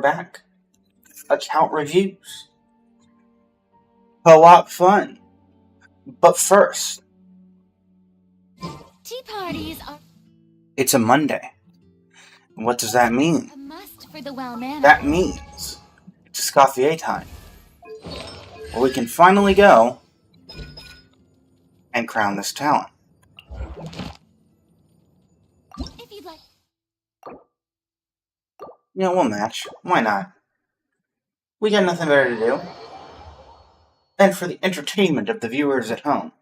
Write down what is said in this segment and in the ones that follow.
back. Account reviews. Co-op fun. But first, tea parties are it's a Monday. What does that mean? a must for the well-mannered. That means it's Escoffier time. Where we can finally go and crown this talent. If you'd like. You know, we'll match. Why not? We got nothing better to do. And for the entertainment of the viewers at home.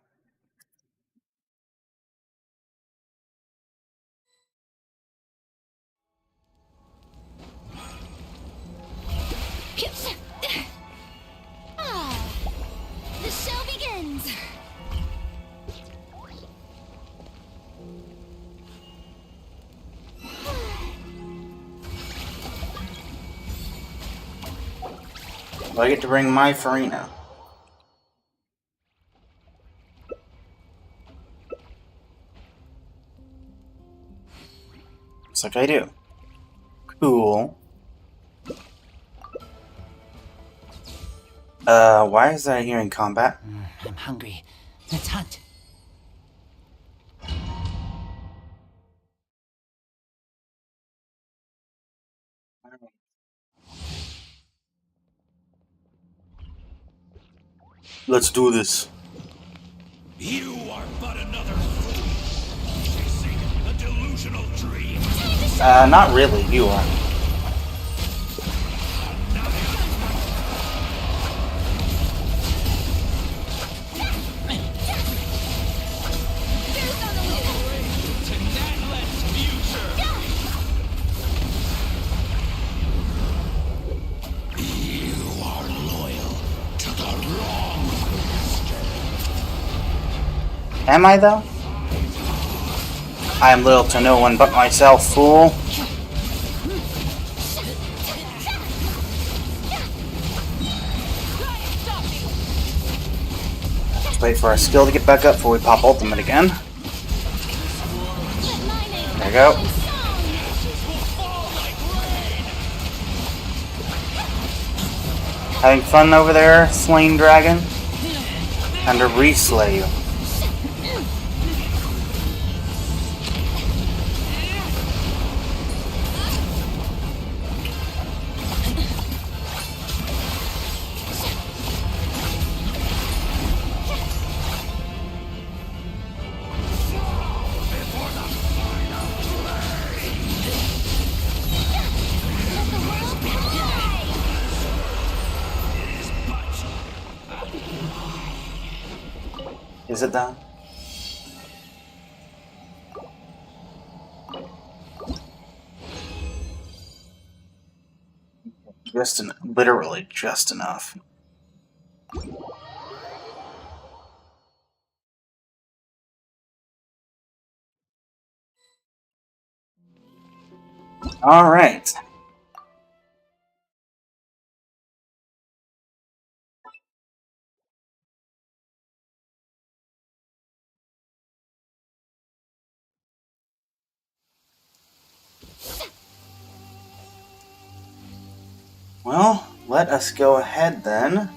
The show begins. I get to bring my Farina. Looks like I do. Cool. Why is that here in combat? I'm hungry. Let's hunt. Let's do this. You are but another fool, chasing a delusional dream. Not really. You are. Am I, though? I am little to no one but myself, fool. Let's wait for our skill to get back up before we pop ultimate again. There we go. Having fun over there, slain dragon? Time to reslay you. Is it though? Literally just enough. All right. Well, let us go ahead then.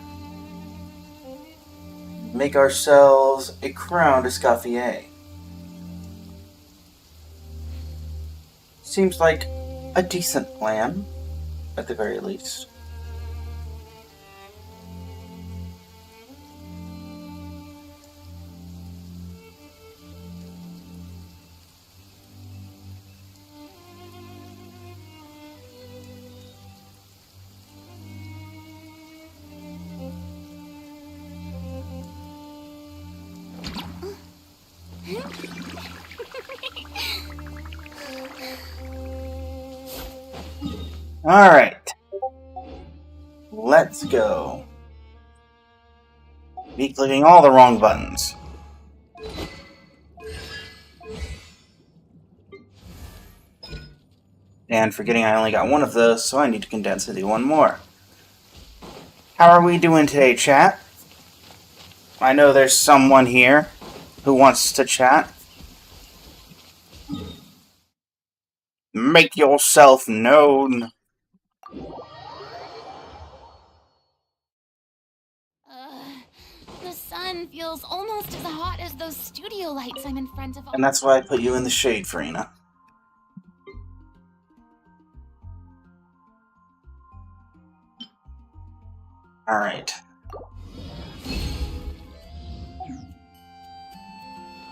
Make ourselves a crowned Escoffier. Seems like a decent plan, at the very least. Alright. Let's go. Be clicking all the wrong buttons. And forgetting I only got one of those, so I need to condense it to one more. How are we doing today, chat? I know there's someone here who wants to chat. Make yourself known. skin feels almost as hot as those studio lights I'm in front of. And that's why I put you in the shade, Farina. Alright.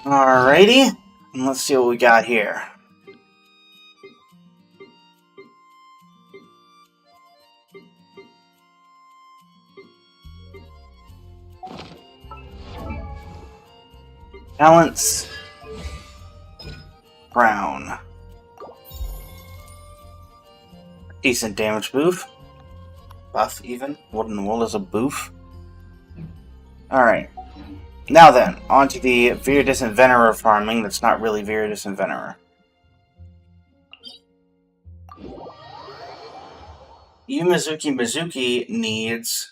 Alrighty. And let's see what we got here. Balance. Brown. Decent damage buff. Buff, even? What in the world is a buff? Alright. Now then, on to the Viridis Venerer farming that's not really Viridis Venerer. Mizuki needs...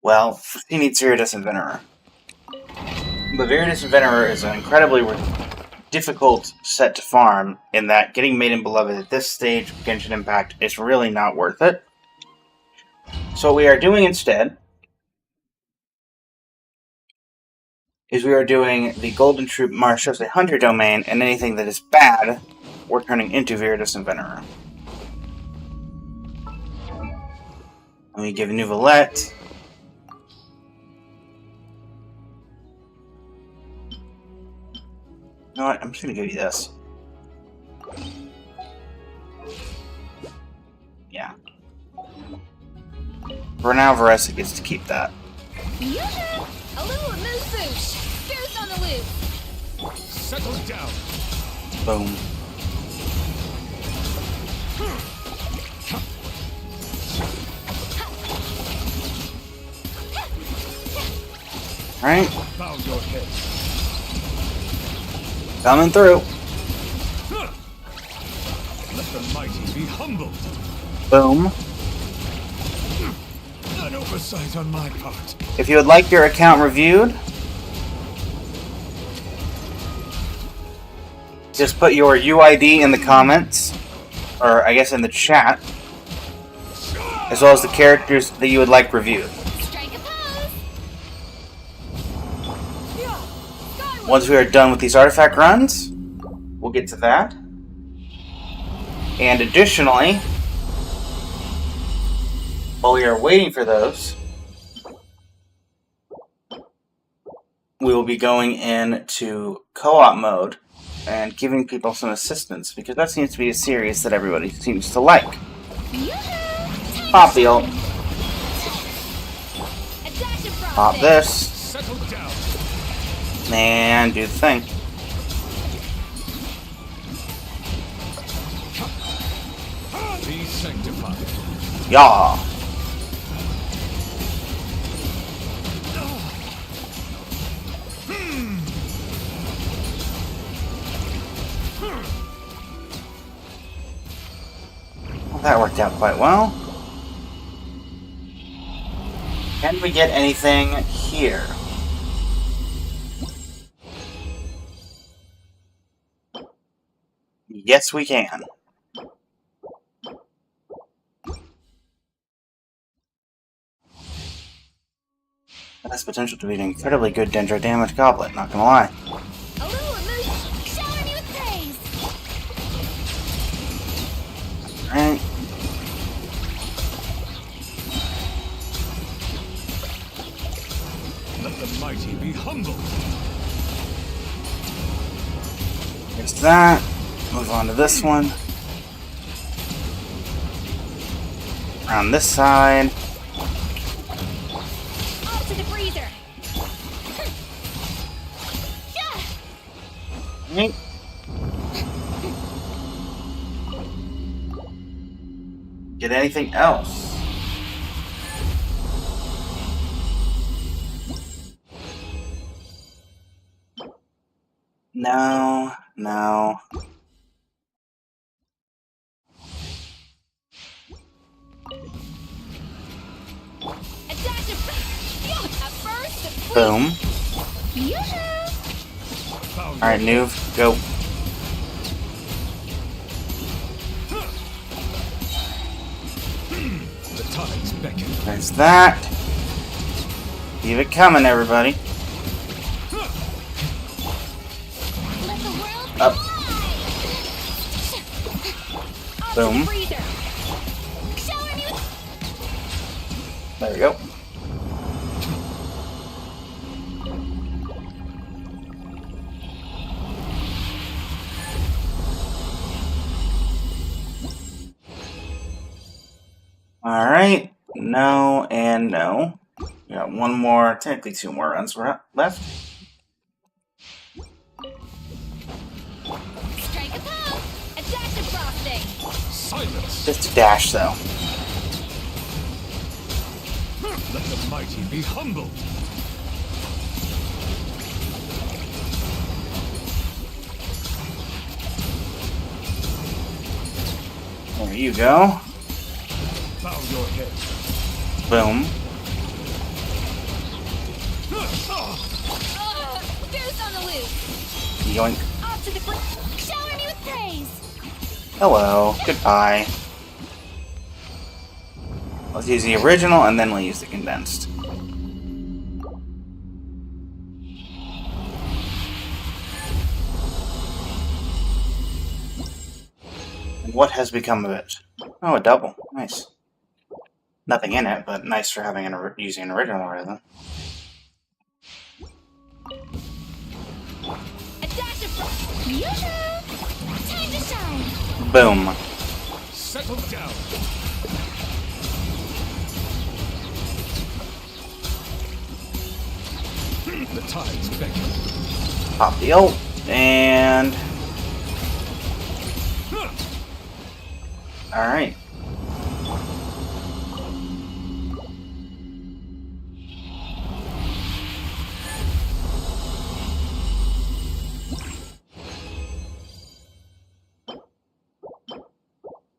Well, he needs Viridis Venerer. But Viridis Venerer is an incredibly difficult set to farm, in that getting Maiden Beloved at this stage of Genshin Impact is really not worth it. So what we are doing instead is we are doing the Golden Troop Marshose Hunter domain, and anything that is bad, we're turning into Viridis Venerer. And we give Nouvelette. You know what? I'm just gonna give you this. Yeah. For now, Varesa gets to keep that. Yoo-hoo! A little moose boosh. Goose on the loose. Settle down. Boom. Alright. Found your head. Coming through. Let the mighty be humbled. Boom. An oversight on my part. If you would like your account reviewed, just put your UID in the comments, or I guess in the chat, as well as the characters that you would like reviewed. Strike a pose. Once we are done with these artifact runs, we'll get to that. And additionally, while we are waiting for those, we will be going into co-op mode and giving people some assistance, because that seems to be a series that everybody seems to like. Yoo-hoo! Pop the ult. A dash of frosting. Pop this. Settle down. And do the thing. Be sanctified. Yaw. Well, that worked out quite well. Can we get anything here? Yes, we can. That has potential to be an incredibly good Dendro damage goblet, not gonna lie. A little moose. Shower me with praise. Alright. Let the mighty be humbled. Here's that. Move on to this one. Around this side. Off to the freezer. Yeah. Right. Get anything else? No, no. A dash of a burst of Boom. Yoo-hoo! Found Alright, Nuve, go. the tides beckon. There's that. Keep it coming, everybody. Let the world Up. off Boom. to the freezer. Shower me with There we go. Alright. No and no. We got one more, technically two more runs left. strike a pose. A dash of frosting. Silence! Just a dash, though. Let the mighty be humbled! There you go. Bow your head. Boom. Goose on the loose. Yoink. Off to the shower me with praise. Hello. Goodbye. Let's use the original and then we'll use the condensed. And what has become of it? Oh, a double. Nice. Nothing in it, but nice for having using an original rather. A dash of frosting. Yoo-hoo! Time to shine. Boom. Settle down! The tides beckon. Pop the ult and alright.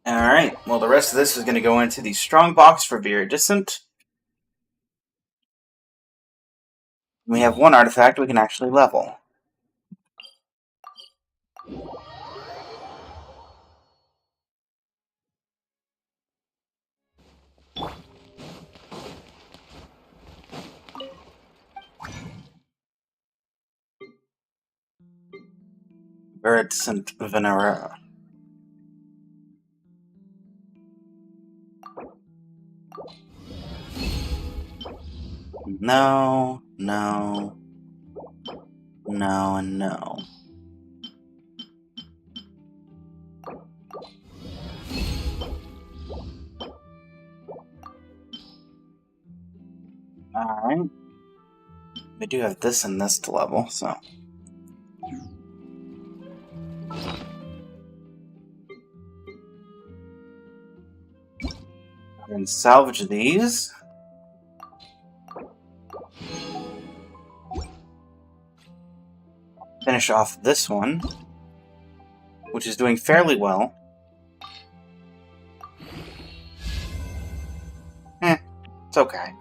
Alright, well the rest of this is going to go into the strong box for Viridescent. We have one artifact we can actually level. Viridescent Venera. No, no, no, and no. Alright. We do have this and this to level, so. And salvage these. Finish off this one, which is doing fairly well. It's okay.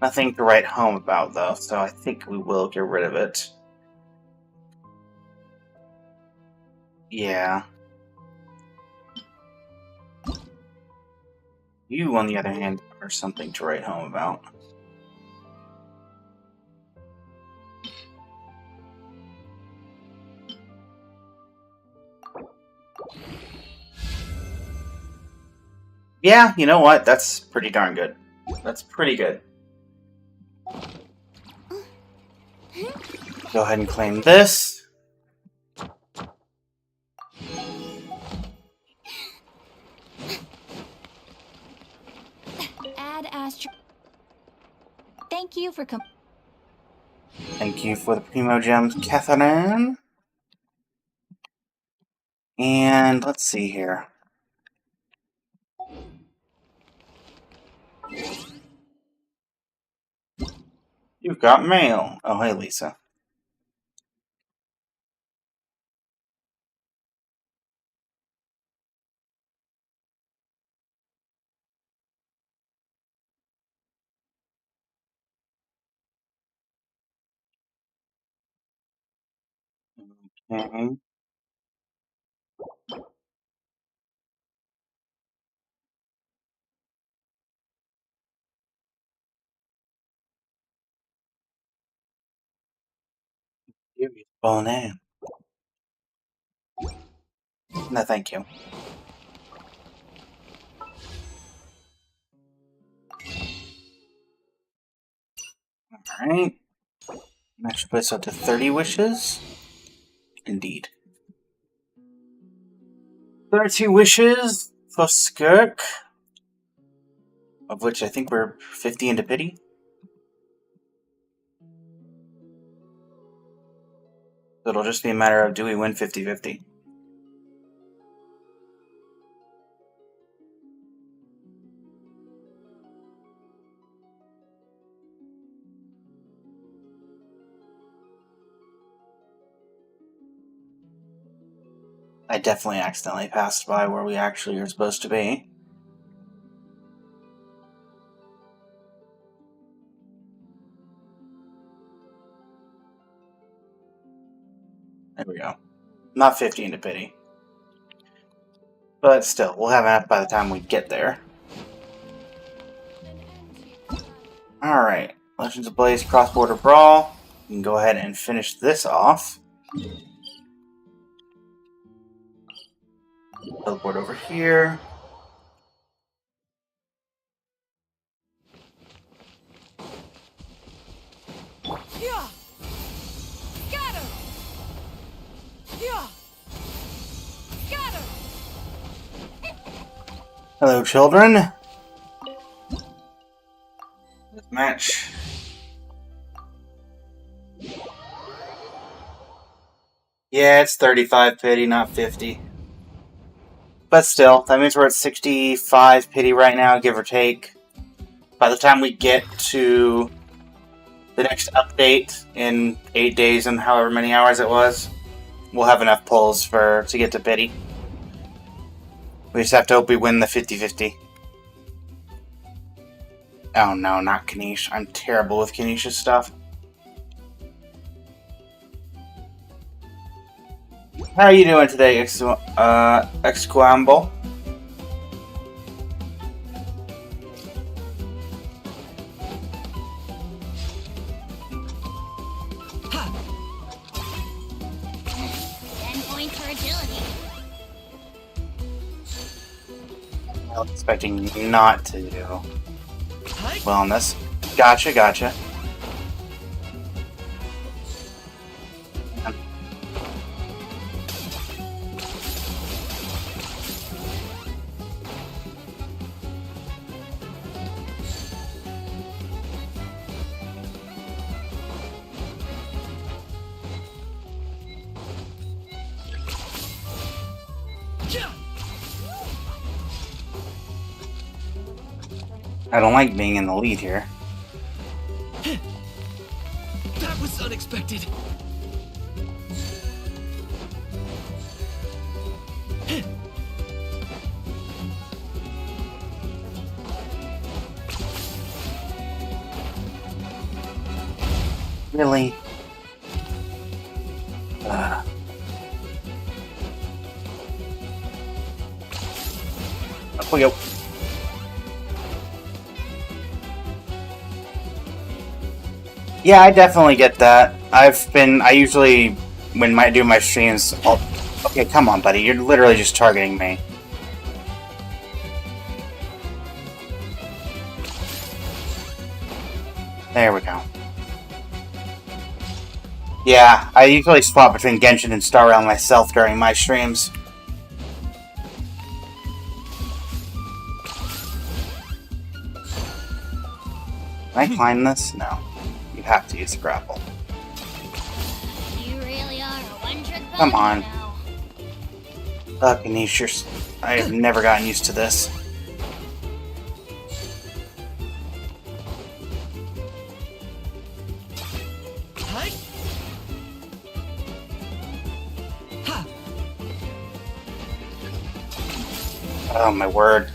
Nothing to write home about, though, so I think we will get rid of it. Yeah. You, on the other hand, are something to write home about. Yeah, you know what? That's pretty darn good. That's pretty good. Go ahead and claim this. Add Astro. Thank you for Thank you for the Primo Gems, Catherine. And let's see here. You've got mail. Oh, hey, Lisa. Okay. Give me the full name. No, thank you. Alright. That should put us up to 30 wishes. Indeed. 32 wishes for Skirk. Of which I think we're 50 into pity. So it'll just be a matter of do we win 50-50. I definitely accidentally passed by where we actually are supposed to be. There we go. Not 50 into pity. But still, we'll have enough by the time we get there. Alright. Legends of Blaze Cross-Border Brawl. We can go ahead and finish this off. Teleport over here. Yeah. Got him. Yeah. Got him. Hello, children. Let's match. Yeah, it's 35 pity, not 50. But still, that means we're at 65 pity right now, give or take. By the time we get to the next update in 8 days and however many hours it was, we'll have enough pulls to get to pity. We just have to hope we win the 50-50. Oh no, not Kanish. I'm terrible with Kanish's stuff. How are you doing today, Exquamble? I was expecting not to do well on this. Gotcha. I don't like being in the lead here. That was unexpected. Really? Up we go. Yeah, I definitely get that. I usually, when I do my streams, okay, come on, buddy, you're literally just targeting me. There we go. Yeah, I usually swap between Genshin and Star Realm myself during my streams. Can I climb this? No. You have to use the grapple. You really are a one-trick pony. Come on. Now. Kanish, I have never gotten used to this. Oh my word.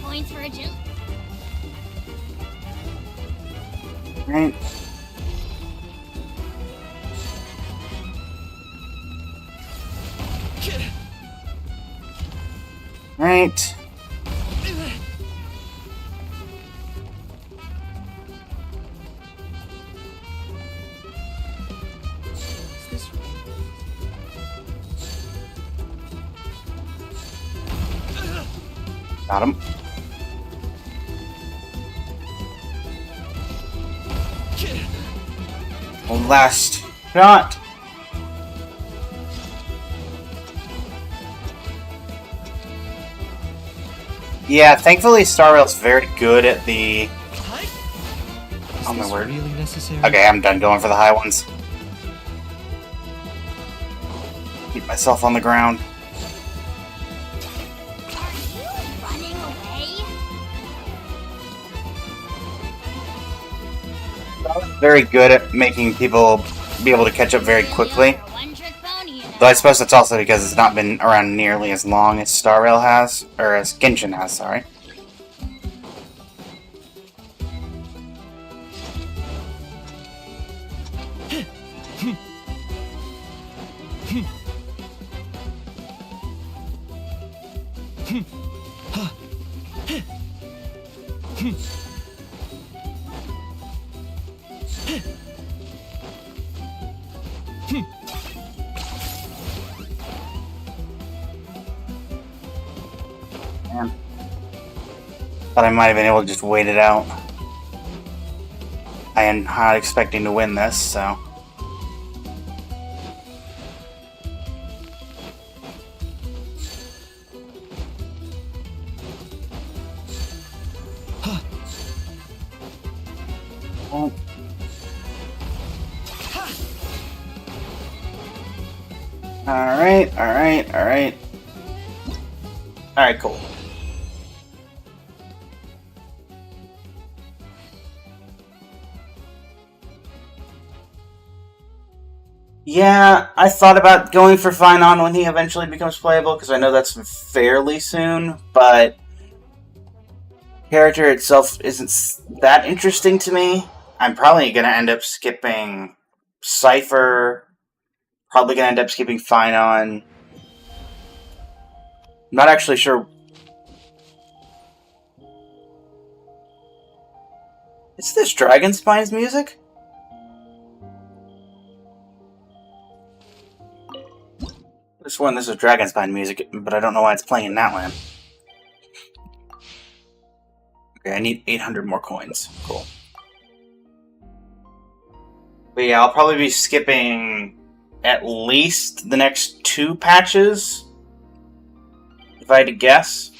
Points for agility. Right. Right. Is this right? Got him. Last shot. Yeah, thankfully Star Rail's very good at the... Oh my word. Really necessary? Okay, I'm done going for the high ones. Keep myself on the ground. Are you running away? Very good at making people be able to catch up very quickly. You're a one-trick pony, you know. Though I suppose that's also because it's not been around nearly as long as Star Rail has, or as Genshin has, sorry. Man. Thought I might have been able to just wait it out. I am not expecting to win this, so... Well, Alright, alright, alright. Alright, cool. Yeah, I thought about going for Finon when he eventually becomes playable, because I know that's fairly soon, but... character itself isn't that interesting to me. I'm probably going to end up skipping Cypher. Probably going to end up skipping Finon. Not actually sure. Is this Dragon Spine's music? I just sworn this is Dragon Spine music, but I don't know why it's playing in that land. Okay, I need 800 more coins. Cool. But yeah, I'll probably be skipping at least the next 2 patches, if I had to guess.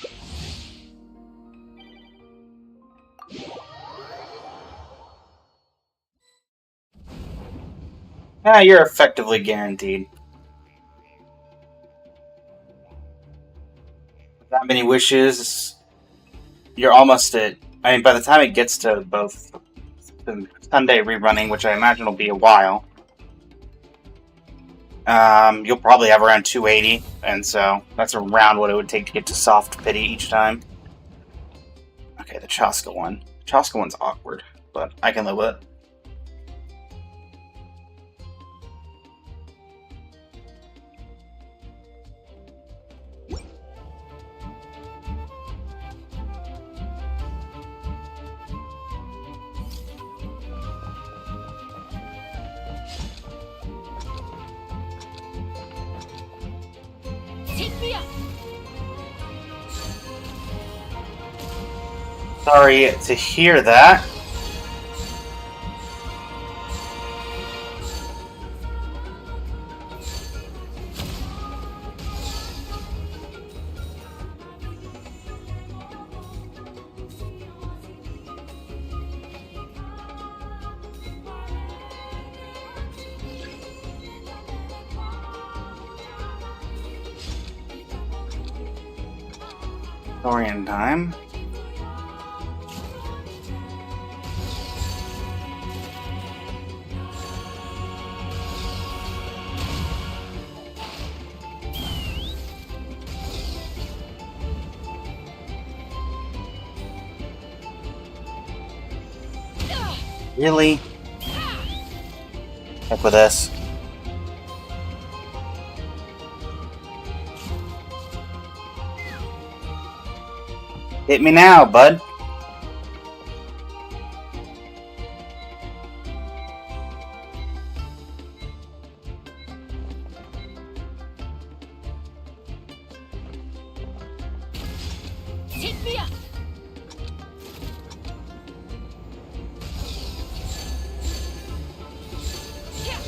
Yeah, you're effectively guaranteed. That many wishes, you're almost at... I mean, by the time it gets to both the Sunday rerunning, which I imagine will be a while, you'll probably have around 280, and so that's around what it would take to get to soft pity each time. Okay, the Chaska one. Chaska one's awkward, but I can live with it. Take me up. Sorry to hear that. Dorian time. Really? Heck with this. Hit me now, bud. Take me up. Yeah.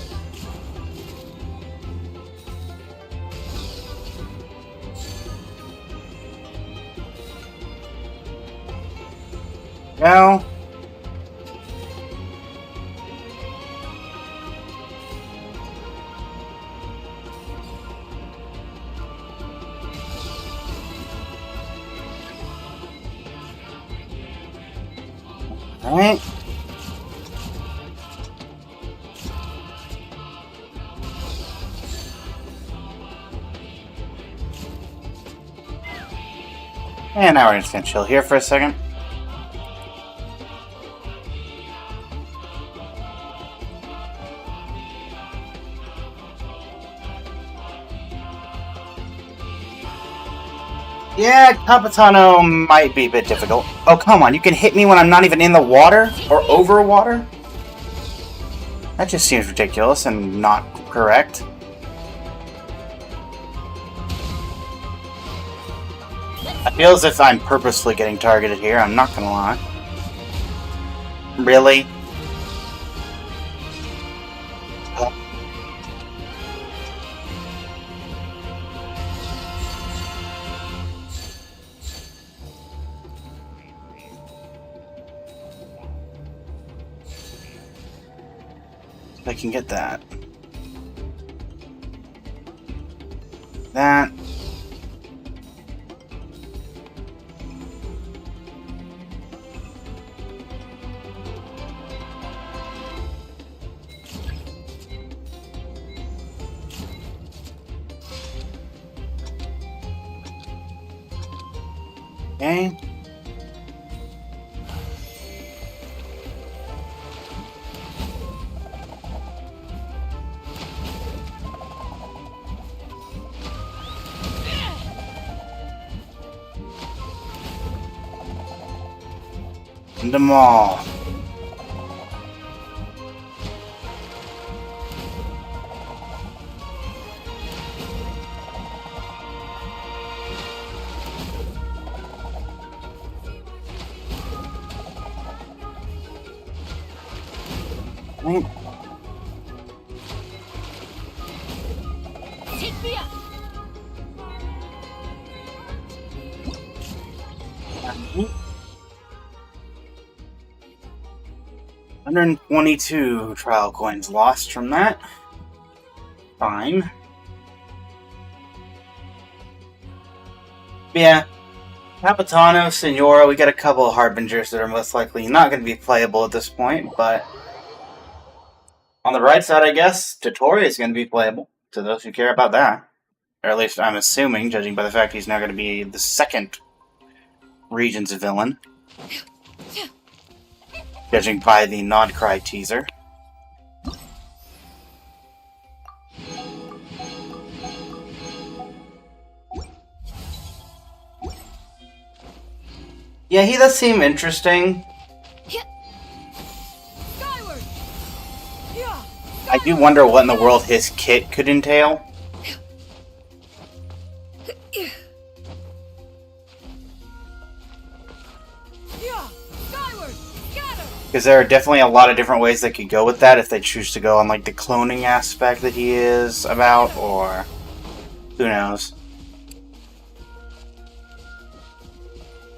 Go. Alright. And now we're just gonna chill here for a second. Yeah, Capitano might be a bit difficult. Oh, come on, you can hit me when I'm not even in the water? Or over water? That just seems ridiculous and not correct. I feel as if I'm purposely getting targeted here, I'm not gonna lie. Really? I can get that. That. Okay. End them all. Right. Take me up. 122 trial coins lost from that. Fine. Yeah. Capitano, Senora, we got a couple of Harbingers that are most likely not going to be playable at this point, but on the bright side, I guess, Tottori is going to be playable, to those who care about that. Or at least I'm assuming, judging by the fact he's now going to be the second Region's villain. Judging by the Nod Cry teaser. Yeah, he does seem interesting. Skyward. Yeah. I do wonder what in the world his kit could entail. Yeah. Skyward. Scatter. Because there are definitely a lot of different ways they could go with that if they choose to go on like the cloning aspect that he is about, or who knows.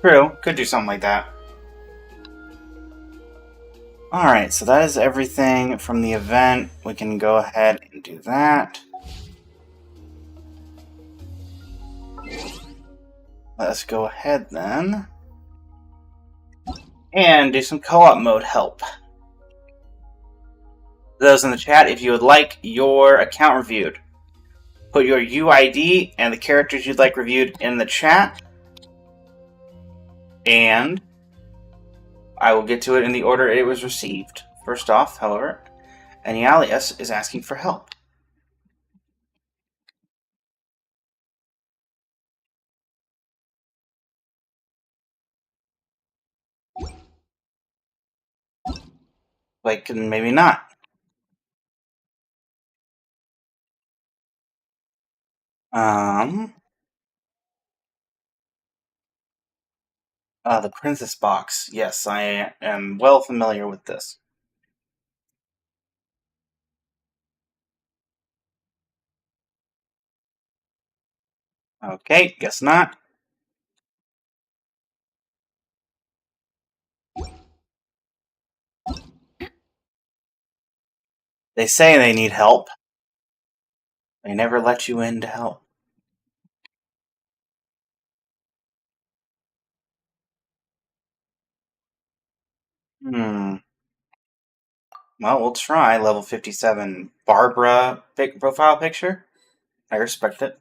True, could do something like that. Alright, so that is everything from the event. We can go ahead and do that. Let's go ahead then and do some co-op mode help. Those in the chat, if you would like your account reviewed, put your UID and the characters you'd like reviewed in the chat, and I will get to it in the order it was received. First off, however, Anyalius is asking for help. Like, maybe not. The Princess Box. Yes, I am well familiar with this. Okay, guess not. They say they need help. They never let you in to help. Hmm. Well, we'll try. Level 57. Barbara profile picture? I respect it.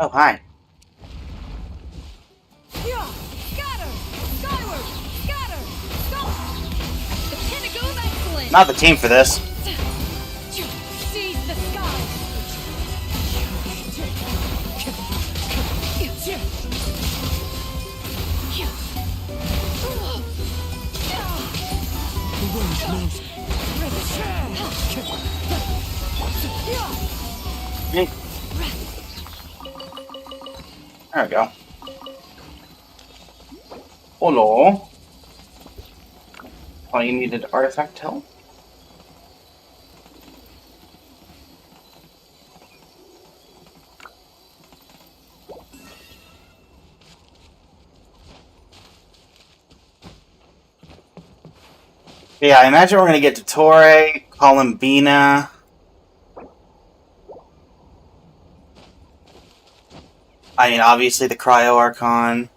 Oh, hi. Yeah! Scatter! Skyward! Scatter! Stop! The pinnacle of excellence! Not the team for this. Seize the sky! There we go. Hello. Oh, you needed artifact help? Yeah, I imagine we're gonna get to Torre, Columbina. I mean, obviously the Cryo Archon.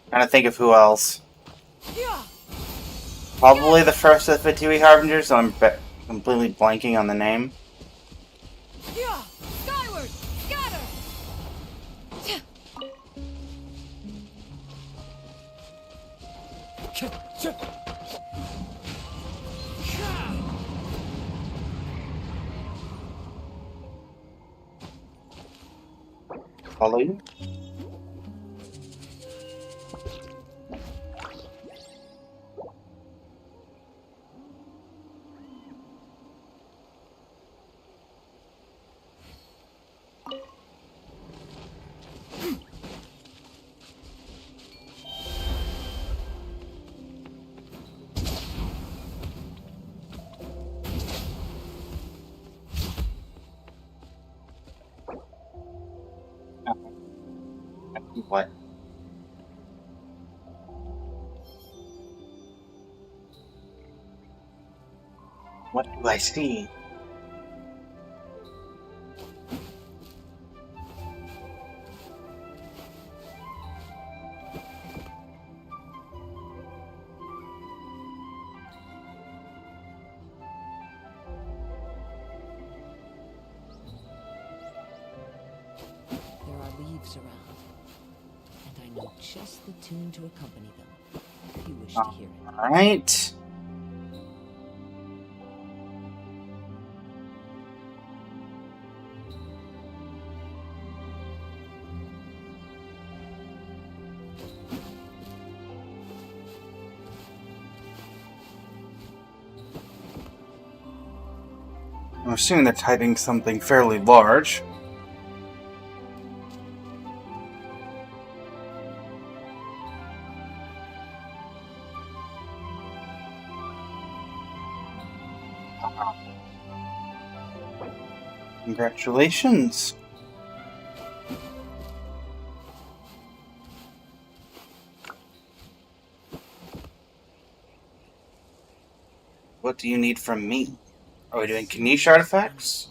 Trying to think of who else. Probably the first of the Fatui Harbingers, so I'm completely blanking on the name. Skyward! Scatter! Follow you? What? What do I see? There are leaves around, and I know just the tune to accompany them, if you wish to hear it. Alright. I'm assuming they're typing something fairly large. Congratulations. What do you need from me? Are we doing Kanish artifacts?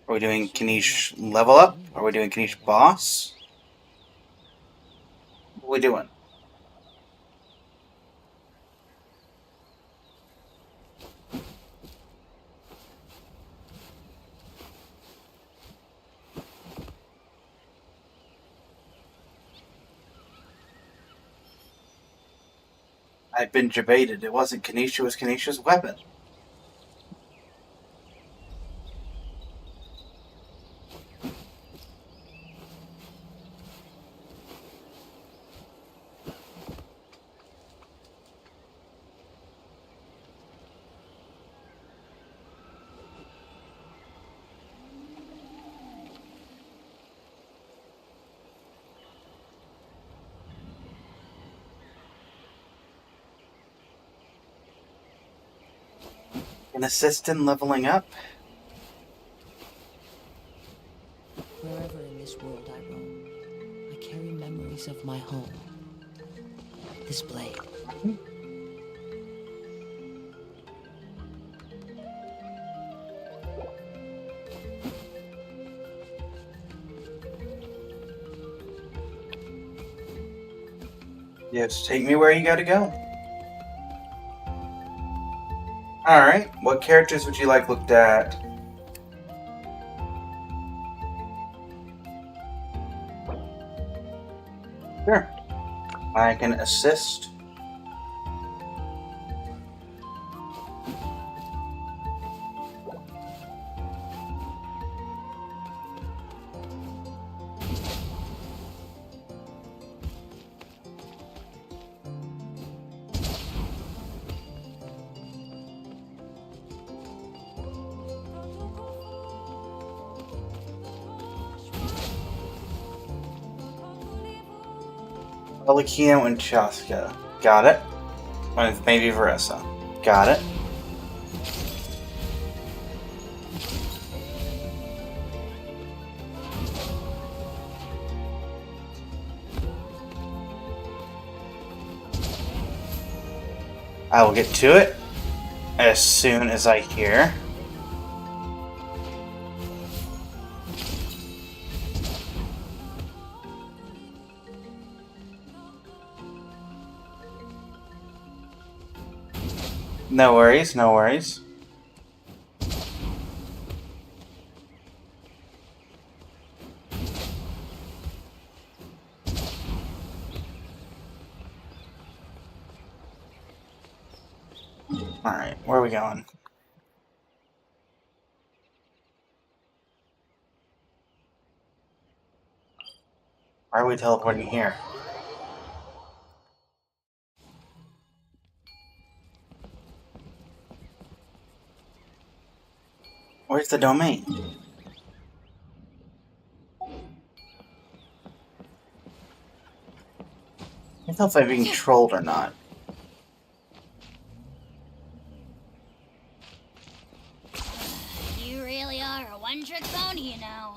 Are we doing Kanish level up? Are we doing Kanish boss? What are we doing? I've been debated. It wasn't Kanish, it was Kanish's weapon. An assistant leveling up? Wherever in this world I roam, I carry memories of my home. This blade. Yes, take me where you gotta go. Alright, what characters would you like looked at? Sure. I can assist. Alikino and Chaska. Got it. And maybe Veressa. Got it. I will get to it as soon as I hear. No worries, no worries. Alright, where are we going? Why are we teleporting here? Where's the domain? I can't tell if I'm being trolled or not. You really are a one-trick pony, you know.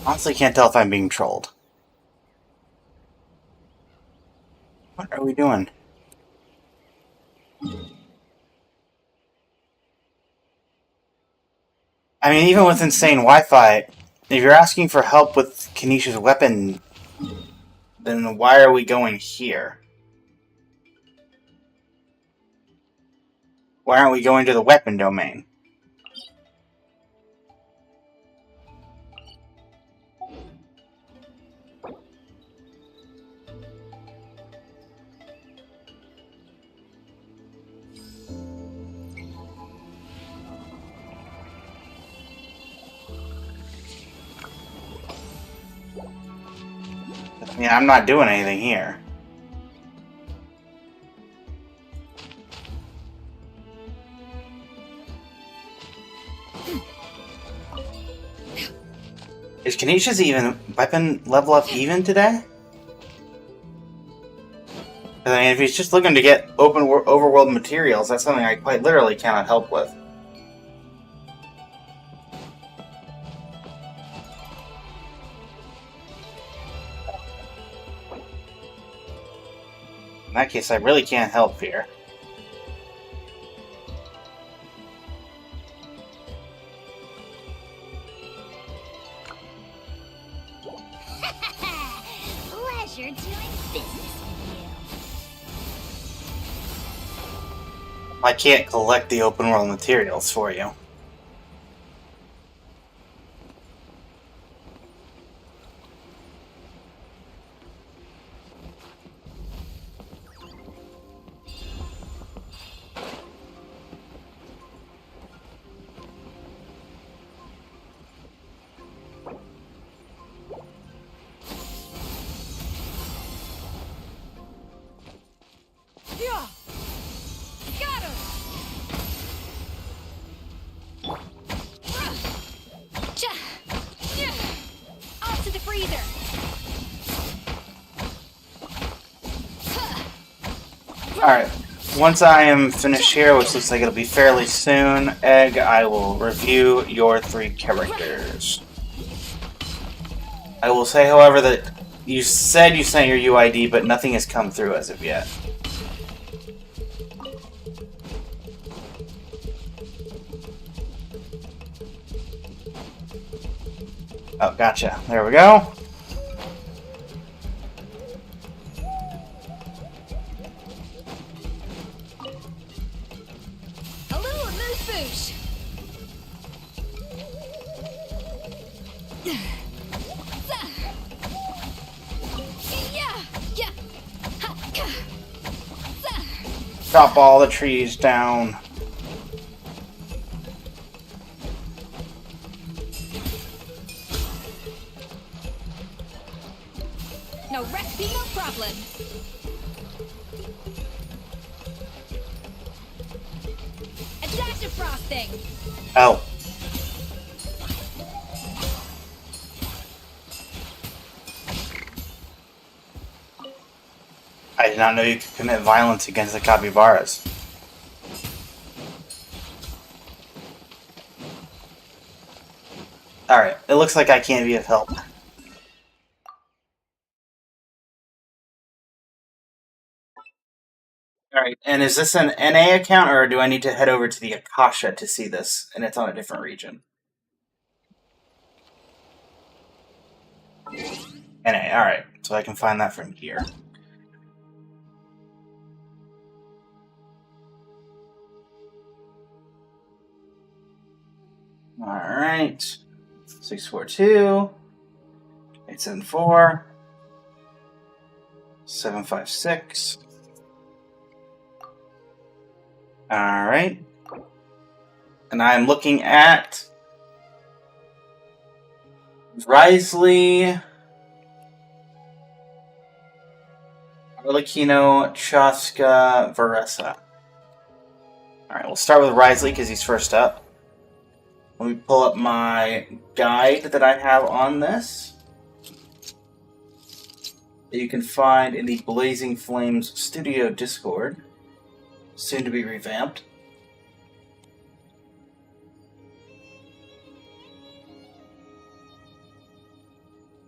Honestly, can't tell if I'm being trolled. What are we doing? I mean, even with insane Wi-Fi, if you're asking for help with Kanisha's weapon, then why are we going here? Why aren't we going to the weapon domain? I mean, I'm not doing anything here. Is Kanisha's even weapon level up even today? 'Cause, I mean, if he's just looking to get overworld materials, that's something I quite literally cannot help with. In that case, I really can't help here. Pleasure doing business with you. I can't collect the open world materials for you. Got him! Off to the freezer! Alright, Once I am finished here, which looks like it'll be fairly soon, Egg, I will review your 3 characters. I will say, however, that you said you sent your UID, but nothing has come through as of yet. Oh, gotcha. There we go. A little amuse bouche. Yeah, yeah. Ha, ka. Chop all the trees down. No recipe, no problem. A dash of frosting. Oh. I did not know you could commit violence against the capybaras. Alright, it looks like I can't be of help. Alright, and is this an NA account, or do I need to head over to the Akasha to see this, and it's on a different region? NA, alright, so I can find that from here. Alright, 642, 874, 756. Alright. And I'm looking at Risley, Arlecchino, Chaska, Varesa. Alright, we'll start with Risley because he's first up. Let me pull up my guide that I have on this, that you can find in the Blazing Flames Studio Discord, soon to be revamped.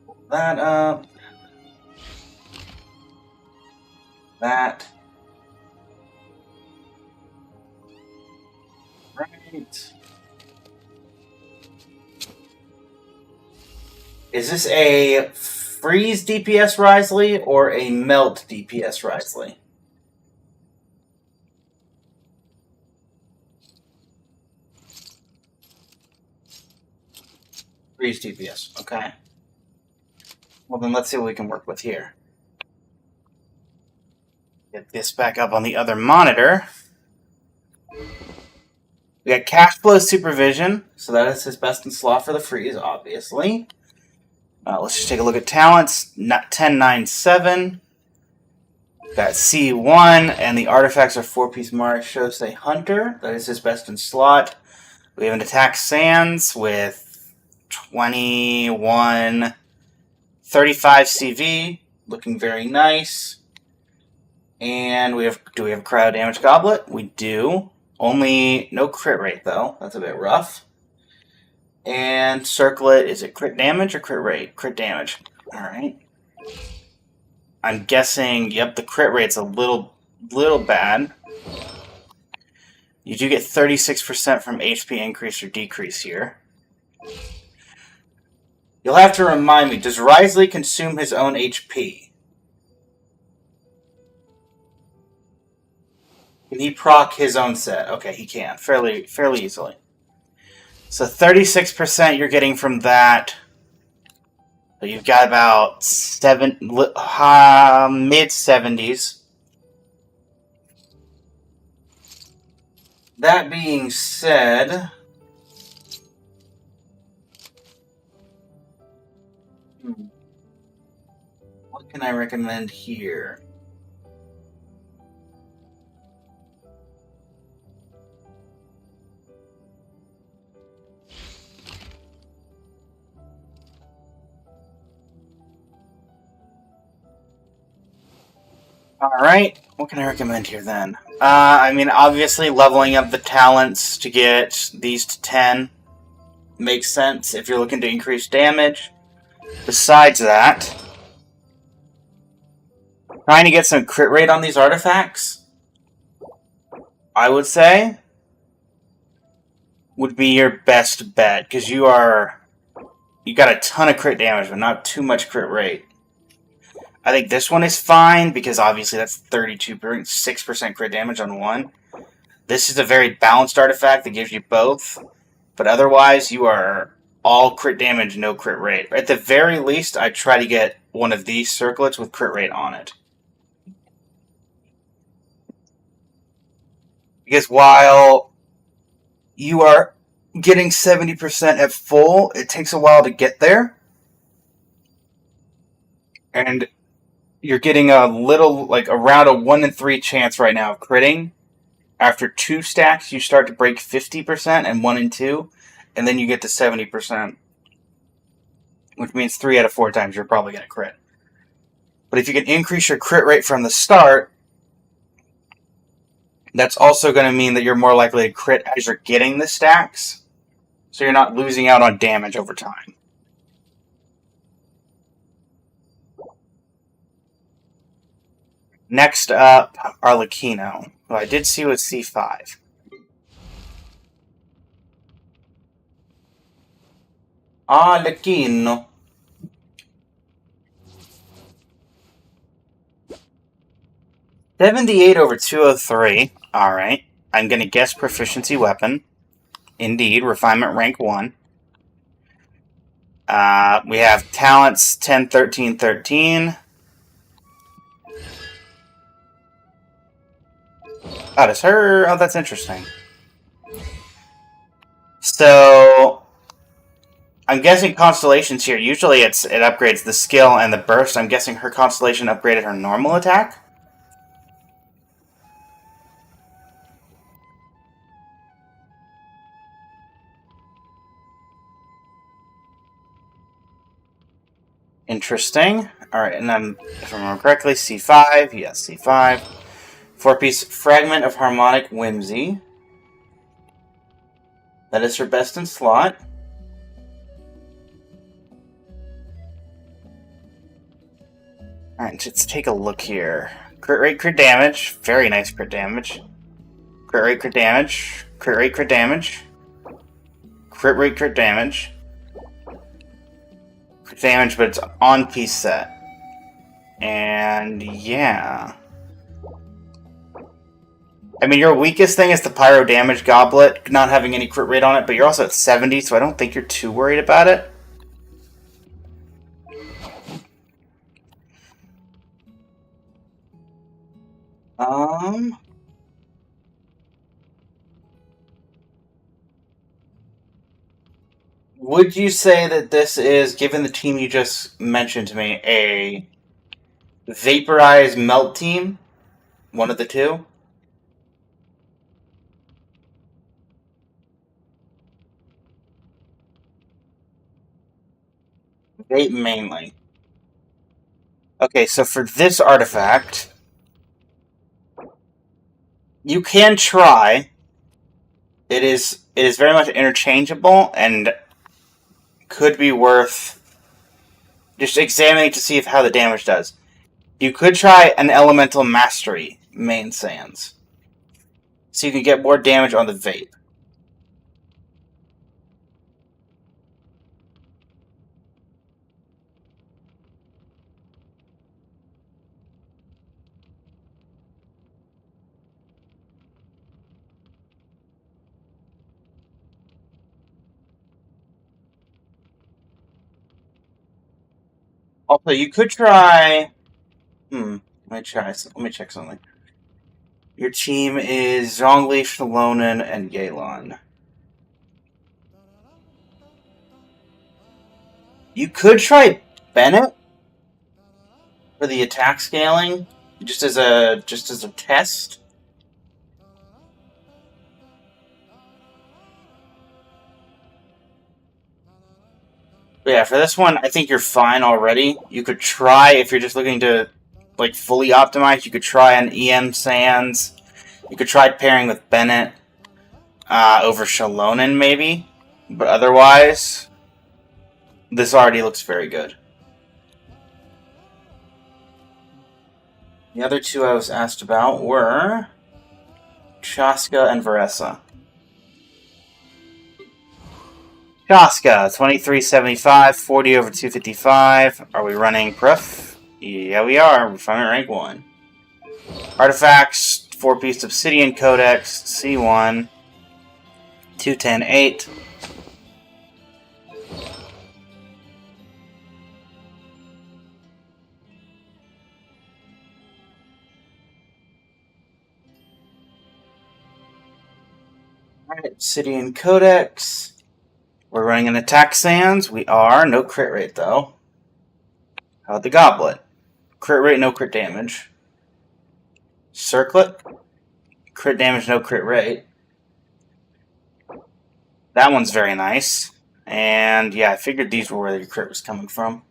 Pull that up. That. Right. Is this a freeze DPS Risley or a melt DPS Risley? Freeze DPS, okay. Well then let's see what we can work with here. Get this back up on the other monitor. We got cash flow supervision, so that is his best in slot for the freeze, obviously. Let's just take a look at talents. 1097. Got C1, and the artifacts are 4-piece Mars Shosei Hunter. That is his best in slot. We have an attack Sands with 21, 35 CV, looking very nice. And do we have a cryo damage goblet? We do. Only no crit rate though. That's a bit rough. And circlet, is it crit damage or crit rate? Crit damage. Alright. I'm guessing, yep, the crit rate's a little bad. You do get 36% from HP increase or decrease here. You'll have to remind me, does Risley consume his own HP? Can he proc his own set? Okay, he can. Fairly easily. So 36% you're getting from that. So you've got about mid-70s. That being said, what can I recommend here? Alright, what can I recommend here then? I mean, obviously, leveling up the talents to get these to 10 makes sense if you're looking to increase damage. Besides that, trying to get some crit rate on these artifacts, I would say, would be your best bet, because you got a ton of crit damage, but not too much crit rate. I think this one is fine, because obviously that's 32.6% crit damage on one. This is a very balanced artifact that gives you both, but otherwise you are all crit damage, no crit rate. At the very least, I try to get one of these circlets with crit rate on it. Because while you are getting 70% at full, it takes a while to get there. And you're getting a little, like around a 1 in 3 chance right now of critting. After 2 stacks, you start to break 50% and 1 in 2, and then you get to 70%. Which means 3 out of 4 times you're probably going to crit. But if you can increase your crit rate from the start, that's also going to mean that you're more likely to crit as you're getting the stacks, so you're not losing out on damage over time. Next up, Arlecchino, who I did see with C5. Arlecchino. $78 over 203. Alright. I'm going to guess proficiency weapon. Indeed, refinement rank 1. We have talents 10, 13, 13. Oh, does her... Oh, that's interesting. So, I'm guessing constellations here. Usually it upgrades the skill and the burst. I'm guessing her constellation upgraded her normal attack. Interesting. Alright, and then, if I remember correctly, C5. Yes, C5. 4-piece Fragment of Harmonic Whimsy. That is her best in slot. Alright, let's take a look here. Crit rate, crit damage. Very nice crit damage. Crit rate, crit damage. Crit rate, crit damage. Crit rate, crit damage. Crit damage, but it's on piece set. And yeah. I mean, your weakest thing is the Pyro Damage Goblet, not having any crit rate on it, but you're also at 70, so I don't think you're too worried about it. Would you say that this is, given the team you just mentioned to me, a Vaporize Melt team? One of the two? Vape mainly. Okay, so for this artifact, you can try. It is very much interchangeable and could be worth just examining to see how the damage does. You could try an Elemental Mastery main sans, so you can get more damage on the vape. Also, you could try... Let me check something. Your team is Zhongli, Shalonen, and Yelan. You could try Bennett for the attack scaling, just as a test. But yeah, for this one, I think you're fine already. You could try, if you're just looking to like fully optimize, you could try an EM Sans, You could try pairing with Bennett over Shalonen, maybe. But otherwise, this already looks very good. The other two I was asked about were Chaska and Varesa. Chaska, 2375, 40 over 255. Are we running Proof? Yeah, we are. We're running rank 1. Artifacts, 4-piece Obsidian Codex, C1, 210-8. Alright, Obsidian Codex. We're running an attack sands. We are. No crit rate, though. How about the Goblet? Crit rate, no crit damage. Circlet. Crit damage, no crit rate. That one's very nice. And yeah, I figured these were where the crit was coming from.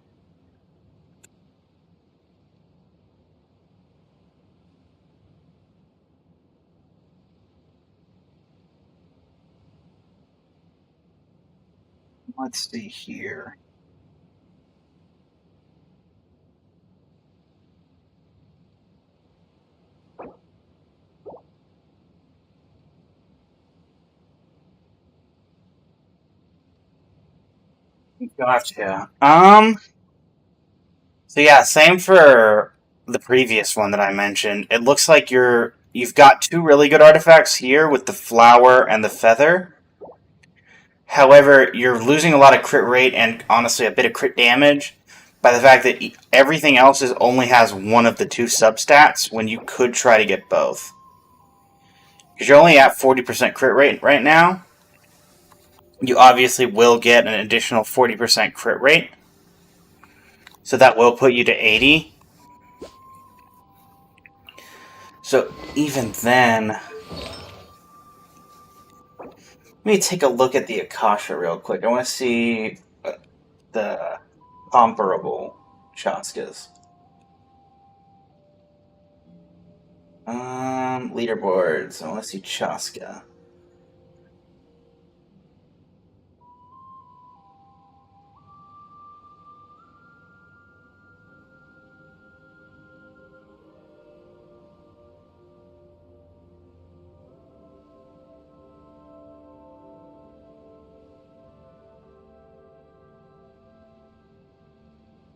Let's see here. Gotcha. So yeah, same for the previous one that I mentioned. It looks like you've got two really good artifacts here with the flower and the feather. However, you're losing a lot of crit rate and honestly a bit of crit damage by the fact that everything else only has one of the two substats when you could try to get both. Because you're only at 40% crit rate right now. You obviously will get an additional 40% crit rate. So that will put you to 80. So even then, let me take a look at the Akasha real quick. I want to see the comparable Chaskas. Leaderboards. I want to see Chaska.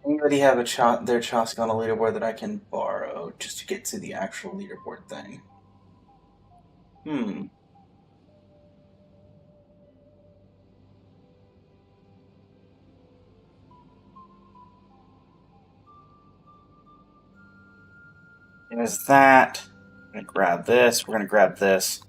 Anybody have their Chaska on a leaderboard that I can borrow just to get to the actual leaderboard thing? There's that. I'm going to grab this. We're going to grab this.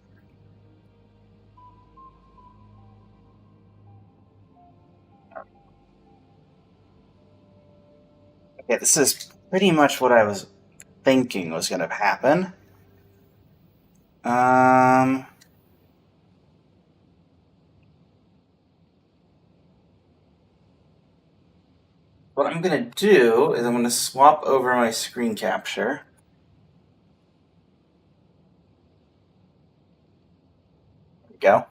Okay, this is pretty much what I was thinking was going to happen. What I'm going to do is I'm going to swap over my screen capture. There we go.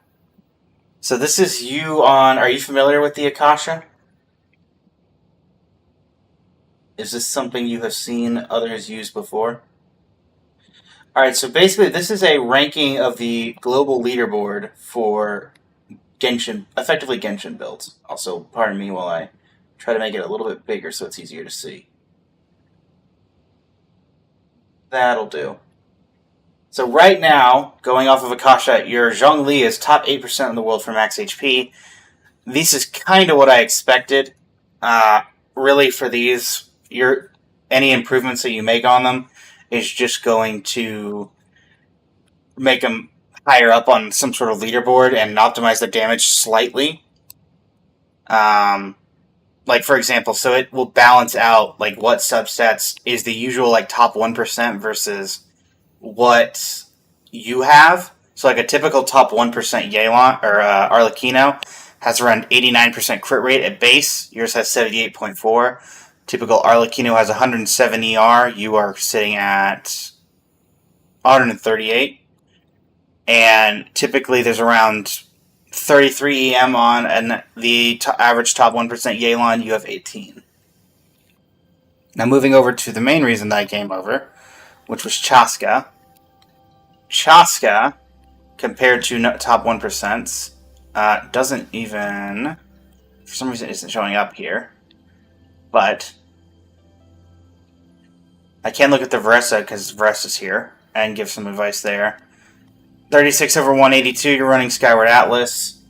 So this is you on... Are you familiar with the Akasha? Is this something you have seen others use before? Alright, so basically this is a ranking of the global leaderboard for Genshin, effectively Genshin builds. Also, pardon me while I try to make it a little bit bigger so it's easier to see. That'll do. So right now, going off of Akasha, your Zhongli is top 8% in the world for max HP. This is kind of what I expected. Really, for these, any improvements that you make on them is just going to make them higher up on some sort of leaderboard and optimize the damage slightly. Like, for example, so it will balance out, like, what subsets is the usual, like, top 1% versus what you have. So, like, a typical top 1% Yelan, or Arlecchino has around 89% crit rate at base. Yours has 78.4. Typical Arlecchino has 107 ER. You are sitting at 138. and typically there's around 33 EM on, and the average top 1% Yelan, you have 18. Now moving over to the main reason that I came over, which was Chaska. Chaska, compared to top 1%, doesn't even, for some reason, isn't showing up here. But I can look at the Veressa because Veressa's here and give some advice there. 36 over 182, you're running Skyward Atlas.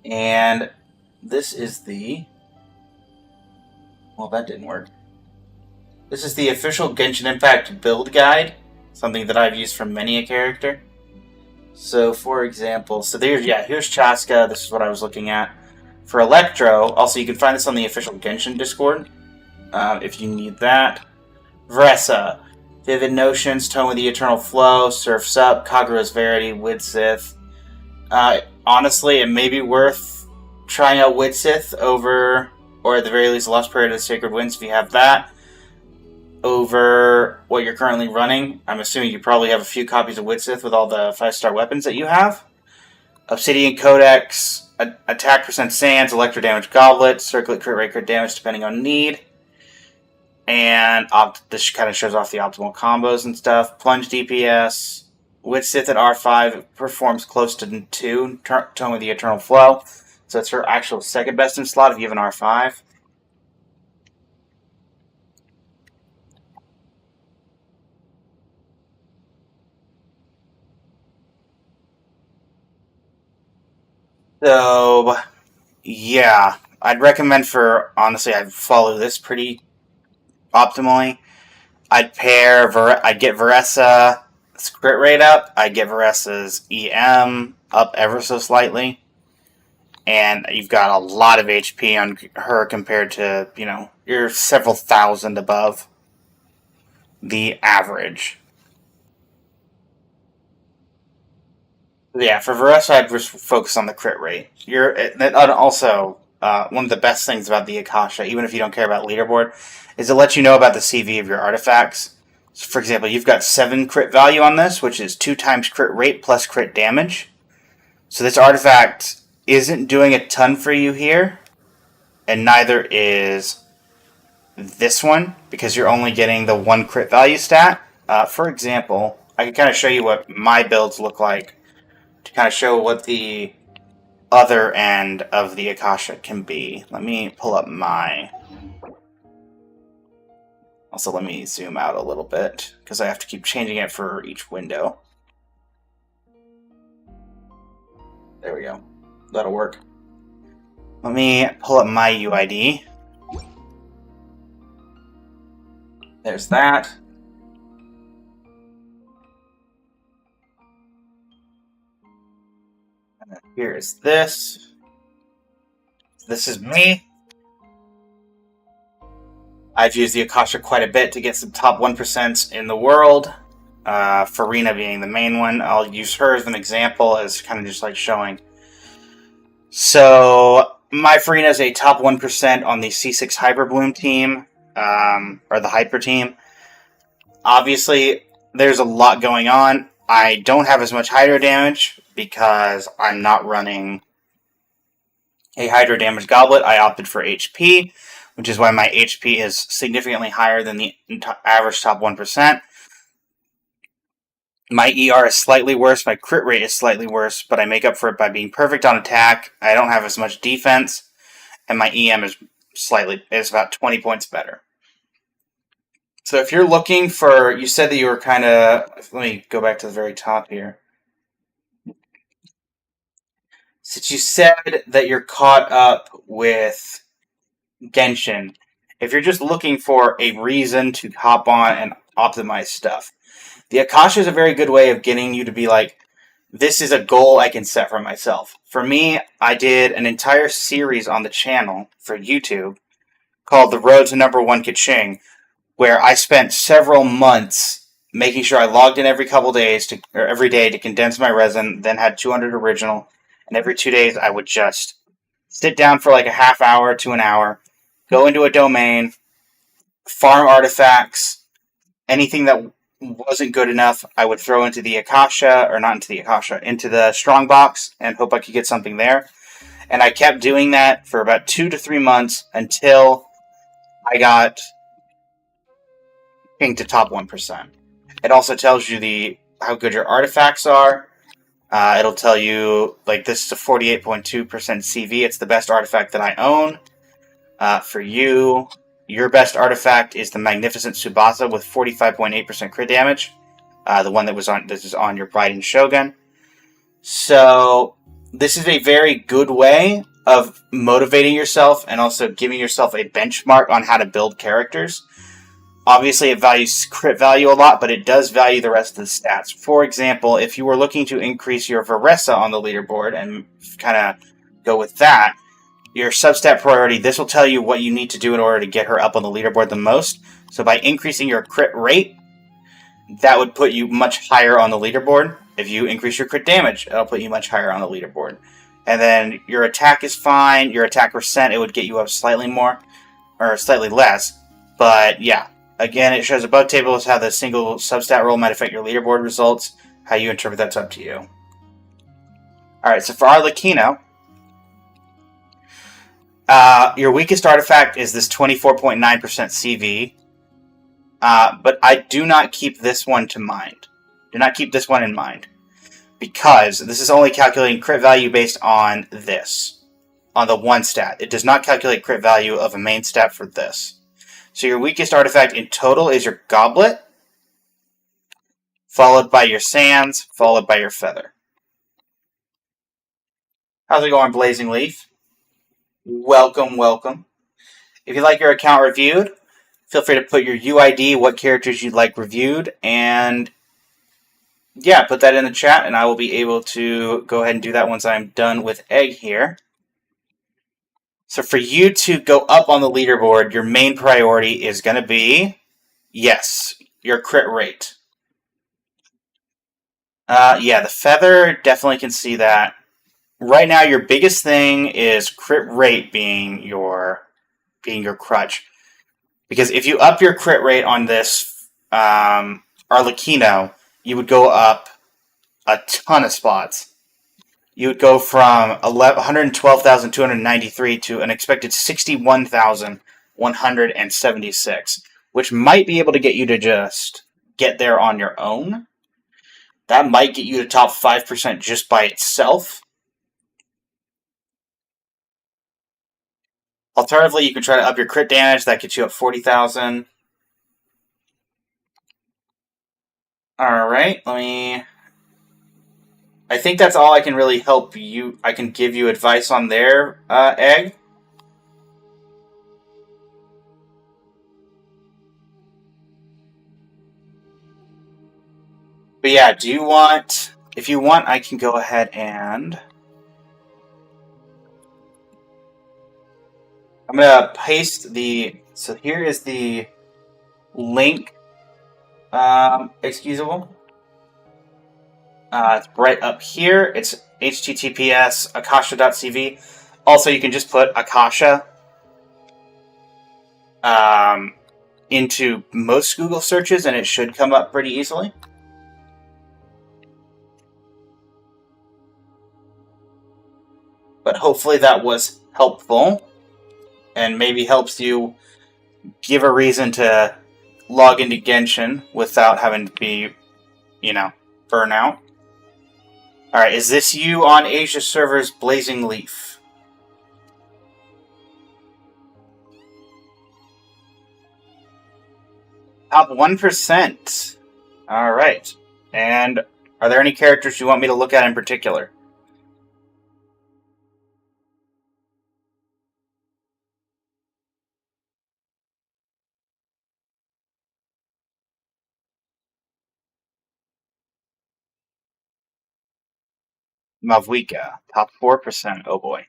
And this is the... Well, that didn't work. This is the official Genshin Impact build guide, something that I've used for many a character. So, for example, here's Chaska. This is what I was looking at. For Electro, also you can find this on the official Genshin Discord, if you need that. Veressa, Vivid Notions, Tome of the Eternal Flow, Surf's Up, Kagura's Verity, Widsith. Honestly, it may be worth trying out Widsith over, or at the very least, Lost Parade of the Sacred Winds if you have that, over what you're currently running. I'm assuming you probably have a few copies of Widsith with all the 5-star weapons that you have. Obsidian Codex, Attack Percent Sands, Electro Damage Goblet, Circlet Crit Rate Crit Damage depending on need. And this kind of shows off the optimal combos and stuff. Plunge DPS. Widsith at R5 performs close to 2. Tome of the Eternal Flow. So it's her actual second best in slot if you have an R5. So, yeah. I'd recommend honestly, I'd follow this pretty optimally. I'd get Veressa crit rate up. I'd get Veressa's EM up ever so slightly. And you've got a lot of HP on her compared to, you're several thousand above the average. Yeah, for Veressa, I'd just focus on the crit rate. And also, one of the best things about the Akasha, even if you don't care about leaderboard, is it lets you know about the CV of your artifacts. So for example, you've got 7 crit value on this, which is 2 times crit rate plus crit damage. So this artifact isn't doing a ton for you here, and neither is this one, because you're only getting the 1 crit value stat. For example, I can kind of show you what my builds look like to kind of show what the other end of the Akasha can be. Let me pull up my... Also, let me zoom out a little bit, because I have to keep changing it for each window. There we go. That'll work. Let me pull up my UID. There's that. And then here is this. This is me. I've used the Akasha quite a bit to get some top 1% in the world. Farina being the main one. I'll use her as an example, as kind of just like showing. So, my Farina is a top 1% on the C6 Hyper Bloom team, or the Hyper team. Obviously, there's a lot going on. I don't have as much Hydro damage because I'm not running a Hydro damage Goblet. I opted for HP, which is why my HP is significantly higher than the average top 1%. My ER is slightly worse, my crit rate is slightly worse, but I make up for it by being perfect on attack. I don't have as much defense, and my EM is about 20 points better. So if you're looking for, you said that you were kind of, let me go back to the very top here. Since you said that you're caught up with Genshin, if you're just looking for a reason to hop on and optimize stuff, the Akasha is a very good way of getting you to be like, this is a goal I can set for myself. For me, I did an entire series on the channel for YouTube called The Road to Number 1 Kaching, where I spent several months making sure I logged in every every day to condense my resin, then had 200 original, and every 2 days I would just sit down for like a half hour to an hour, go into a domain, farm artifacts, anything that wasn't good enough, I would throw into the Akasha, or not into the Akasha, into the Strongbox and hope I could get something there. And I kept doing that for about 2 to 3 months until I got pinged to top 1%. It also tells you how good your artifacts are. It'll tell you, like, this is a 48.2% CV. It's the best artifact that I own. For you, your best artifact is the Magnificent Tsubasa with 45.8% crit damage. The one this is on your Biden Shogun. So, this is a very good way of motivating yourself and also giving yourself a benchmark on how to build characters. Obviously, it values crit value a lot, but it does value the rest of the stats. For example, if you were looking to increase your Varesa on the leaderboard and kind of go with that, your substat priority, this will tell you what you need to do in order to get her up on the leaderboard the most. So by increasing your crit rate, that would put you much higher on the leaderboard. If you increase your crit damage, it'll put you much higher on the leaderboard. And then your attack is fine. Your attack percent, it would get you up slightly more, or slightly less. But yeah, again, it shows above table is how the single substat roll might affect your leaderboard results. How you interpret that's up to you. Alright, so for Arlecchino, your weakest artifact is this 24.9% CV. But I do not keep this one to mind. Do not keep this one in mind. Because this is only calculating crit value based on this. On the one stat. It does not calculate crit value of a main stat for this. So your weakest artifact in total is your Goblet, followed by your Sands, followed by your Feather. How's it going, Blazing Leaf? Welcome, welcome. If you'd like your account reviewed, feel free to put your UID, what characters you'd like reviewed, and yeah, put that in the chat, and I will be able to go ahead and do that once I'm done with Egg here. So for you to go up on the leaderboard, your main priority is going to be, yes, your crit rate. Yeah, the Feather, definitely can see that. Right now, your biggest thing is crit rate being your crutch. Because if you up your crit rate on this Arlecchino, you would go up a ton of spots. You would go from 112,293 to an expected 61,176, which might be able to get you to just get there on your own. That might get you to top 5% just by itself. Alternatively, you can try to up your crit damage. That gets you up 40,000. Alright, I think that's all I can really help you. I can give you advice on there, Egg. But yeah, if you want, I can go ahead and I'm going to paste so here is the link, excusable. It's right up here. It's https akasha.cv. Also, you can just put Akasha into most Google searches, and it should come up pretty easily. But hopefully that was helpful, and maybe helps you give a reason to log into Genshin without having to be, burn out. Alright, is this you on Asia servers, Blazing Leaf? Top 1%. Alright. And are there any characters you want me to look at in particular? Mavwika, top 4%. Oh boy.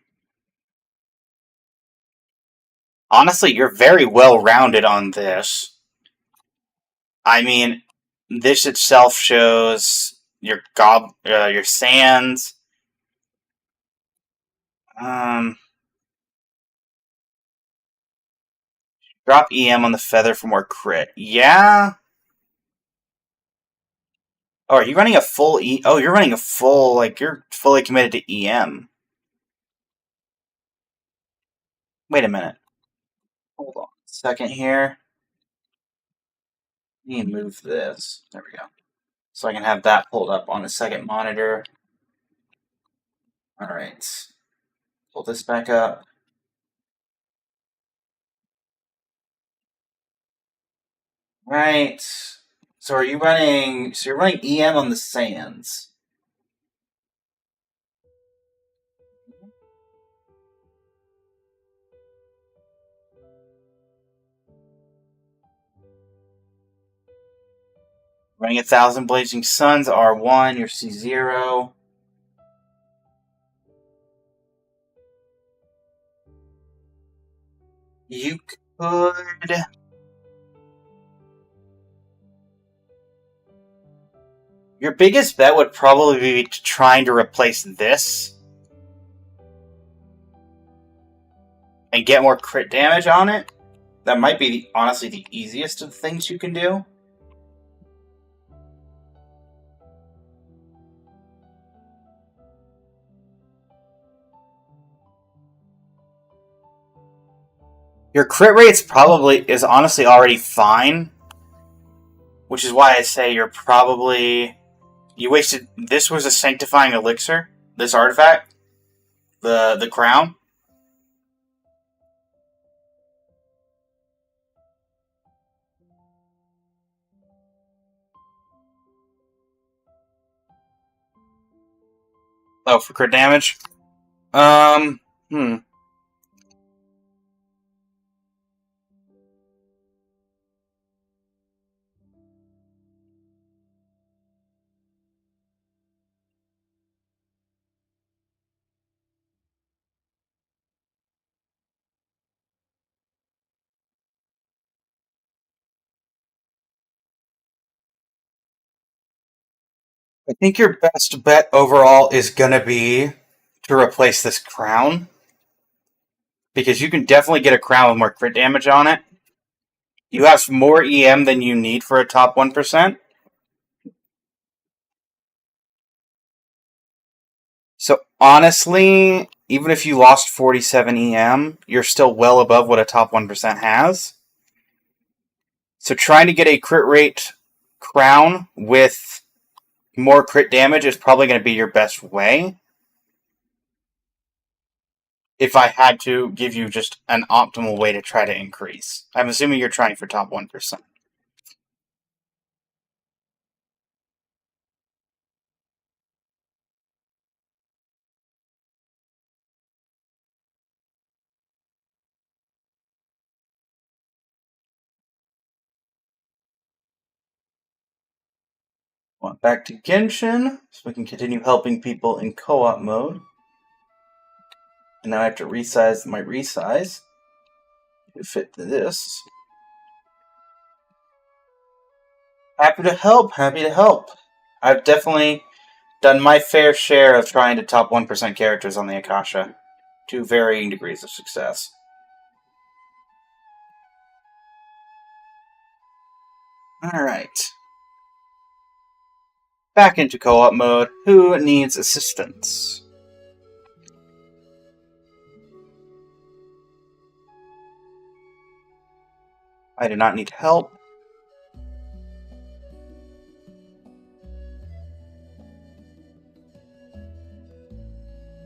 Honestly, you're very well rounded on this. I mean, this itself shows your Sands. Drop EM on the Feather for more crit. Yeah. Oh, are you running a full E? Oh, you're running a full, like, you're fully committed to EM. Wait a minute. Hold on a second here. Let me move this. There we go. So I can have that pulled up on a second monitor. Alright. Pull this back up. Right. So are you running... So you're running EM on the sands. Running 1,000 Blazing Suns, R1, your C0. You could... Your biggest bet would probably be trying to replace this and get more crit damage on it. That might be, honestly, the easiest of things you can do. Your crit rate's probably is honestly already fine, which is why I say you're probably... You wasted... This was a sanctifying elixir, this artifact, the crown. Oh, for crit damage? Hmm. I think your best bet overall is gonna be to replace this crown. Because you can definitely get a crown with more crit damage on it. You have more EM than you need for a top 1%. So honestly, even if you lost 47 EM, you're still well above what a top 1% has. So trying to get a crit rate crown with more crit damage is probably going to be your best way. If I had to give you just an optimal way to try to increase. I'm assuming you're trying for top 1%. Back to Genshin, so we can continue helping people in co-op mode. And now I have to resize my resize to fit this. Happy to help, happy to help. I've definitely done my fair share of trying to top 1% characters on the Akasha, to varying degrees of success. Alright. Back into co-op mode. Who needs assistance? I do not need help.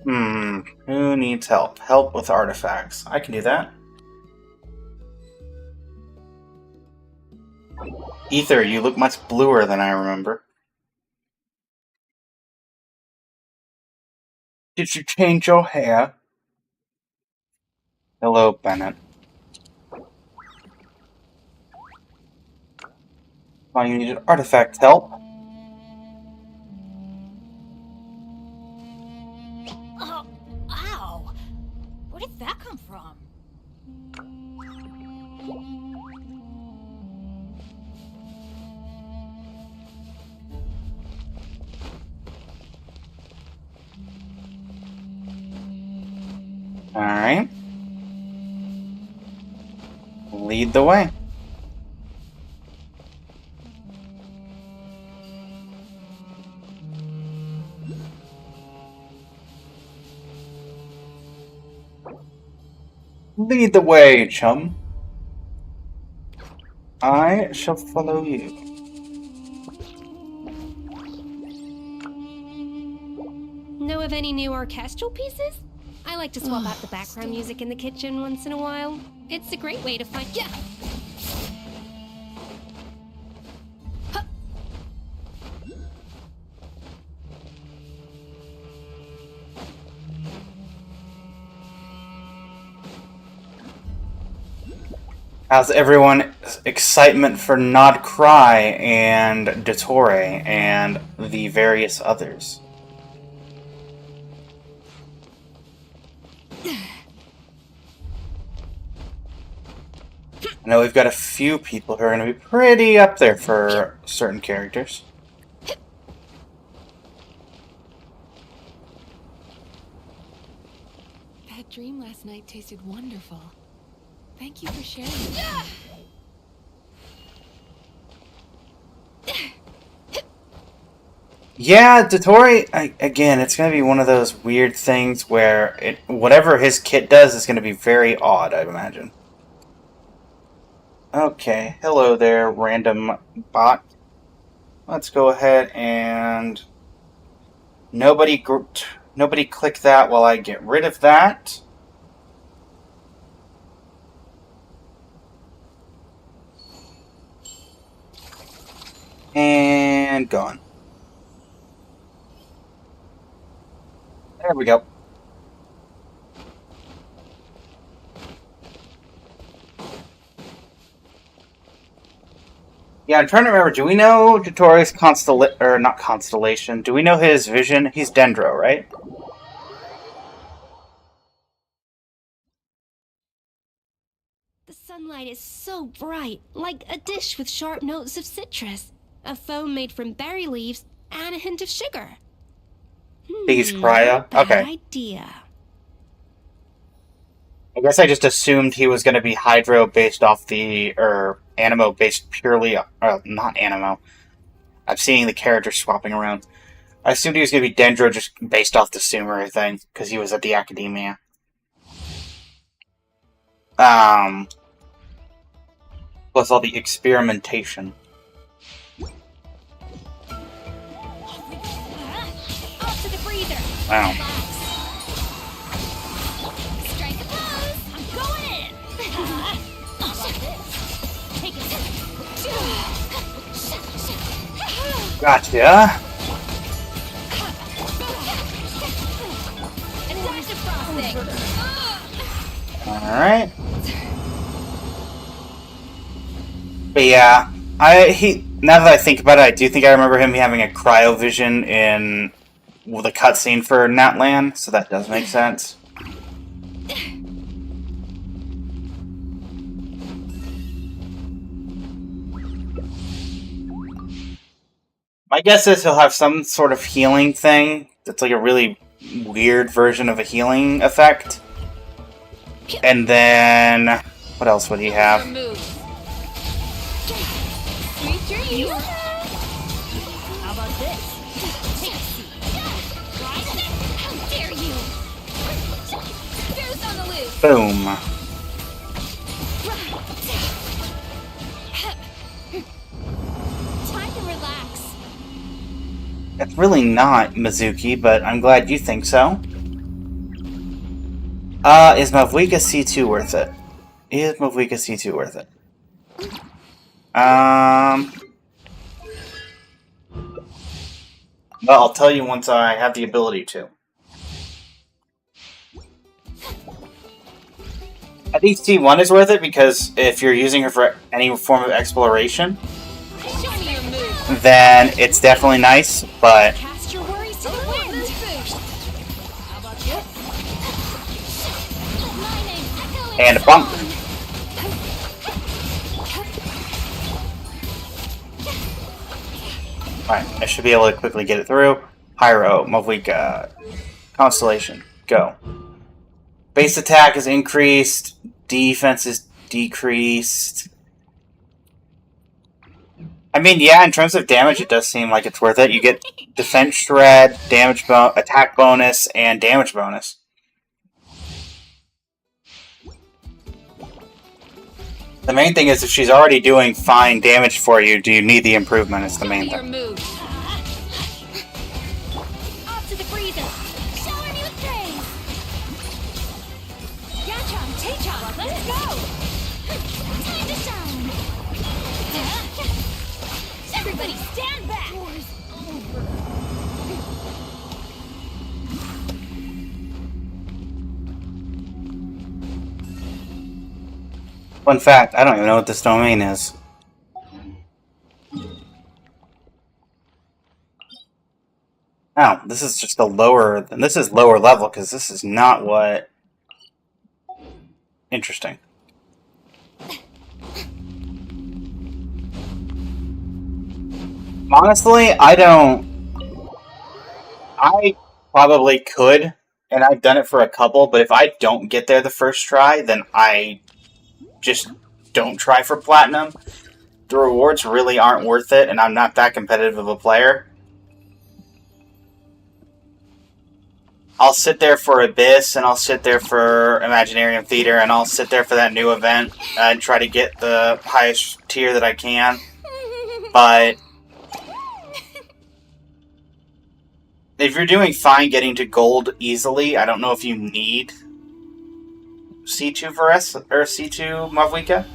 Who needs help? Help with artifacts. I can do that. Ether, you look much bluer than I remember. Did you change your hair? Hello, Bennett. Oh, you needed artifact help? Oh, ow! Where did that come from? Alright. Lead the way. Lead the way, chum. I shall follow you. Know of any new orchestral pieces? I like to swap out the background music in the kitchen once in a while. It's a great way to find. Yeah! Huh. How's everyone's excitement for Nod Cry and Dottore and the various others? I know we've got a few people who are going to be pretty up there for certain characters. That dream last night tasted wonderful. Thank you for sharing it. Yeah, Dottore, again, it's going to be one of those weird things where whatever his kit does is going to be very odd, I'd imagine. Okay, hello there, random bot. Let's go ahead and nobody click that while I get rid of that. And gone. There we go. Yeah, I'm trying to remember. Do we know Dottore's not constellation? Do we know his vision? He's Dendro, right? The sunlight is so bright, like a dish with sharp notes of citrus, a foam made from berry leaves, and a hint of sugar. He's cryo? Bad Okay. idea. I guess I just assumed he was going to be Hydro based off or Animo based purely, not Animo. I'm seeing the characters swapping around. I assumed he was going to be Dendro just based off the Sumeru thing, because he was at the Academia. Plus all the experimentation. Off to the breather. Wow. Strike a pose. I'm going in. Take it. Gotcha. And dash of frosting. Alright. But yeah, now that I think about it, I do think I remember him having a cryo vision in the cutscene for Natlan, so that does make sense. My guess is he'll have some sort of healing thing that's like a really weird version of a healing effect. And then, what else would he have? Sweet dreams. How about this? Take a seat. How dare you? Goose on the loose. Boom. Time to relax. It's really not, Mizuki, but I'm glad you think so. Is Mavwika C2 worth it? Is Mavwika C2 worth it? Well, I'll tell you once I have the ability to. I think C1 is worth it because if you're using her for any form of exploration, Show me your move. then it's definitely nice, but Cast your worries to the wind. How about this? My name's Echo and a bump. Alright, I should be able to quickly get it through. Pyro, Mavwika, Constellation, go. Base attack is increased, defense is decreased. I mean, yeah, in terms of damage, it does seem like it's worth it. You get defense shred, attack bonus, and damage bonus. The main thing is if she's already doing fine damage for you, do you need the improvement? Is the main Your thing. move. Off to the freezer. Shower me with praise. Yachom, Tachom, let's go. Time to shine. Everybody stand back. Fun fact, I don't even know what this domain is. Oh, this is just a lower... This is lower level, because this is not what... Interesting. Honestly, I don't... I probably could, and I've done it for a couple, but if I don't get there the first try, then I just don't try for platinum. The rewards really aren't worth it, and I'm not that competitive of a player. I'll sit there for Abyss, and I'll sit there for Imaginarium Theater, and I'll sit there for that new event and try to get the highest tier that I can. But if you're doing fine getting to gold easily, I don't know if you need C2 Veres or C2 Mavwika.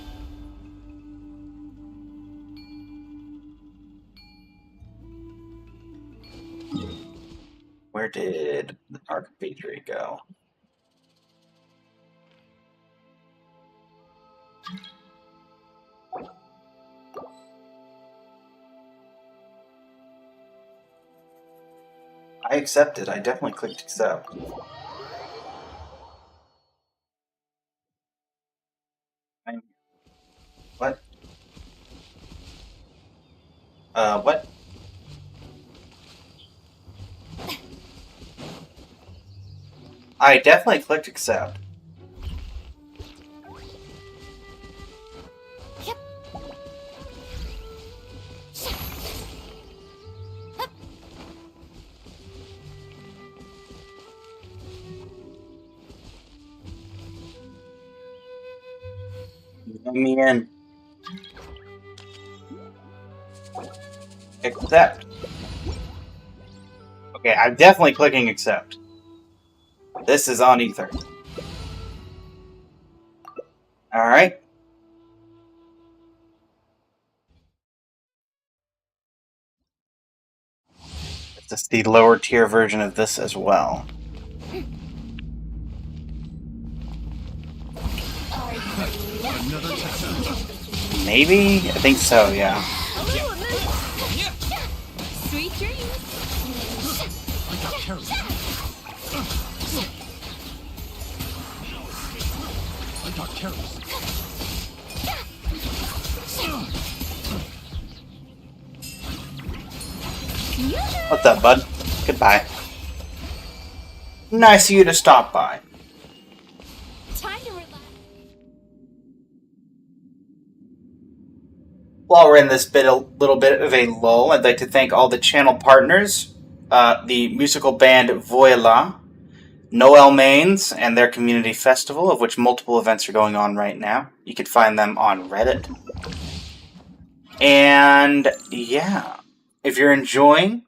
Where did Archipetri go? I accepted. I definitely clicked accept. What? What? I definitely clicked accept. Yep. Let me in. Accept. Okay, I'm definitely clicking accept. This is on Ether. Alright. This is the lower tier version of this as well. Another test. Maybe? I think so, yeah. Sweet dreams. I got carried. I got carried. What's up, bud? Goodbye. Nice of you to stop by. Time to relax. While we're in this little bit of a lull, I'd like to thank all the channel partners, the musical band Voila, Noel Mains, and their community festival, of which multiple events are going on right now. You can find them on Reddit. And yeah, if you're enjoying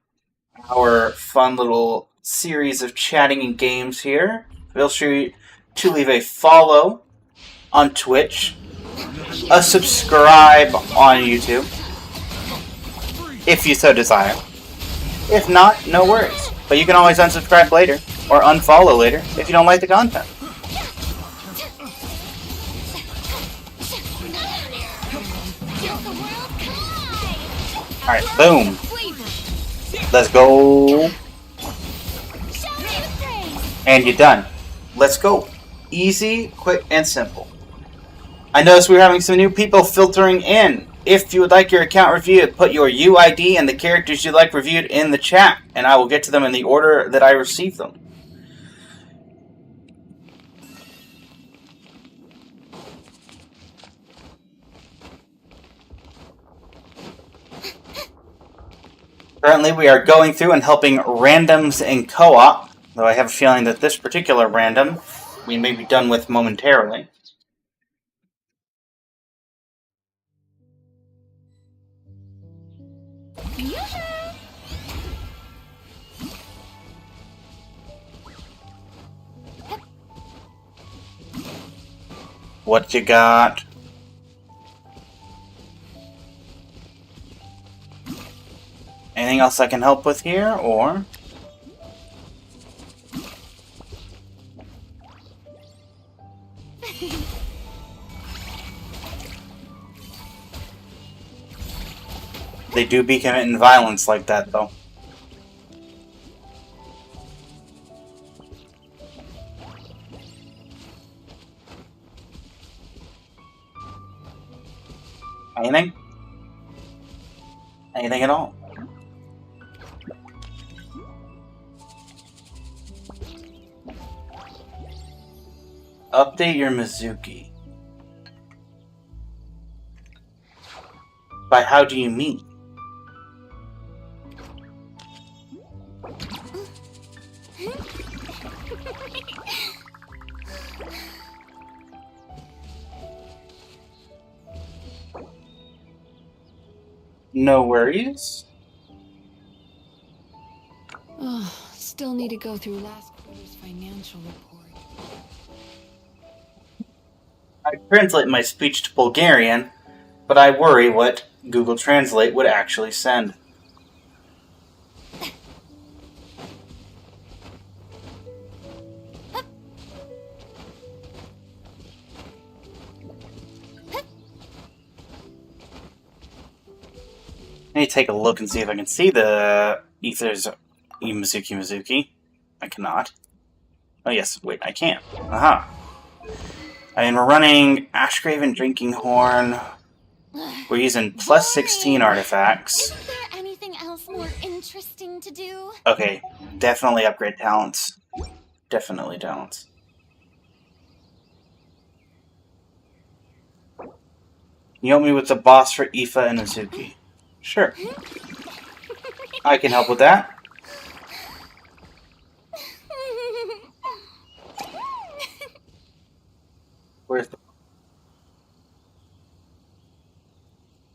our fun little series of chatting and games here, feel free to leave a follow on Twitch, a subscribe on YouTube, if you so desire. If not, no worries. But you can always unsubscribe later, or unfollow later, if you don't like the content. Alright, boom. Let's go. And you're done. Let's go. Easy, quick, and simple. I noticed we're having some new people filtering in. If you would like your account reviewed, put your UID and the characters you'd like reviewed in the chat, and I will get to them in the order that I receive them. Currently, we are going through and helping randoms in co-op, though I have a feeling that this particular random we may be done with momentarily. What you got? Anything else I can help with here, or? They do be committing violence like that, though. Anything? Anything at all? Update your Mizuki. By how do you mean? No worries. Oh, still need to go through last quarter's financial report. I translate my speech to Bulgarian, but I worry what Google Translate would actually send. Let me take a look and see if I can see the Ether's Mizuki. I cannot. Oh yes, wait, I can. Aha. And we're running Ashgraven Drinking Horn. We're using plus 16 artifacts. Isn't there anything else more interesting to do? Okay, definitely upgrade talents. Definitely talents. You help me with the boss for Aoife and Mizuki. Sure. I can help with that. Where's the...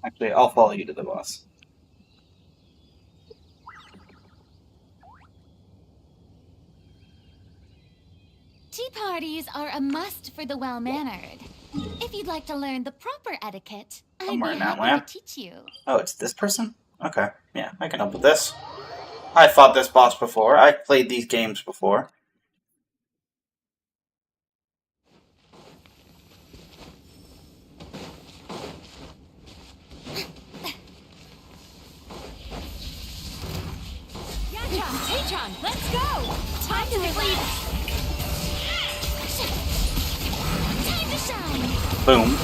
Actually, I'll follow you to the boss. Tea parties are a must for the well-mannered. If you'd like to learn the proper etiquette, I'd Somewhere be in that happy lamp. to teach you. Oh, it's this person? Okay, yeah, I can help with this. I fought this boss before. I've played these games before. Patron, let's go! Time to relax! Time to shine! Boom.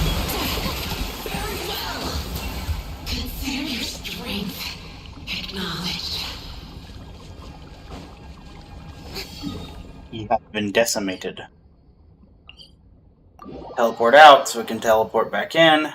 Consider your strength acknowledged. You have been decimated. Teleport out so we can teleport back in.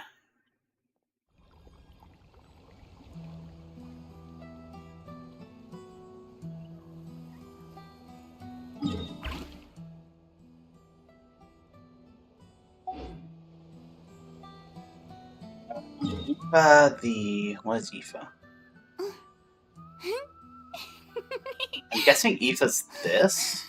What is Aoife? I'm guessing Aoife's this?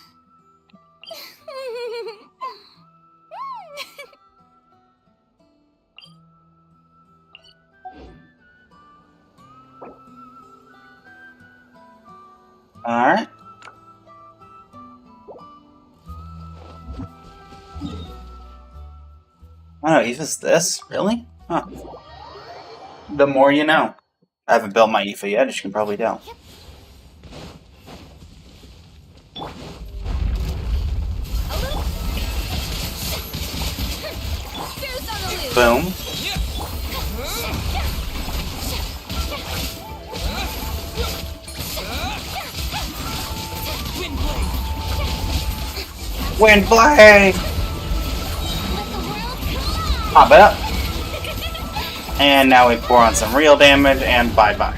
Alright. Oh no, Aoife's this? Really? Huh. The more you know. I haven't built my Aoife yet, as you can probably tell. Boom. Wind blade! Pop it up. And now we pour on some real damage, and bye-bye.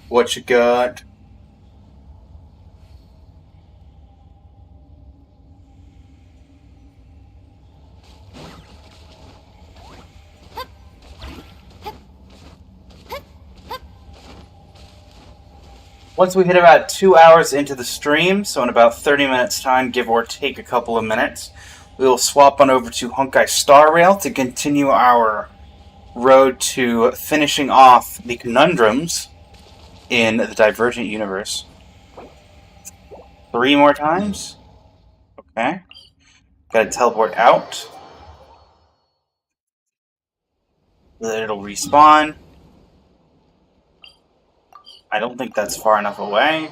What you got? Once we hit about 2 hours into the stream, so in about 30 minutes time, give or take a couple of minutes, we will swap on over to Honkai Star Rail to continue our road to finishing off the conundrums in the Divergent universe. 3 more times. Okay. Gotta teleport out. Then it'll respawn. I don't think that's far enough away.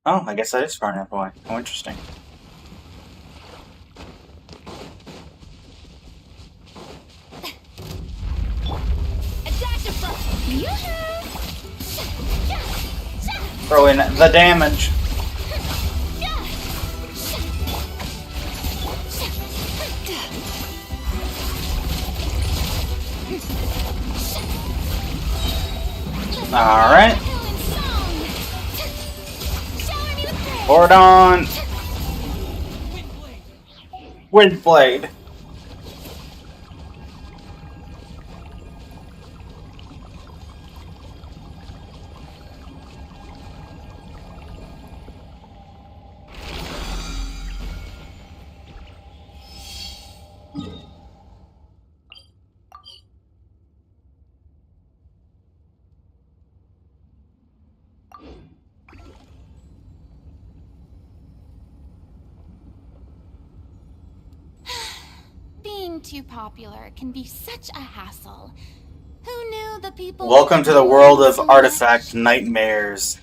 Oh, I guess that is far enough away. Oh, interesting. Throw in the damage. Alright. Hold on. Windblade. Being too popular can be such a hassle. Who knew the people... Welcome to the world of artifact nightmares.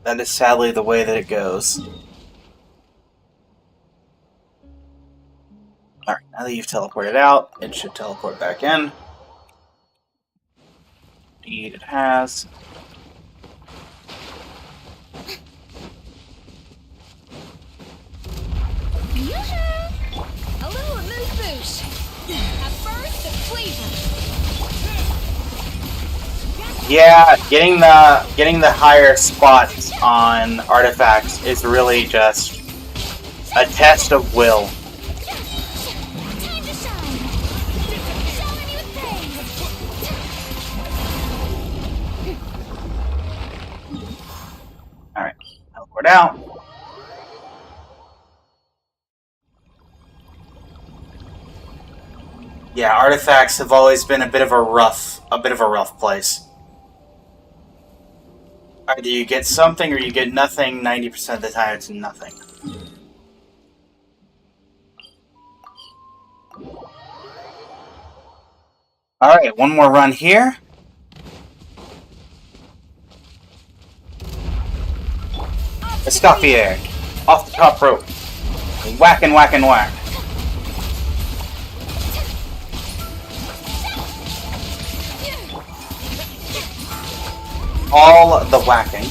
That is sadly the way that it goes. Alright, now that you've teleported out, it should teleport back in. Indeed, it has. A little amuse-bouche. A burst of flavor. Yeah, getting the higher spots on artifacts is really just a test of will. Time to shine. Shower me with praise. Alright, teleport out. Yeah, artifacts have always been a bit of a rough place. Either you get something or you get nothing. 90% of the time, it's nothing. Alright, one more run here. Escoffier. Off the top rope. Whack and whack and whack. All the whacking.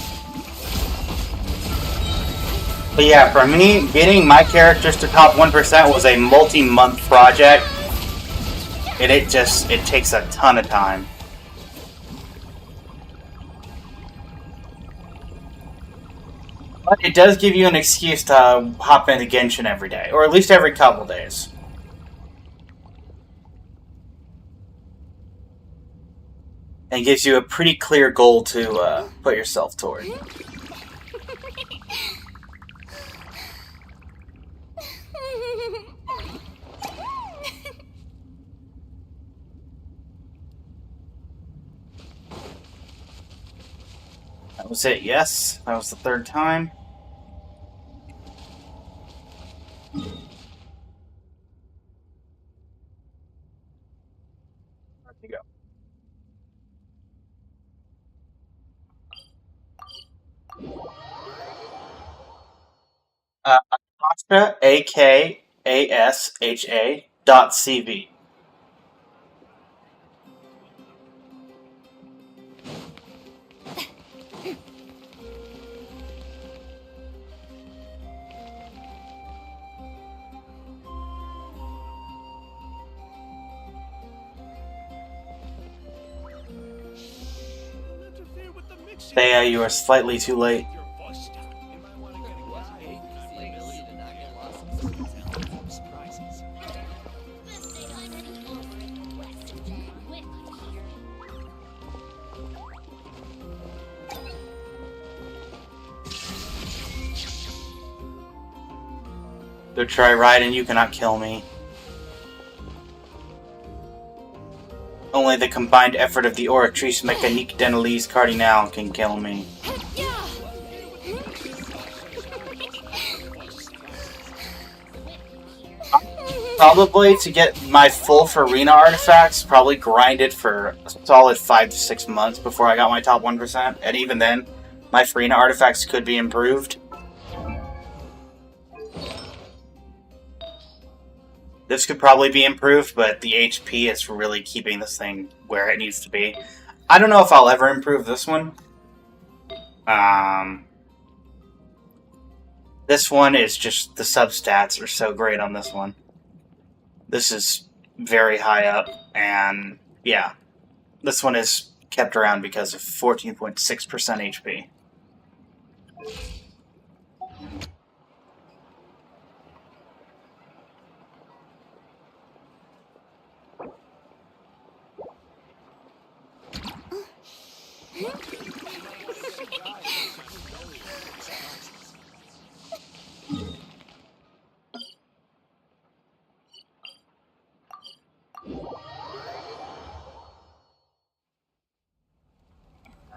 But yeah, for me, getting my characters to top 1% was a multi-month project. And it takes a ton of time. But it does give you an excuse to hop into Genshin every day. Or at least every couple days. And gives you a pretty clear goal to put yourself toward. That was it, yes. That was the third time. Where'd you go? Akasha, A-K-A-S-H-A .cv. Thea, you are slightly too late. Though try Raiden, you cannot kill me. Only the combined effort of the Oratrice Mécanique d'Annelise Cardinal can kill me. Probably to get my full Farina artifacts, probably grind it for a solid 5 to 6 months before I got my top 1%. And even then, my Farina artifacts could be improved. This could probably be improved, but the HP is really keeping this thing where it needs to be. I don't know if I'll ever improve this one. This one is just, the substats are so great on this one. This is very high up, and yeah. This one is kept around because of 14.6% HP.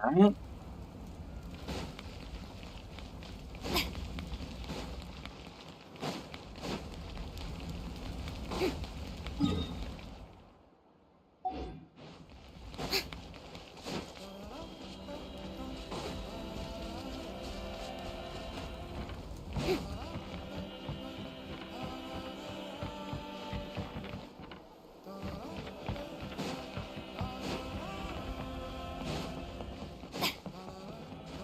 Alright.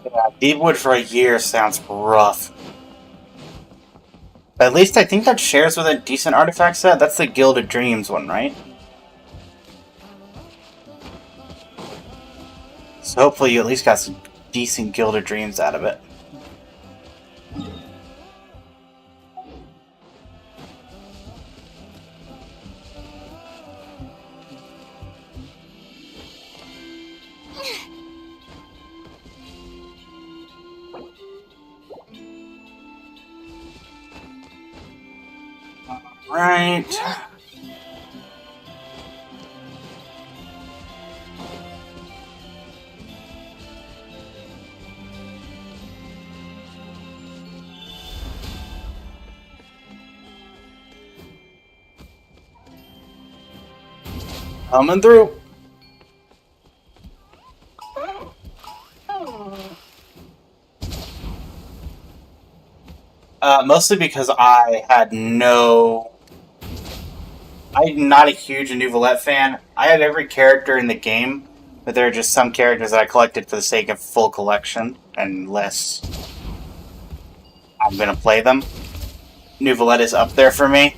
Yeah, Deepwood for a year sounds rough. At least I think that shares with a decent artifact set. That's the Gilded Dreams one, right? So hopefully you at least got some decent Gilded Dreams out of it. Right. Coming through. Mostly because I had no... I'm not a huge Nouvellette fan. I have every character in the game, but there are just some characters that I collected for the sake of full collection, unless I'm gonna play them. Nouvellette is up there for me.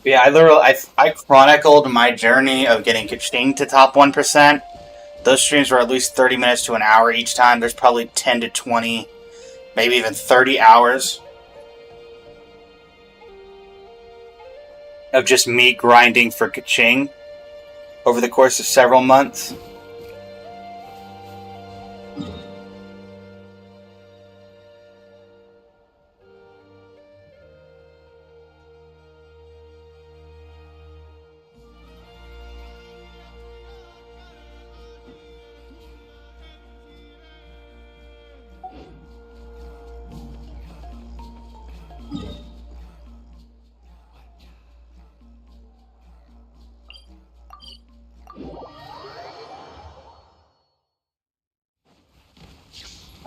Yeah, I chronicled my journey of getting Kaching to top 1%. Those streams were at least 30 minutes to an hour each time. There's probably 10 to 20, maybe even 30 hours of just me grinding for Kaching over the course of several months.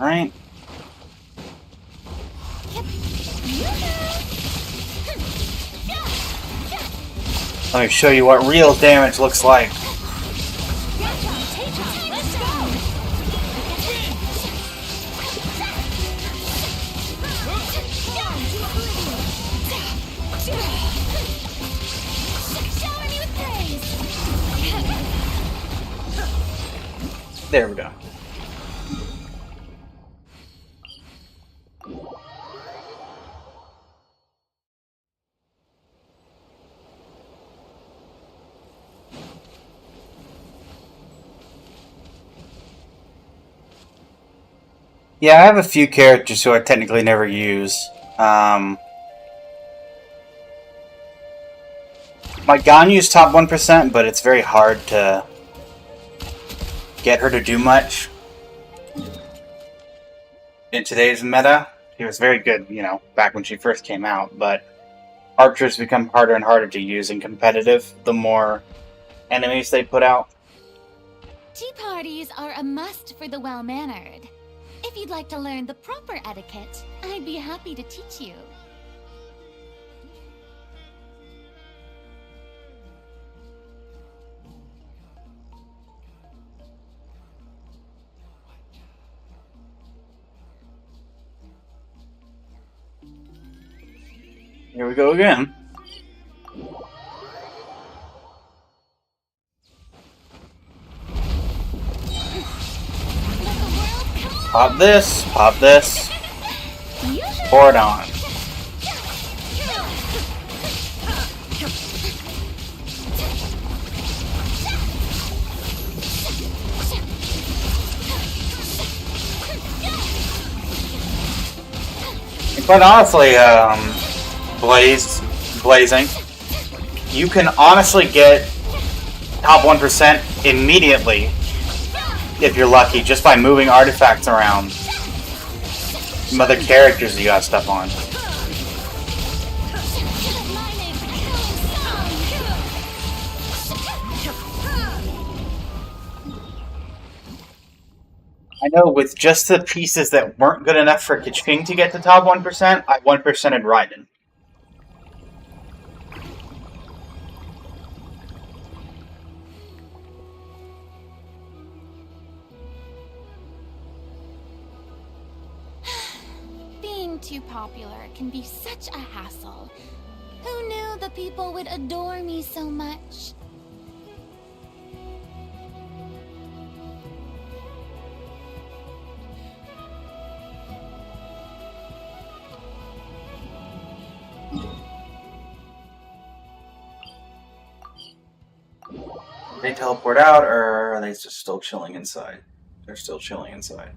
Right? Let me show you what real damage looks like. There we go. Yeah, I have a few characters who I technically never use. My Ganyu's top 1%, but it's very hard to get her to do much in today's meta. She was very good, you know, back when she first came out, but archers become harder and harder to use in competitive the more enemies they put out. Tea parties are a must for the well-mannered. If you'd like to learn the proper etiquette, I'd be happy to teach you. Here we go again. Pop this, pour it on. And quite honestly, blazing, you can honestly get top 1% immediately if you're lucky, just by moving artifacts around. Some other characters that you got stuff on. I know with just the pieces that weren't good enough for Kaching to get to top 1%, I 1%'d Raiden. Being too popular can be such a hassle. Who knew the people would adore me so much? They teleport out, or are they just still chilling inside? They're still chilling inside.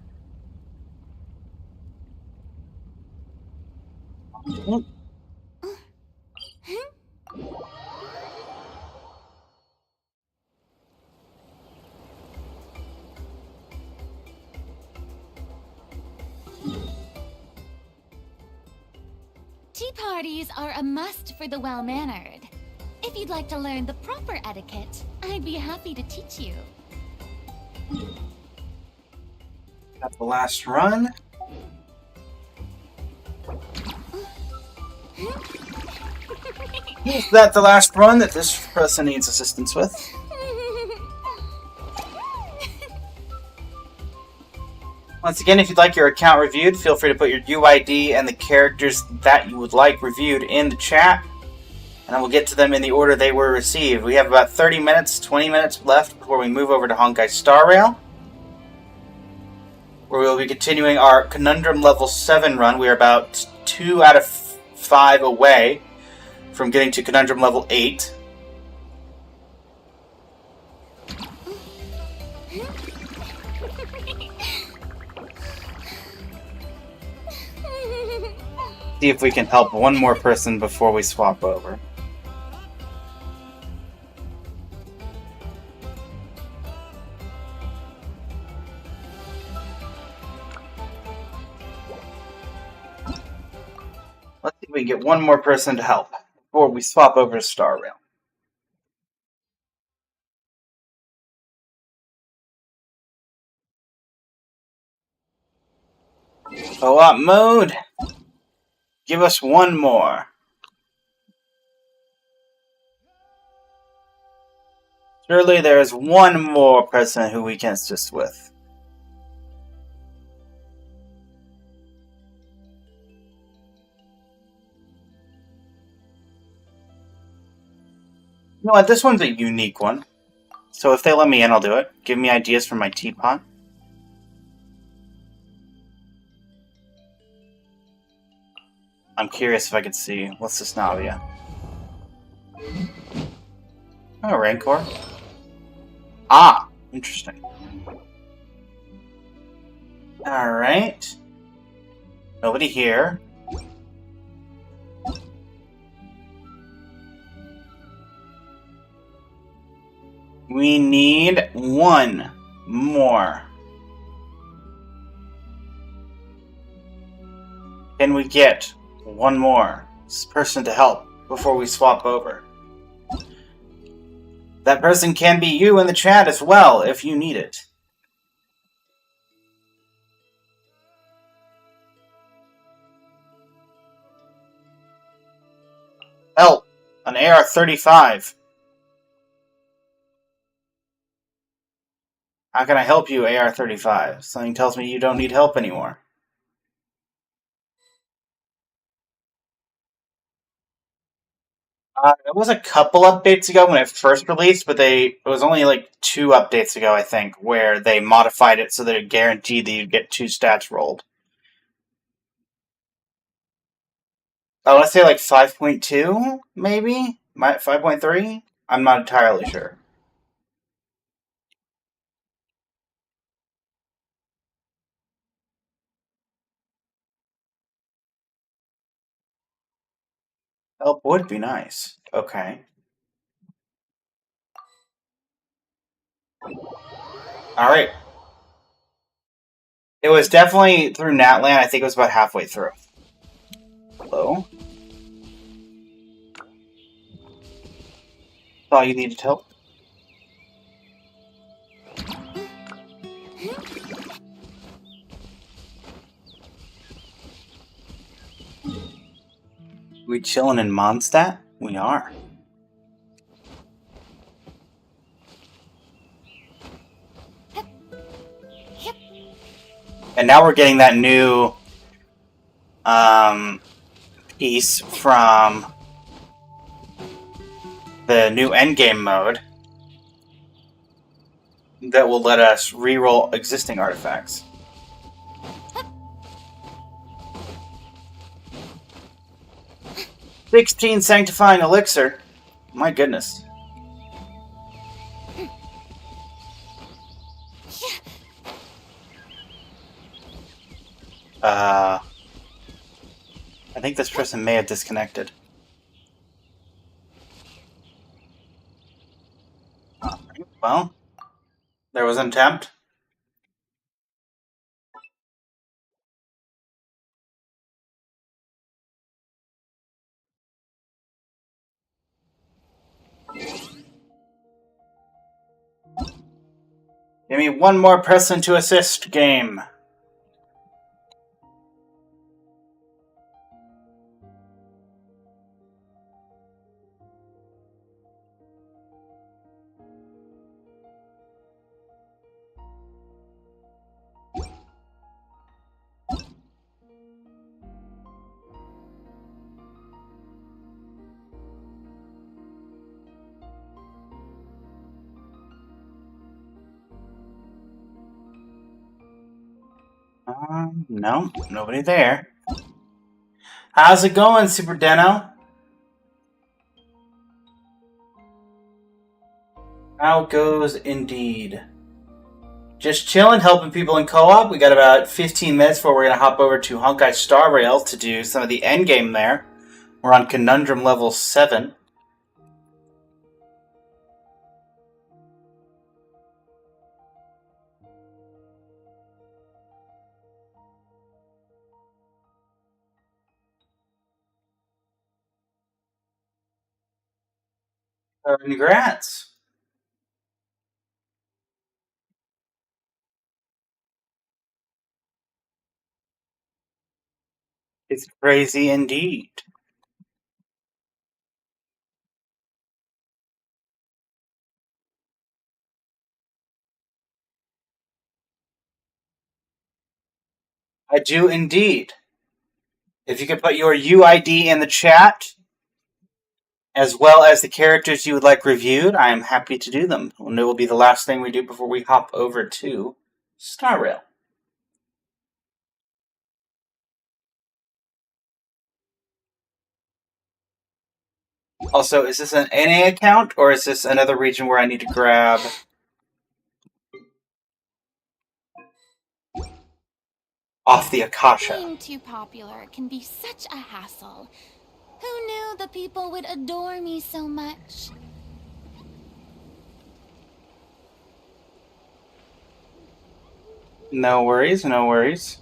Tea parties are a must for the well-mannered. If you'd like to learn the proper etiquette, I'd be happy to teach you. Got the last run. Is that the last run that this person needs assistance with? Once again, if you'd like your account reviewed, feel free to put your UID and the characters that you would like reviewed in the chat, and I will get to them in the order they were received. We have about 30 minutes, 20 minutes left before we move over to Honkai Star Rail, where we will be continuing our Conundrum Level 7 run. We are about 2 out of 5 away from getting to Conundrum Level 8. See if we can help one more person before we swap over. Let's see if we can get one more person to help before we swap over to Star Rail. Co-op mode. Give us one more. Surely there is one more person who we can assist with. You know what? This one's a unique one. So if they let me in, I'll do it. Give me ideas for my teapot. I'm curious if I can see. What's this Navia? Oh, Rancor. Ah, interesting. Alright. Nobody here. We need one more. Can we get one more person to help before we swap over? That person can be you in the chat as well if you need it. Help! An AR-35. How can I help you, AR-35? Something tells me you don't need help anymore. It was a couple updates ago when it first released, but it was only like 2 updates ago, I think, where they modified it so that it guaranteed that you'd get 2 stats rolled. I want to say like 5.2, maybe? 5.3? I'm not entirely sure. Help would be nice. Okay. Alright. It was definitely through Natland. I think it was about halfway through. Hello? Thought you needed help? We chillin' in Mondstadt? We are. And now we're getting that new piece from the new endgame mode that will let us reroll existing artifacts. "16 sanctifying elixir." My goodness. I think this person may have disconnected. Well, there was an attempt. Give me one more person to assist, game. No, nobody there. How's it going, Super Deno? How goes indeed? Just chilling, helping people in co-op. We got about 15 minutes before we're going to hop over to Honkai Star Rail to do some of the endgame there. We're on Conundrum level 7. Congrats! It's crazy indeed. I do indeed. If you could put your UID in the chat, as well as the characters you would like reviewed, I am happy to do them. And it will be the last thing we do before we hop over to Star Rail. Also, is this an NA account, or is this another region where I need to grab off the Akasha? Being too popular can be such a hassle. Who knew the people would adore me so much? No worries, no worries.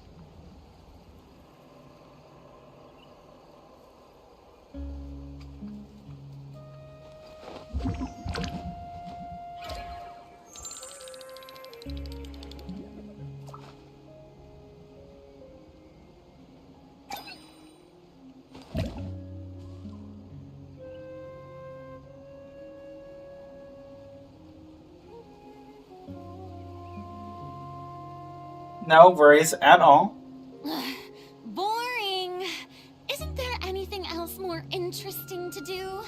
No worries at all. Boring. Isn't there anything else more interesting to do?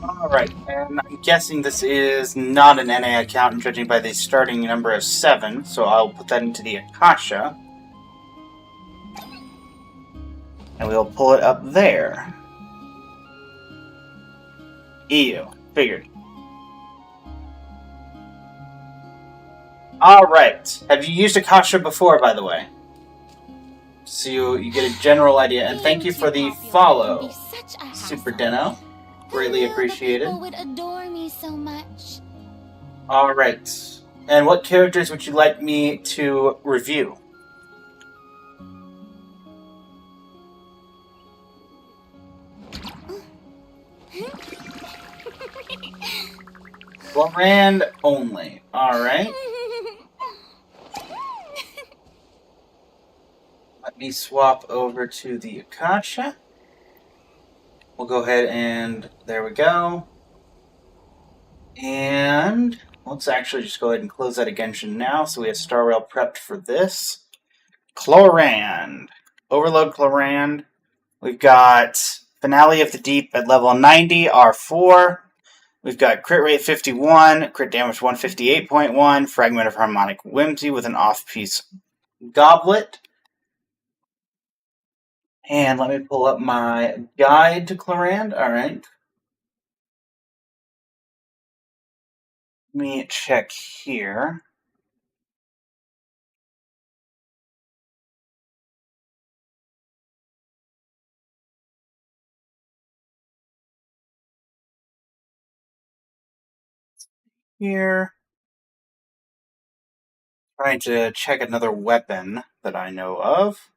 Alright, and I'm guessing this is not an NA account, judging by the starting number of 7, so I'll put that into the Akasha. And we'll pull it up there. EU. Figured. Alright. Have you used Akasha before, by the way? So you get a general idea. And thank you for the follow, Super Deno. Greatly appreciated. People would adore me so much. Alright. And what characters would you like me to review? Rand only. Alright. Let me swap over to the Akasha. We'll go ahead and there we go. And let's actually just go ahead and close that Genshin now, so we have Star Rail prepped for this. Chlorand. Overload Chlorand. We've got Finale of the Deep at level 90, R4. We've got crit rate 51, crit damage 158.1, Fragment of Harmonic Whimsy with an off-piece goblet. And let me pull up my guide to Chlorand. Alright. Let me check here. Trying to check another weapon that I know of.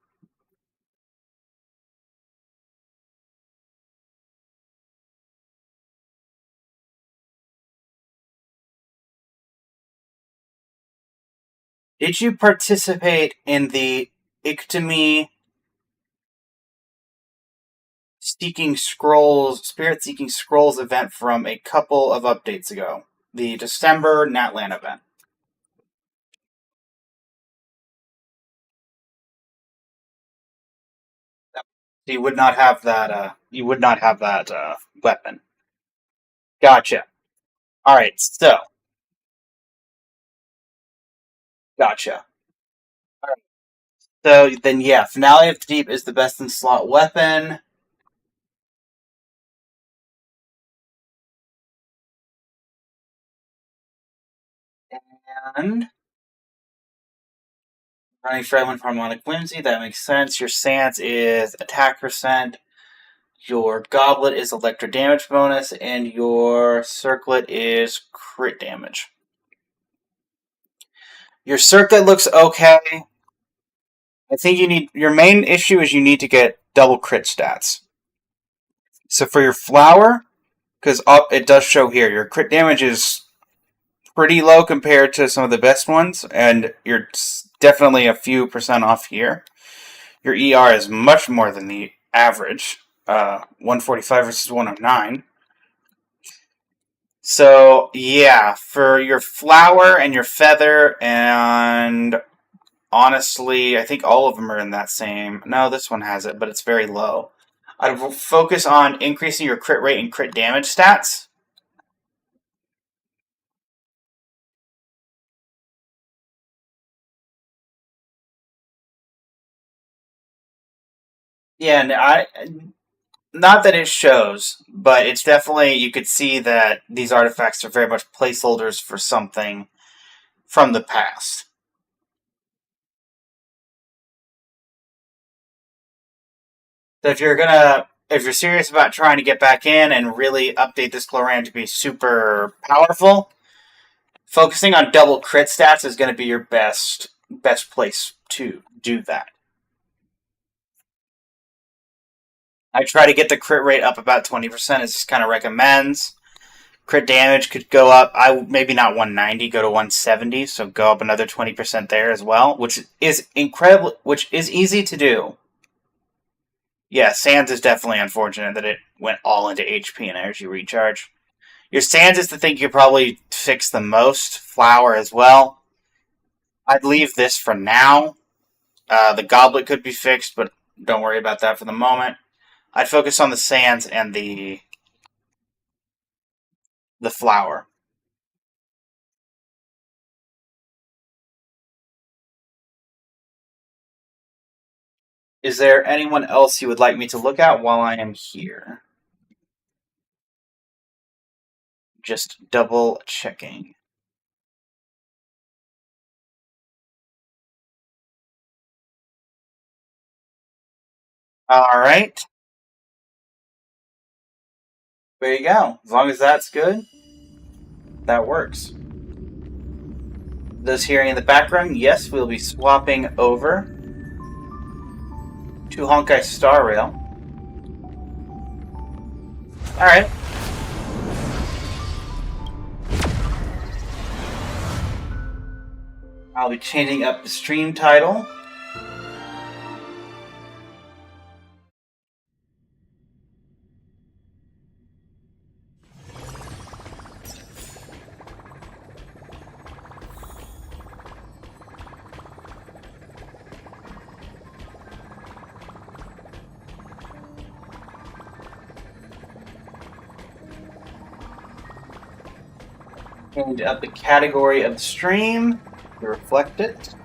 Did you participate in the Ictomy Spirit Seeking Scrolls event from a couple of updates ago? The December Natlan event. You would not have that. Weapon. Gotcha. All right. So. Gotcha. All right. So then, yeah, Finale of the Deep is the best in slot weapon. And running Fragment for Harmonic Whimsy, that makes sense. Your Sans is attack percent. Your Goblet is electro damage bonus, and your Circlet is crit damage. Your Circlet looks okay. I think your main issue is you need to get double crit stats. So for your flower, because it does show here, your crit damage is pretty low compared to some of the best ones, and you're definitely a few percent off here. Your ER is much more than the average, 145 versus 109. So, yeah, for your flower and your feather, and honestly, I think all of them are in that same... No, this one has it, but it's very low. I'd focus on increasing your crit rate and crit damage stats. Yeah, and not that it shows, but it's definitely, you could see that these artifacts are very much placeholders for something from the past. So if you're serious about trying to get back in and really update this Cloran to be super powerful, focusing on double crit stats is going to be your best place to do that. I try to get the crit rate up about 20%, as this kind of recommends. Crit damage could go up, maybe not 190, go to 170, so go up another 20% there as well, which is incredible, which is easy to do. Yeah, Sands is definitely unfortunate that it went all into HP and energy recharge. Your Sands is the thing you probably fix the most. Flower as well. I'd leave this for now. The Goblet could be fixed, but don't worry about that for the moment. I'd focus on the Sands and the Flower. Is there anyone else you would like me to look at while I am here? Just double checking. Alright. There you go. As long as that's good, that works. Those hearing in the background, yes, we'll be swapping over to Honkai Star Rail. Alright. I'll be changing up the stream title. Change up the category of the stream to reflect it.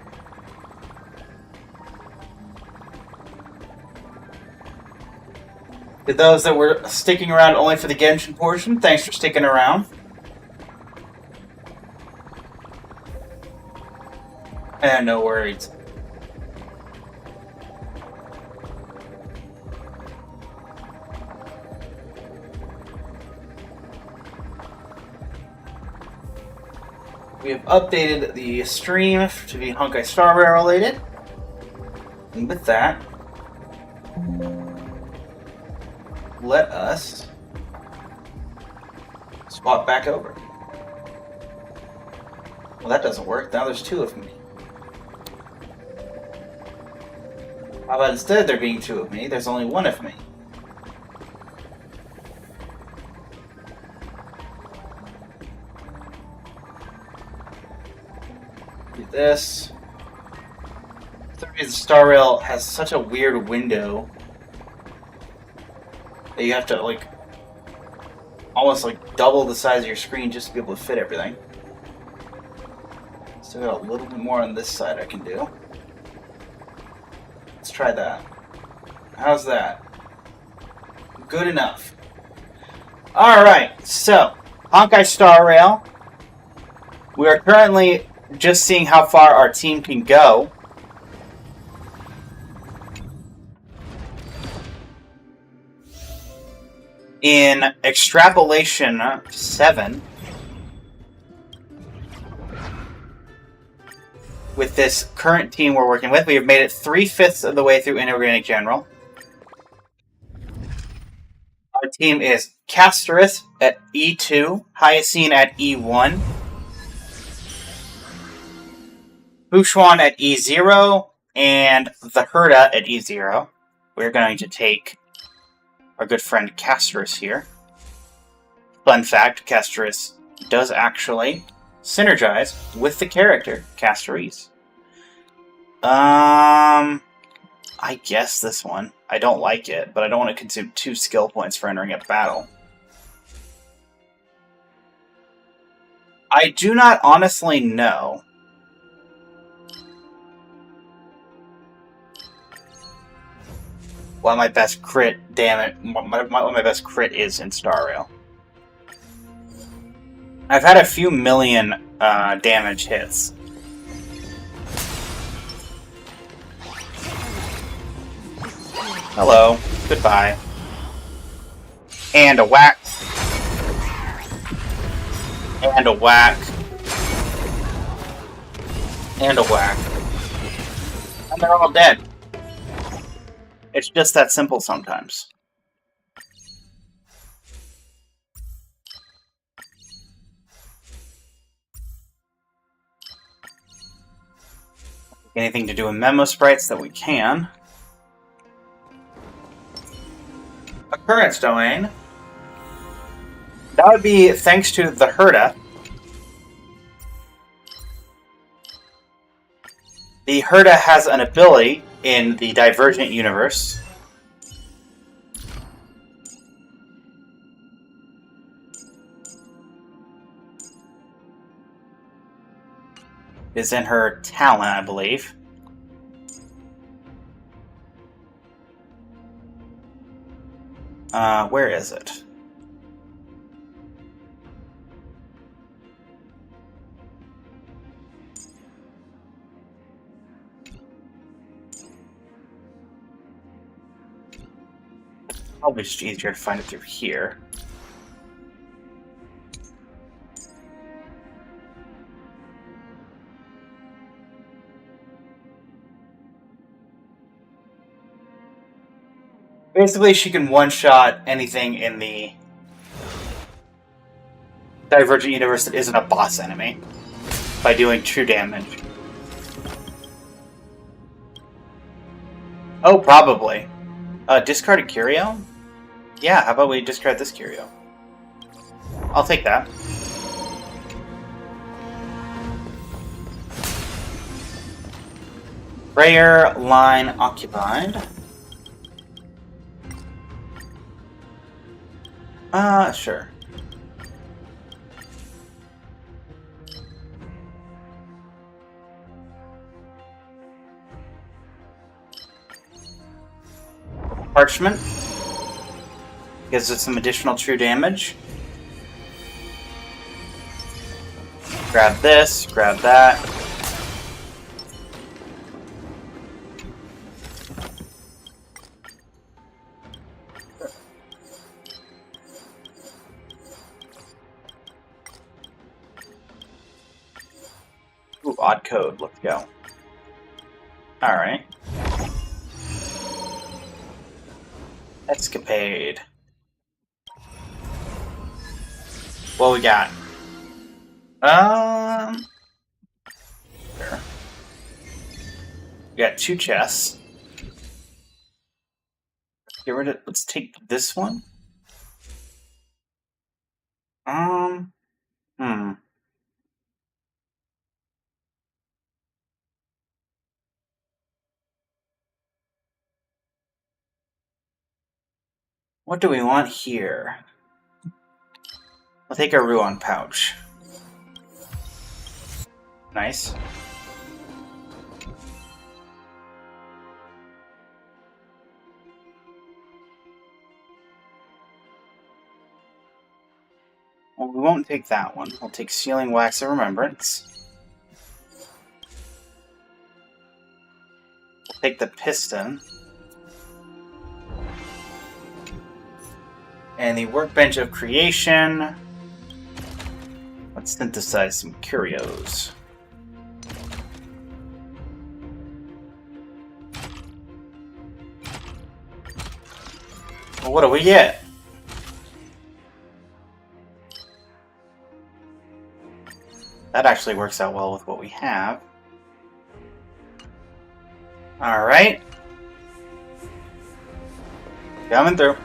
To those that were sticking around only for the Genshin portion, thanks for sticking around. And no worries. We have updated the stream to be Honkai Star Rail related. And with that, let us swap back over. Well, that doesn't work. Now there's two of me. How about instead there being two of me, there's only one of me? Do this. The Star Rail has such a weird window that you have to, like, almost like double the size of your screen just to be able to fit everything. Still got a little bit more on this side I can do. Let's try that. How's that? Good enough. Alright, so, Honkai Star Rail. We are currently just seeing how far our team can go. In Extrapolation 7, with this current team we're working with, we have made it 3/5 of the way through Inorganic General. Our team is Castoreth at E2, Hyacine at E1, Bushwan at E0, and the Herda at E0. We're going to take our good friend Castoreth here. Fun fact, Castoreth does actually synergize with the character, Castoreth. I guess this one. I don't like it, but I don't want to consume 2 skill points for entering a battle. I do not honestly know. What my best crit what my best crit is in Star Rail. I've had a few million damage hits. Hello. Goodbye. And a whack. And a whack. And a whack. And they're all dead. It's just that simple sometimes. Anything to do with memo sprites that we can. Occurrence domain. That would be thanks to the Herda. The Herda has an ability in the Divergent universe. Is in her talent, I believe. Where is it? Probably just easier to find it through here. Basically, she can one-shot anything in the Divergent universe that isn't a boss enemy by doing true damage. Oh, probably. Discarded Curio? Yeah, how about we discard this Curio? I'll take that. Prayer line occupied. Sure. Parchment. Gives us some additional true damage. Grab this, grab that. Ooh, odd code. Let's go. Alright. Escapade. What we got? Sure. We got 2 chests. Get rid of. Let's take this one. What do we want here? We'll take a Ruan pouch. Nice. Well, we won't take that one. We'll take Sealing Wax of Remembrance. We'll take the Piston. And the Workbench of Creation. Let's synthesize some curios. Well, what do we get? That actually works out well with what we have. Alright. Coming through.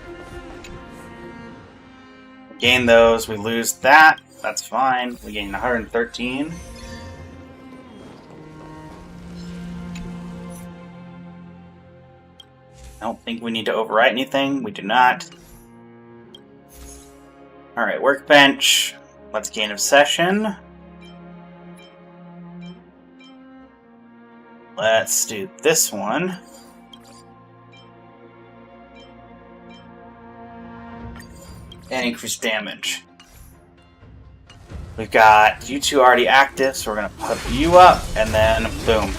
We gain those, we lose that. That's fine. We gain 113. I don't think we need to overwrite anything. We do not. Alright, workbench. Let's gain obsession. Let's do this one. And increase damage. We've got you two already active, so we're going to put you up, and then boom.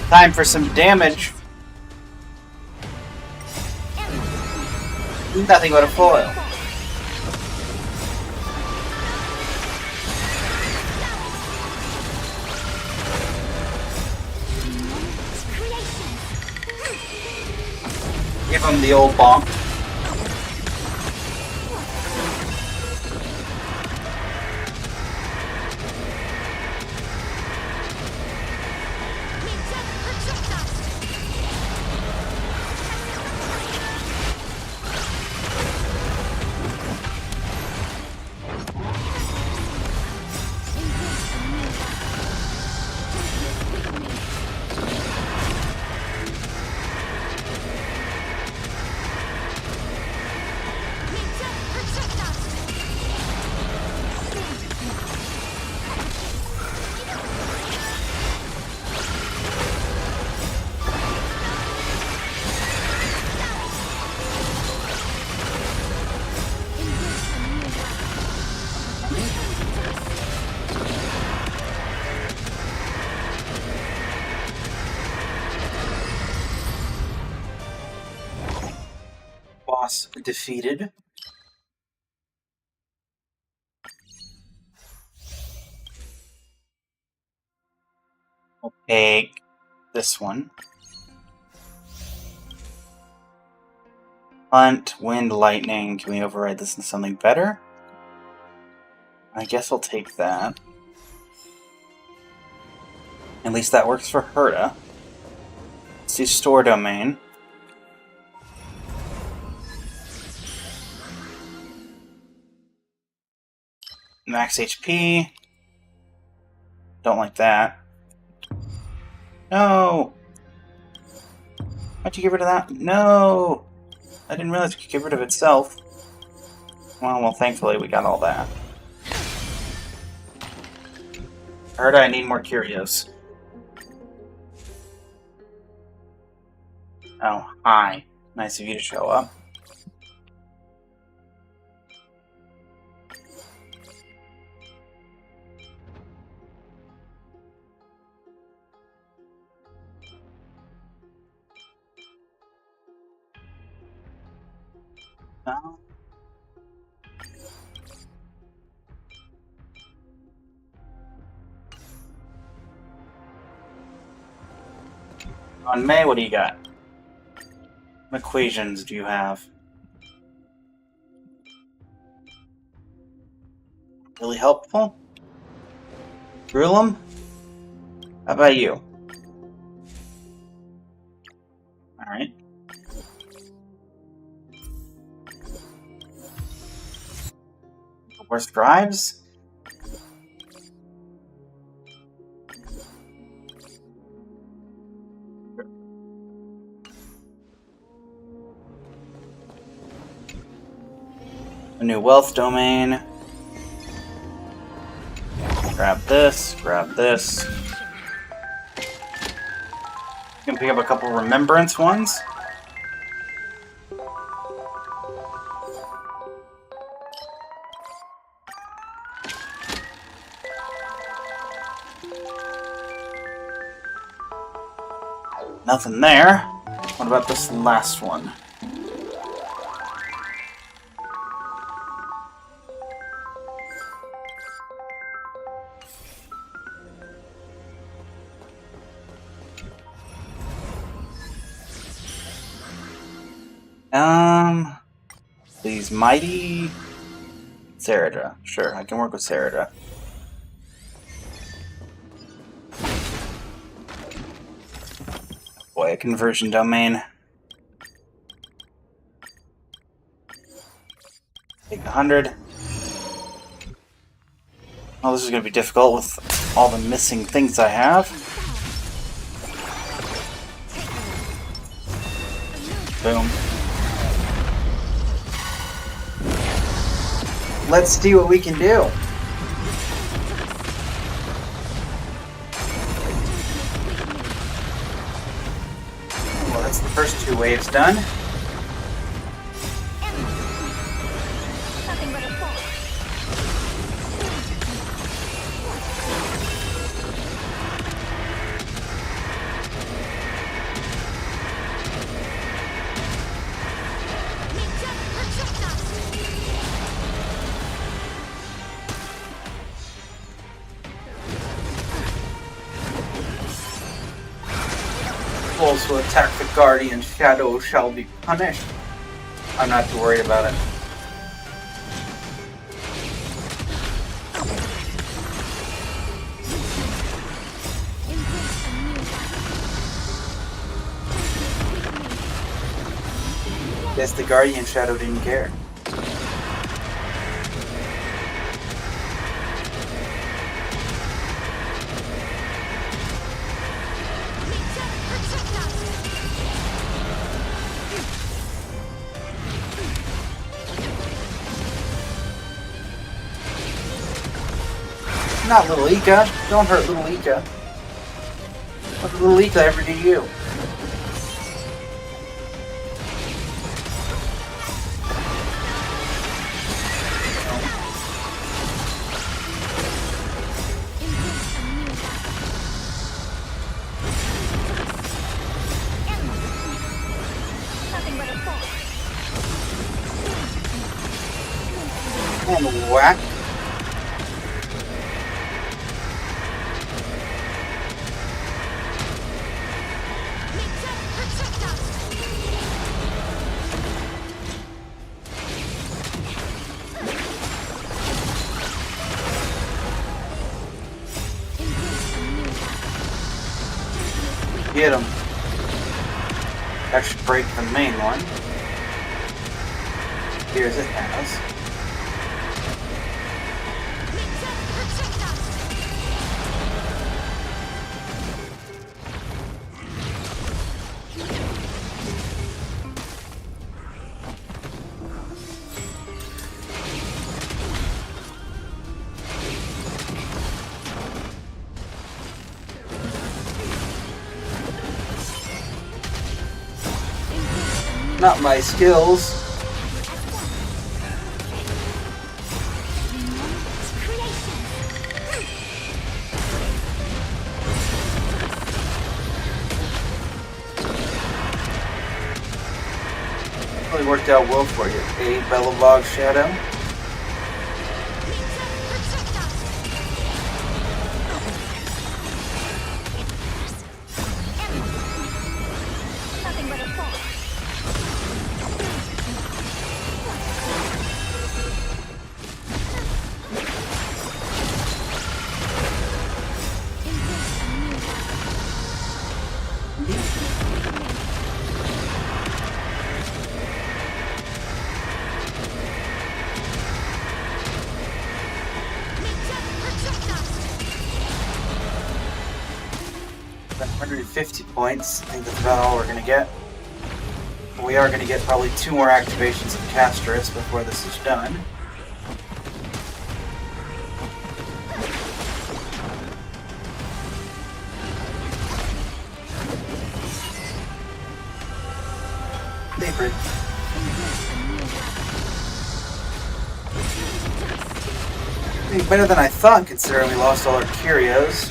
Time for some damage. Nothing but a foil. Give him the old bonk. Boss defeated. We'll take this one. Hunt, wind, lightning. Can we override this into something better? I guess I'll take that. At least that works for Herta. Let's do store domain. Max HP. Don't like that. No! Why'd you get rid of that? No! I didn't realize you could get rid of itself. Well, thankfully we got all that. Herta, I need more curios. Oh, hi. Nice of you to show up. On May, what do you got? What equations do you have? Really helpful? Rulem? How about you? Alright. More scribes? A new wealth domain. Grab this, grab this. You can pick up a couple remembrance ones. Nothing there. What about this last one? He's mighty. Sarada. Sure, I can work with Sarada. Boy, a conversion domain. Take 100. Oh, this is going to be difficult with all the missing things I have. Boom. Let's see what we can do. Well, that's the first 2 waves done. Those who attack the Guardian Shadow shall be punished. I'm not too worried about it. Guess the Guardian Shadow didn't care. Not Little Ika. Don't hurt Little Ika. What did Little Ika ever do to you? And whack. Get him. That should break the main one. Here's it has. Not my skills. Really worked out well for you. A Belobog Shadow. About 150 points. I think that's about all we're going to get. We are going to get probably 2 more activations of Castrus before this is done. Favorite. Better than I thought, considering we lost all our curios.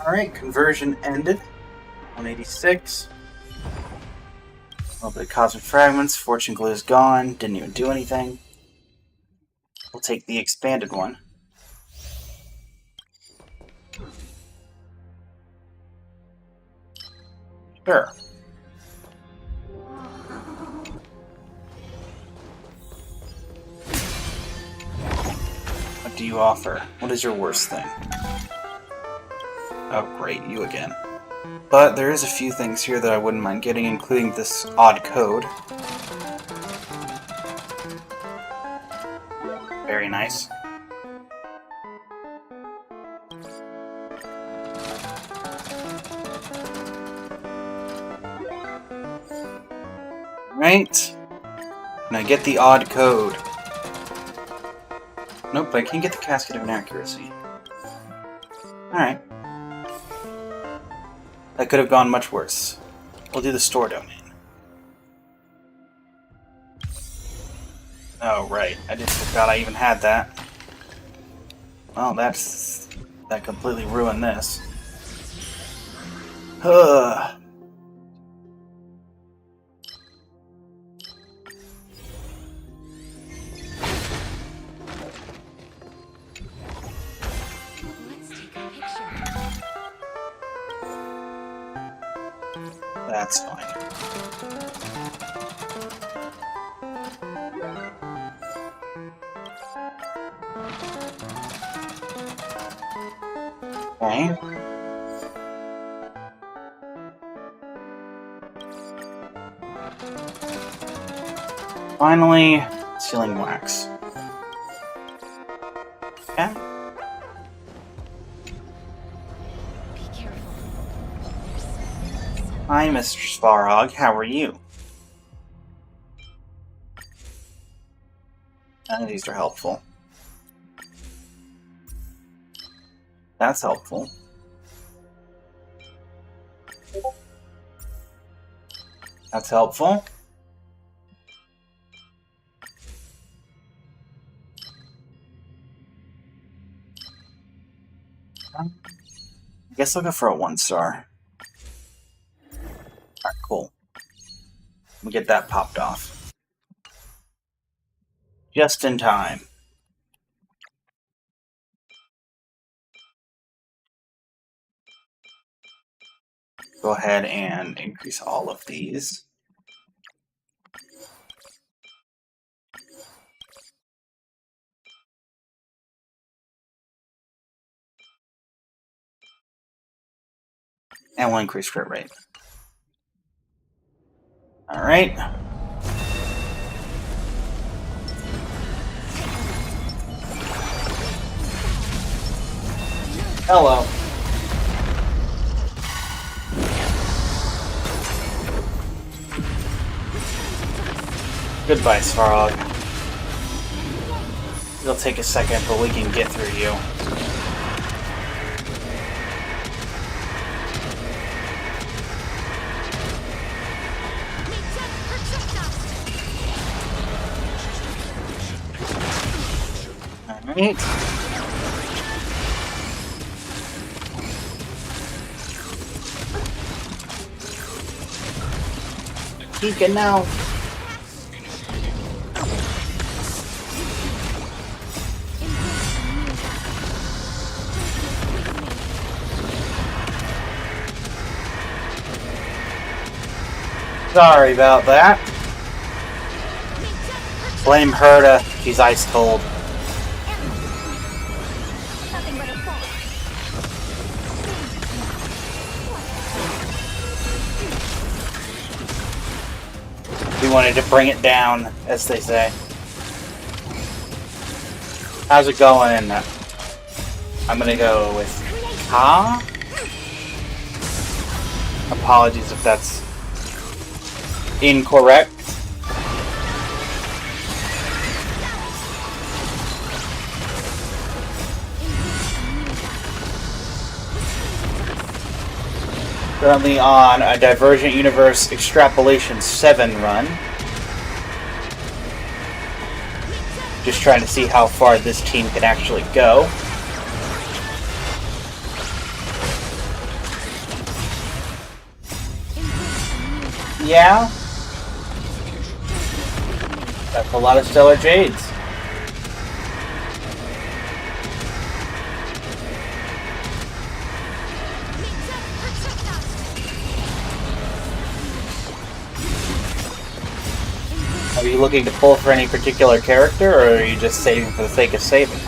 Alright, conversion ended. 186. A little bit of cosmic fragments. Fortune glue is gone. Didn't even do anything. We'll take the expanded one. Sure. What do you offer? What is your worst thing? Oh, great, you again. But there is a few things here that I wouldn't mind getting, including this odd code. Very nice. Right. Can I get the odd code? Nope, I can't get the Casket of Inaccuracy. Alright. That could have gone much worse. We'll do the store domain. Oh, right. I just forgot I even had that. Well, that completely ruined this. Ugh. Let's take a picture. That's fine. Okay. Finally, sealing wax. Okay. Be careful. Hi, Mr. Sparhog. How are you? None of these are helpful. That's helpful. That's helpful. I guess I'll go for a 1-star. Alright, cool. We'll get that popped off. Just in time. Go ahead and increase all of these. And we'll increase crit rate. Alright. Hello. Goodbye, Svarog. It'll take a second, but we can get through you. Alright. He can now. Sorry about that. Blame Herta. She's ice cold. We wanted to bring it down, as they say. How's it going? I'm gonna go with Ka? Apologies if that's incorrect. Currently on a Divergent Universe Extrapolation 7 run. Just trying to see how far this team can actually go. Yeah. That's a lot of stellar jades. Are you looking to pull for any particular character, or are you just saving for the sake of saving?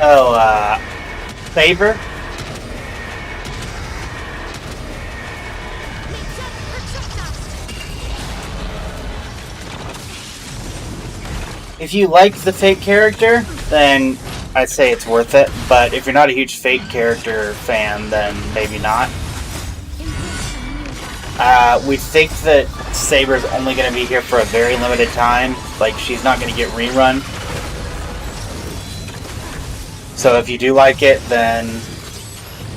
Oh, Saber? If you like the Fate character, then I'd say it's worth it. But if you're not a huge Fate character fan, then maybe not. We think that Saber's only going to be here for a very limited time. Like, she's not going to get rerun. So if you do like it, then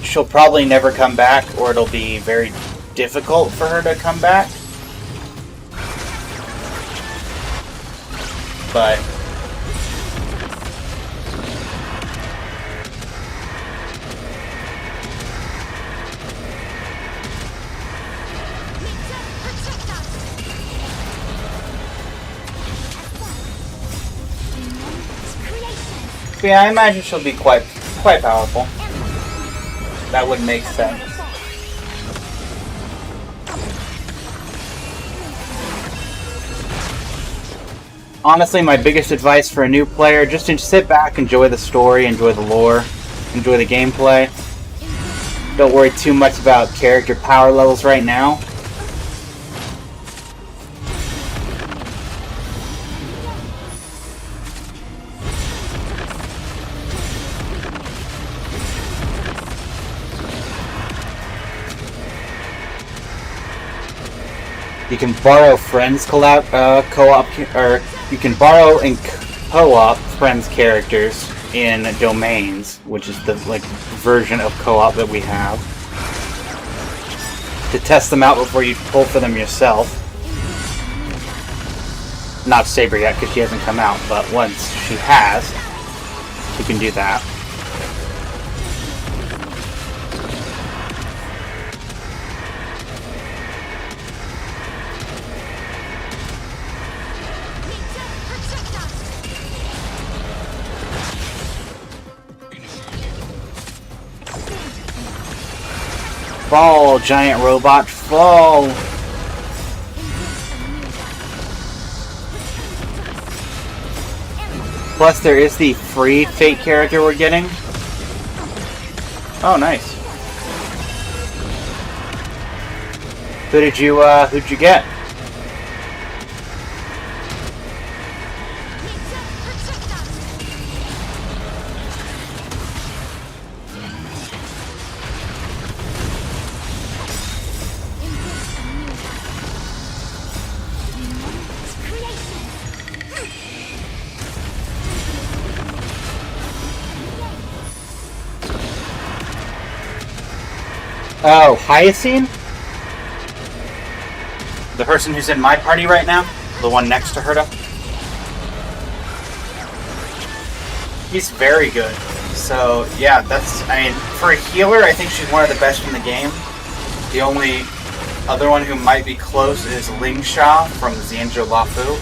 she'll probably never come back, or it'll be very difficult for her to come back. But yeah, I imagine she'll be quite powerful. That would make sense. Honestly, my biggest advice for a new player, just to sit back, enjoy the story, enjoy the lore, enjoy the gameplay. Don't worry too much about character power levels right now. You can borrow friends co-op, or you can borrow and co-op friends' characters in domains, which is the version of co-op that we have, to test them out before you pull for them yourself. Not Saber yet, because she hasn't come out, but once she has, you can do that. Fall, giant robot, fall! Plus, there is the free Fate character we're getting. Oh, nice. Who'd you get? Oh, Hyacine? The person who's in my party right now? The one next to Herta? He's very good. So, yeah, for a healer, I think she's one of the best in the game. The only other one who might be close is Ling Sha from Xianzhou Lafu.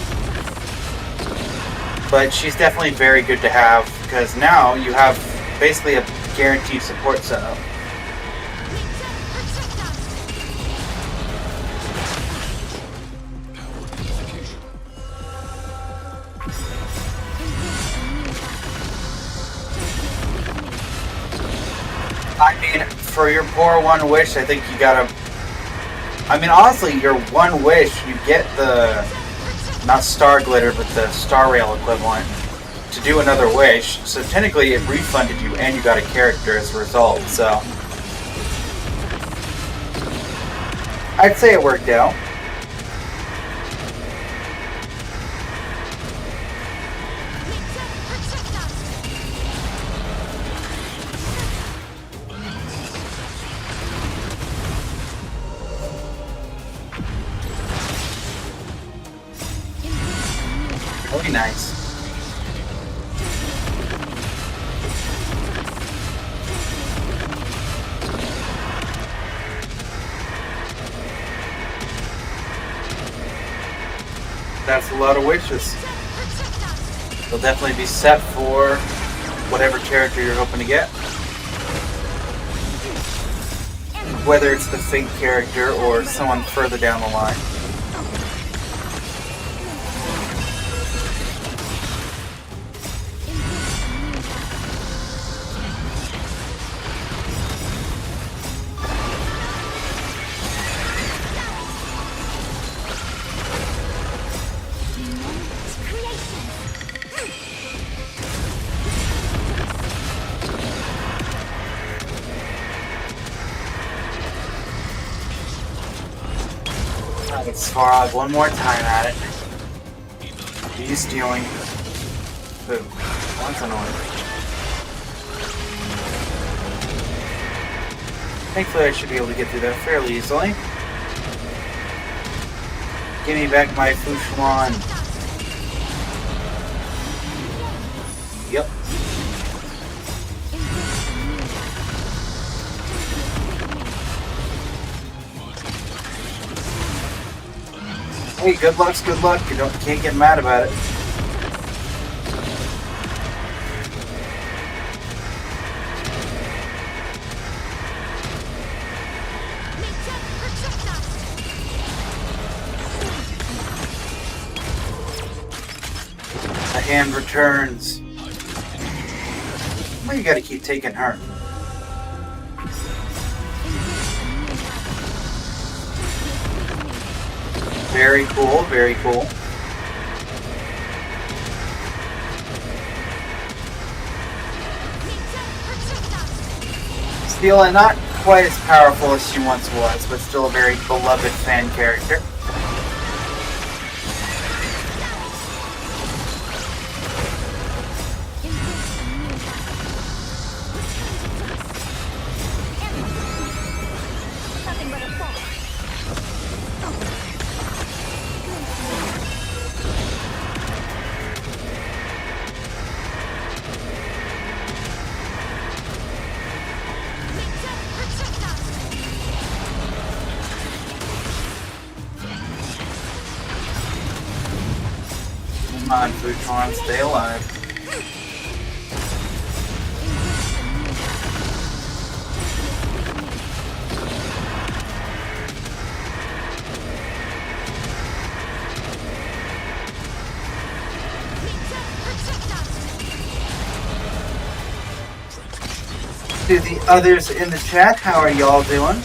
But she's definitely very good to have, because now you have basically a guaranteed support setup. I mean, for your poor one wish, I think you gotta... I mean, honestly, your one wish, you get the... Not Star Glitter, but the Star Rail equivalent to do another wish. So technically it refunded you and you got a character as a result, so... I'd say it worked out. Really nice. That's a lot of wishes. They'll definitely be set for whatever character you're hoping to get. Whether it's the Fate character or someone further down the line. It's Svarog one more time at it. He's stealing. Ooh, that's annoying. Thankfully I should be able to get through that fairly easily. Give me back my Fushuan. Yep. Hey, good luck's good luck. You can't get mad about it. The hand returns. Why you gotta keep taking her? Very cool, very cool. Still not quite as powerful as she once was, but still a very beloved fan character. Come on, Futron, stay alive. To the others in the chat, how are y'all doing?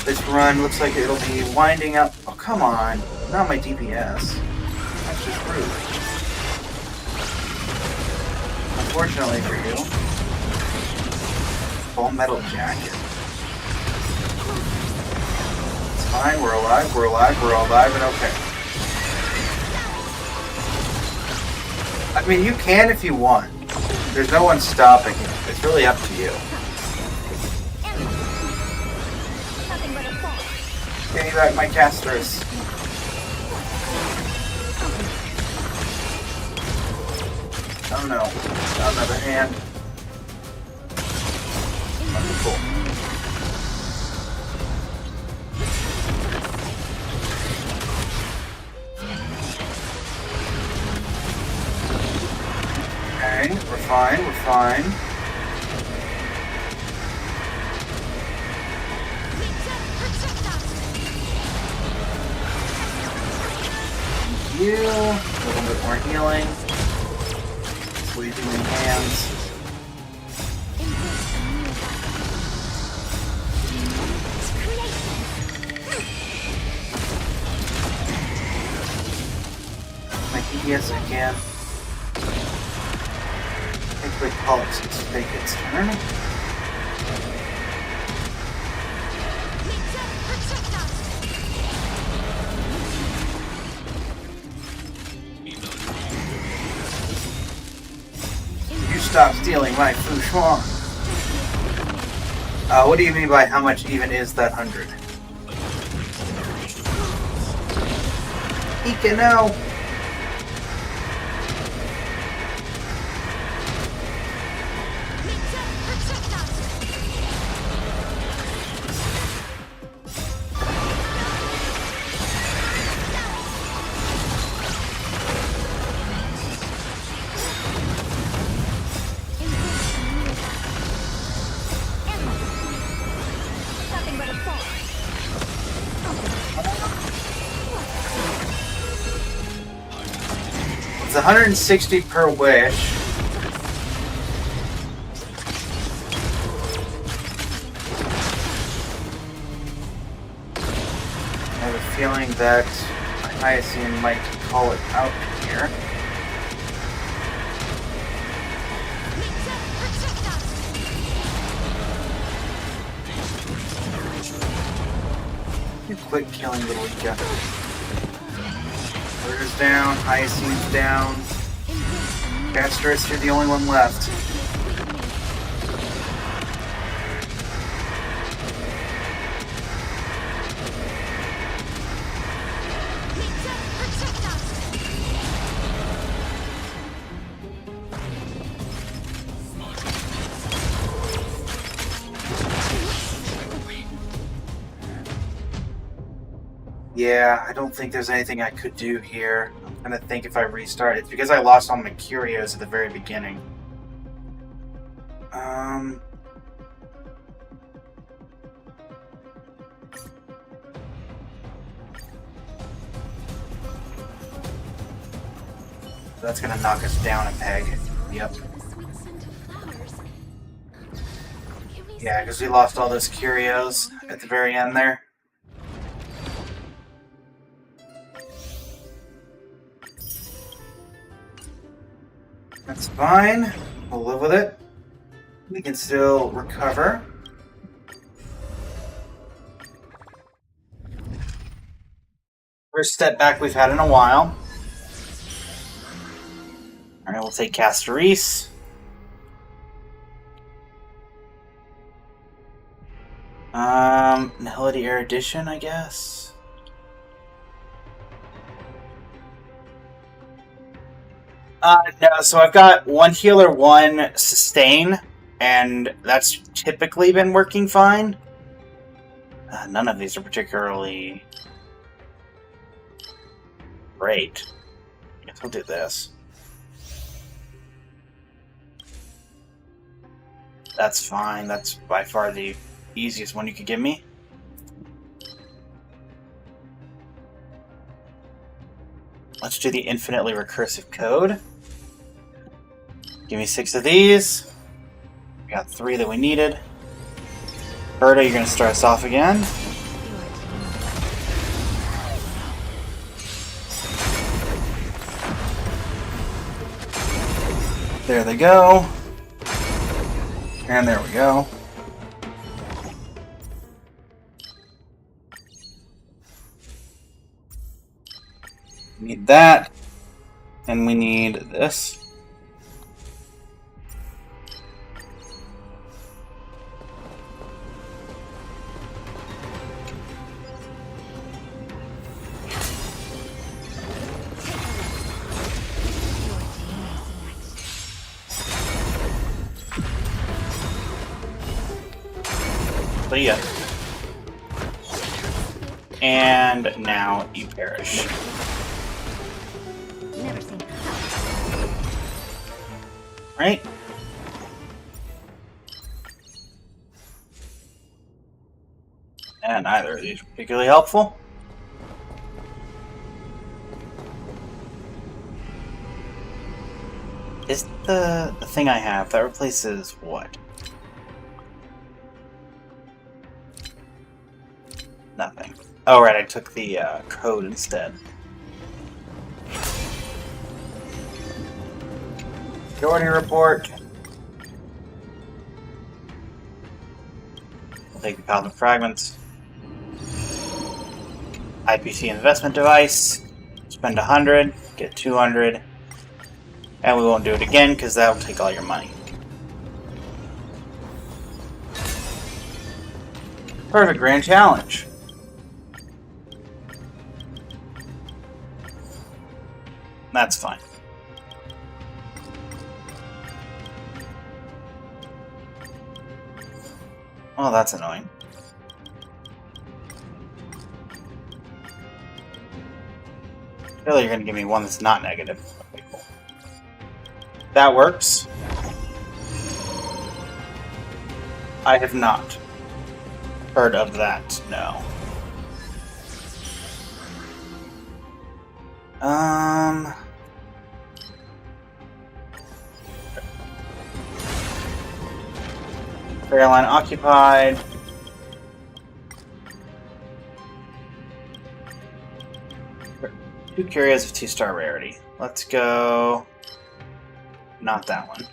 This run looks like it'll be winding up. Oh, come on. Not my DPS. That's just rude. Unfortunately for you. Full metal jacket. It's fine, we're alive, we're alive, we're all alive and okay. I mean, you can if you want. There's no one stopping you. It's really up to you. Give me back my casters. Oh no, not another hand. Wonderful. Okay, we're fine, we're fine. Thank you. A little bit more healing. Squeezing in hands. Yes, I can. I think we call it since take its turn. You stop stealing my fouchon. What do you mean by how much even is that 100? He can know. It's 160 per wish. I have a feeling that Hyacinth might call it out here. You quit killing little Ika. Murder's down, Hyacinth's down. Castress, you're the only one left. Yeah, I don't think there's anything I could do here. I'm trying to think if I restart. It's because I lost all my curios at the very beginning. That's gonna knock us down a peg. Yep. Yeah, because we lost all those curios at the very end there. That's fine. We'll live with it. We can still recover. First step back we've had in a while. Alright, we'll take Castoris. Nihility Erudition, I guess. No, so I've got one healer, one sustain, and that's typically been working fine. None of these are particularly great. I guess we'll do this. That's fine. That's by far the easiest one you could give me. Let's do the infinitely recursive code. Give me 6 of these. We got 3 that we needed. Berta, you're going to start us off again. There they go. And there we go. We need that. And we need this. See ya. And now you perish. Never seen Right? And neither of these are particularly helpful. Is the thing I have that replaces what? Nothing. Oh, right, I took the code instead. Majority report. We'll take the Paladin fragments. IPC investment device. Spend 100, get 200. And we won't do it again because that will take all your money. Perfect grand challenge. That's fine. Well, that's annoying. I feel like you're going to give me one that's not negative. Okay, cool. That works. I have not heard of that, no. Airline occupied. Two curios of 2-star rarity. Let's go. Not that one.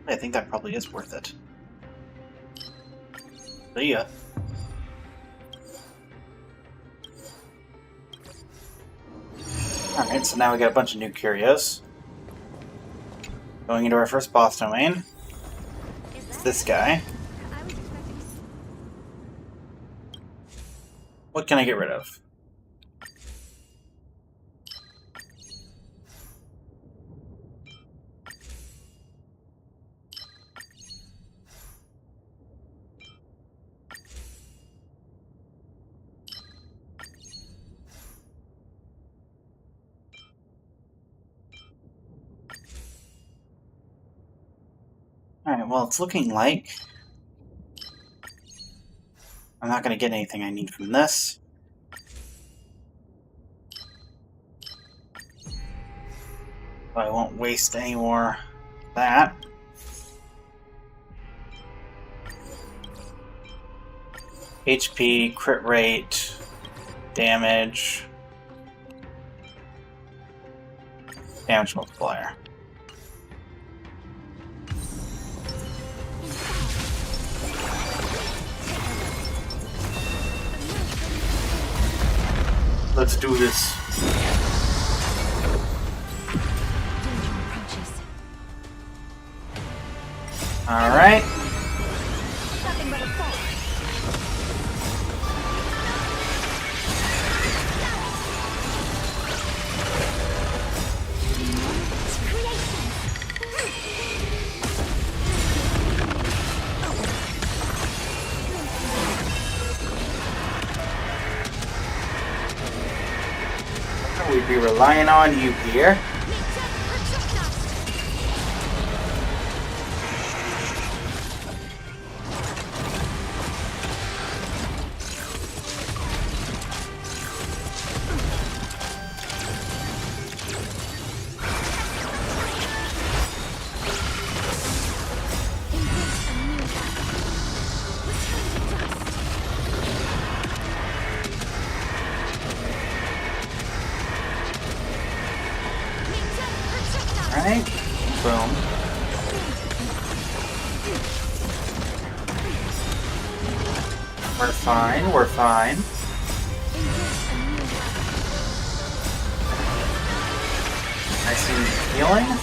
I think that probably is worth it. See ya. Alright, so now we got a bunch of new curios. Going into our first boss domain. It's this guy. What can I get rid of? Alright, well, it's looking like I'm not going to get anything I need from this. So I won't waste any more of that. HP, crit rate, damage, damage multiplier. Let's do this. Alright. We'd be relying on you here. Alright, boom. We're fine, we're fine. Nice and healing.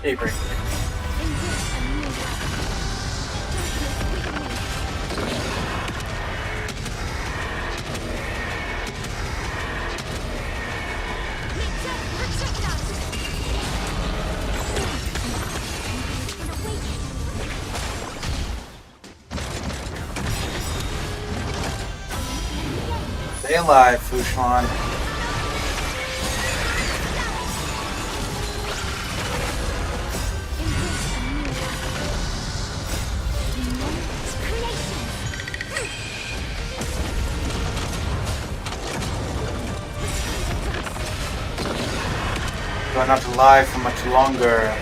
Daybreak. Stay alive, Fushan. Do I not to lie for much longer,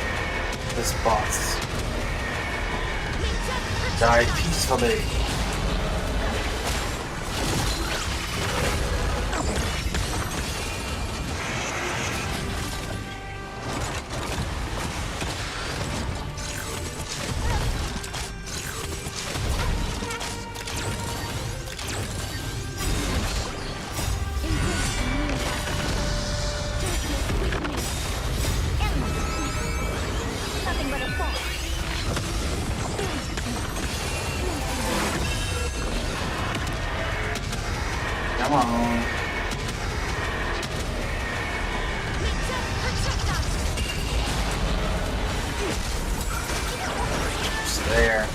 this boss? Die peacefully. Come on. Just there.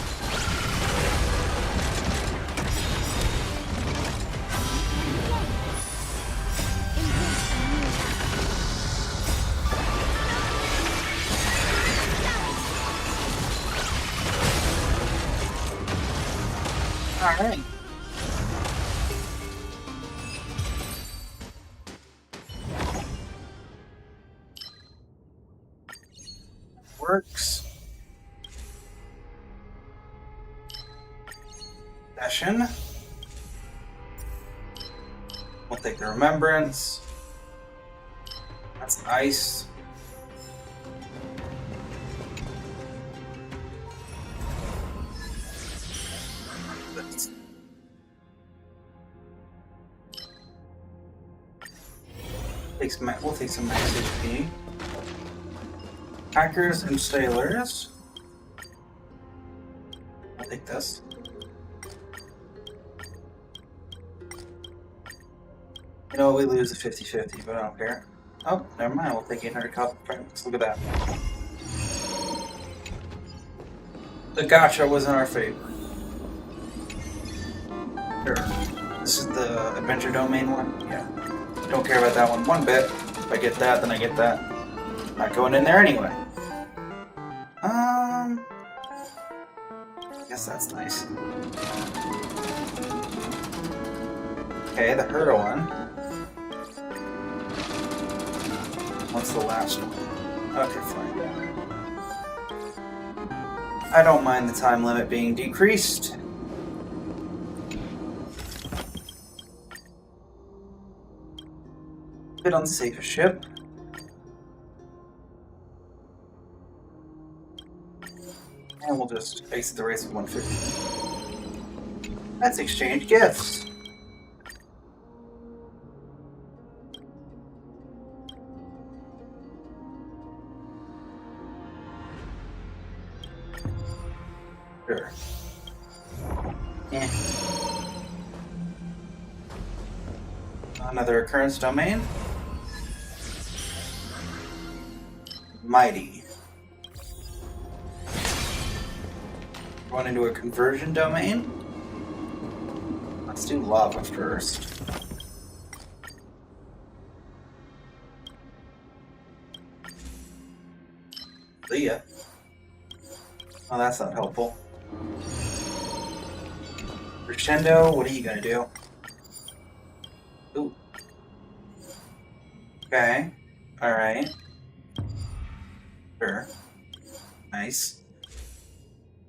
All right. Works. Session. We'll take the remembrance. That's ice. We'll take some max HP. Hackers and sailors. I'll take this. You know, we lose a 50-50, but I don't care. Oh, never mind. We'll take 800 copper francs. Look at that. The gacha was in our favor. Sure. This is the adventure domain one? Yeah. Don't care about that one bit. If I get that, then I get that. Not going in there anyway. I guess that's nice. Okay, the Herda one. What's the last one? Okay, fine. I don't mind the time limit being decreased. Bit unsafe a ship. And we'll just exit the race with 150. Let's exchange gifts. Sure. Yeah. Another occurrence domain. Mighty. Going into a conversion domain. Let's do lava first. Leah. Oh, that's not helpful. Crescendo, what are you gonna do? Ooh. Okay. Alright. Sure. Nice.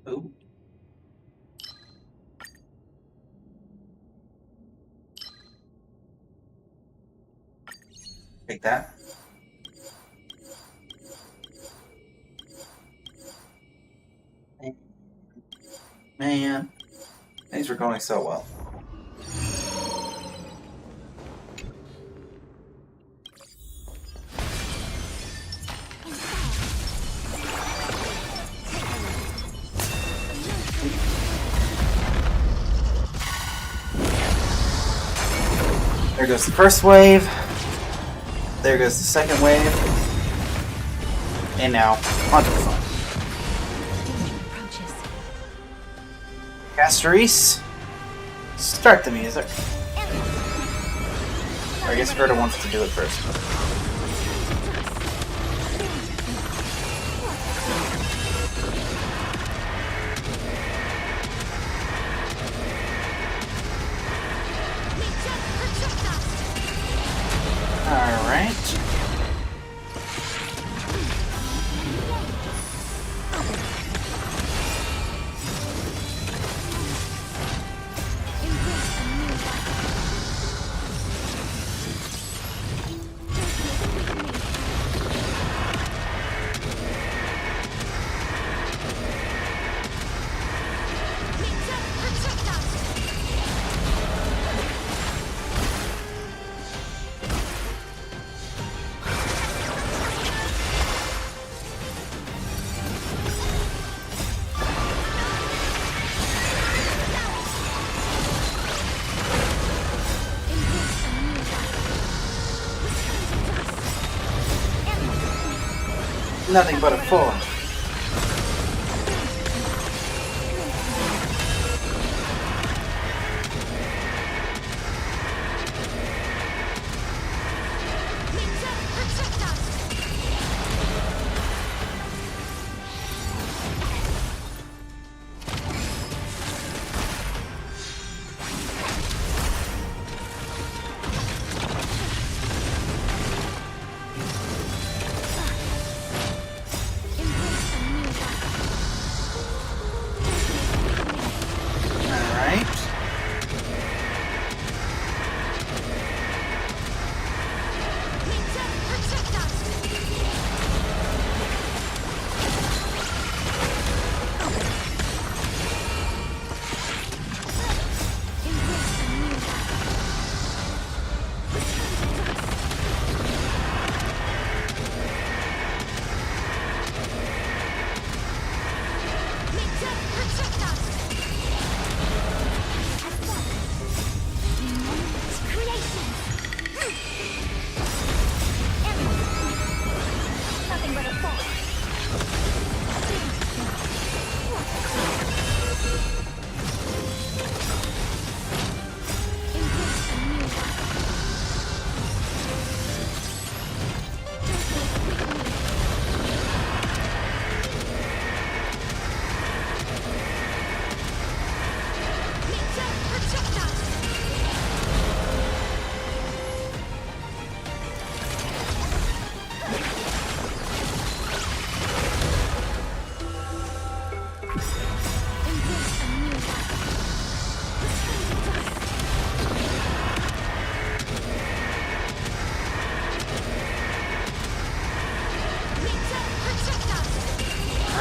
Ooh. Take that. Man, things were going so well. goes the first wave. There goes the second wave. And now, onto the fun. Casterise, start the music. Or I guess Gerda wants to do it first. Alright. Nothing but a 4.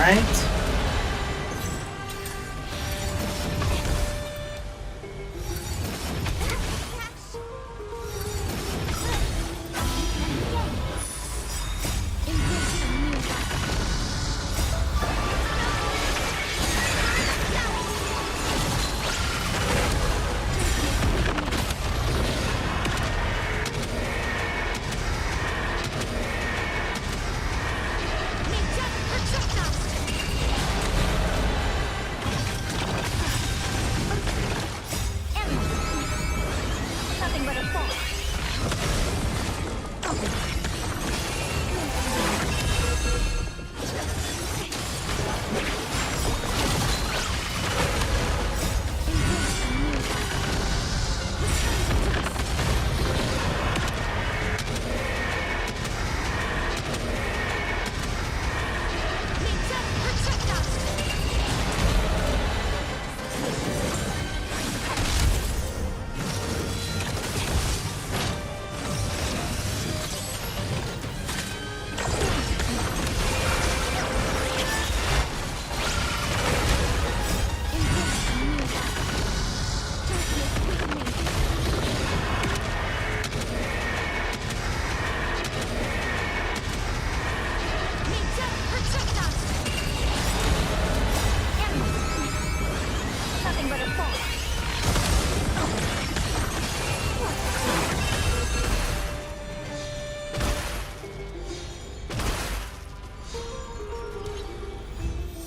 Right?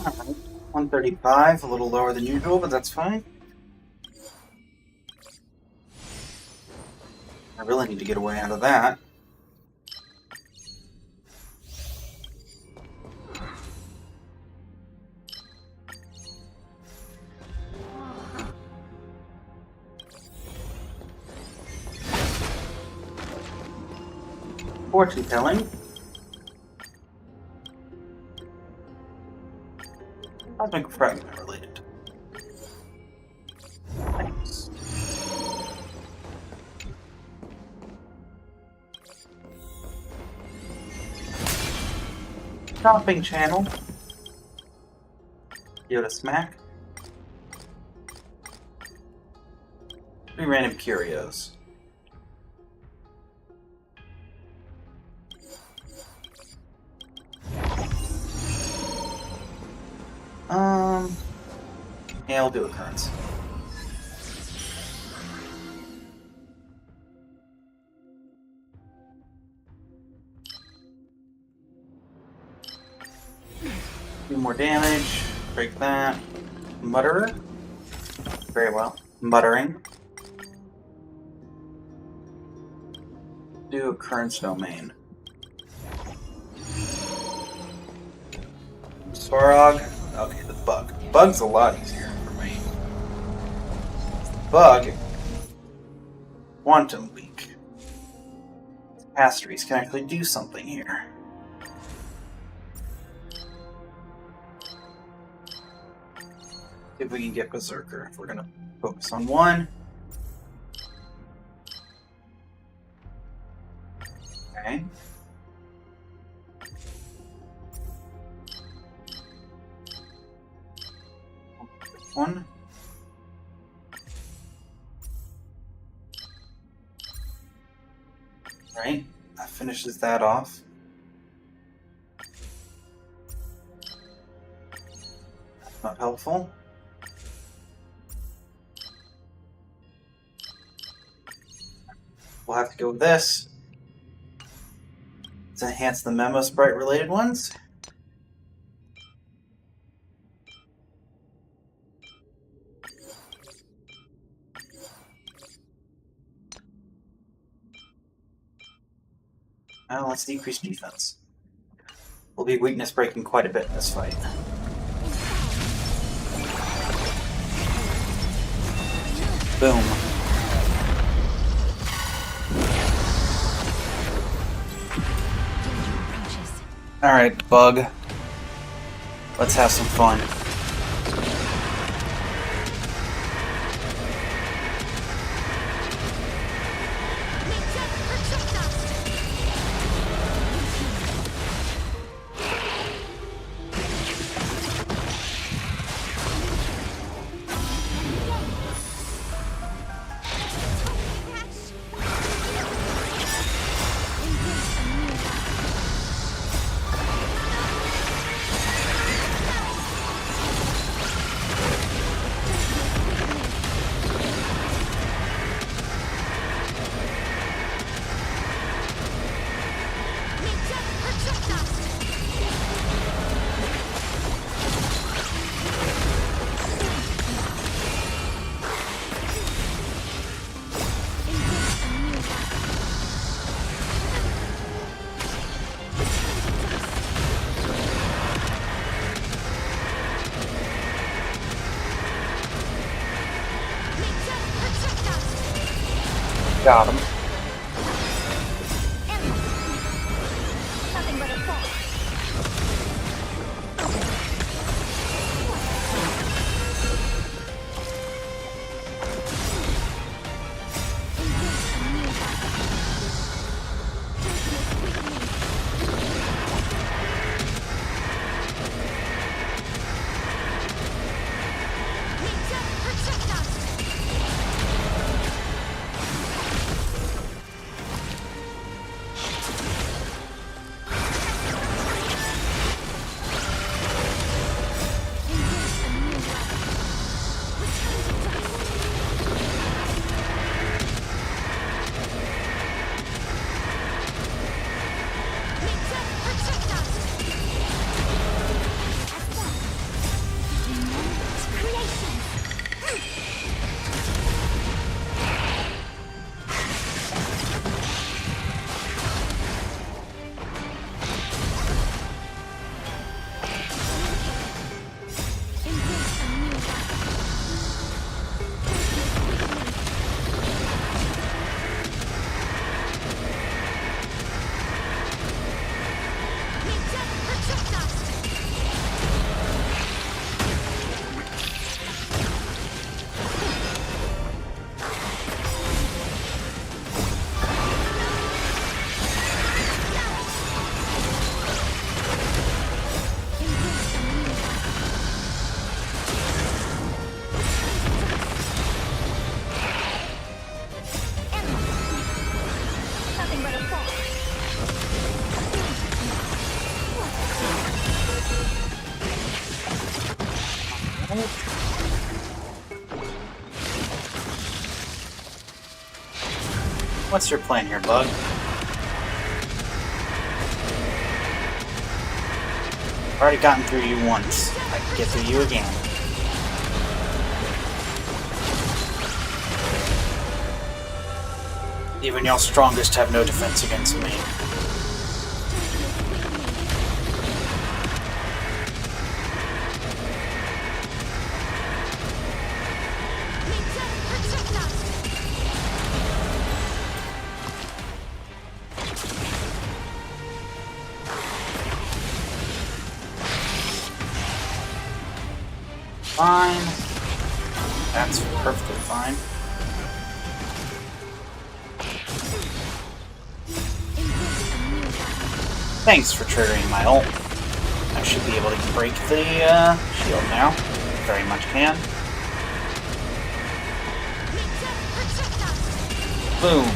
Alright, 135, a little lower than usual, but that's fine. I really need to get away out of that. Fortune telling. Cosmic fragment related. Nice. Shopping channel. Yoda smack. 3 random curios. Yeah, I'll do occurrence. Do more damage. Break that. Mutterer. Very well. Muttering. Do occurrence domain. Svarog. Okay, the bug. Bug's a lot easier for me. Bug. Quantum leak. Astries can actually do something here. See if we can get Berserker. If we're gonna focus on one. Okay. One. Right, that finishes that off. That's not helpful. We'll have to go with this to enhance the Memo Sprite related ones. Now let's decrease defense. We'll be weakness breaking quite a bit in this fight. Boom. Alright, bug. Let's have some fun. Got him. Nothing but a fall. What's your plan here, Bug? I've already gotten through you once. I can get through you again. Even y'all strongest have no defense against me. Fine. That's perfectly fine. Thanks for triggering my ult. I should be able to break the shield now. Very much can. Boom.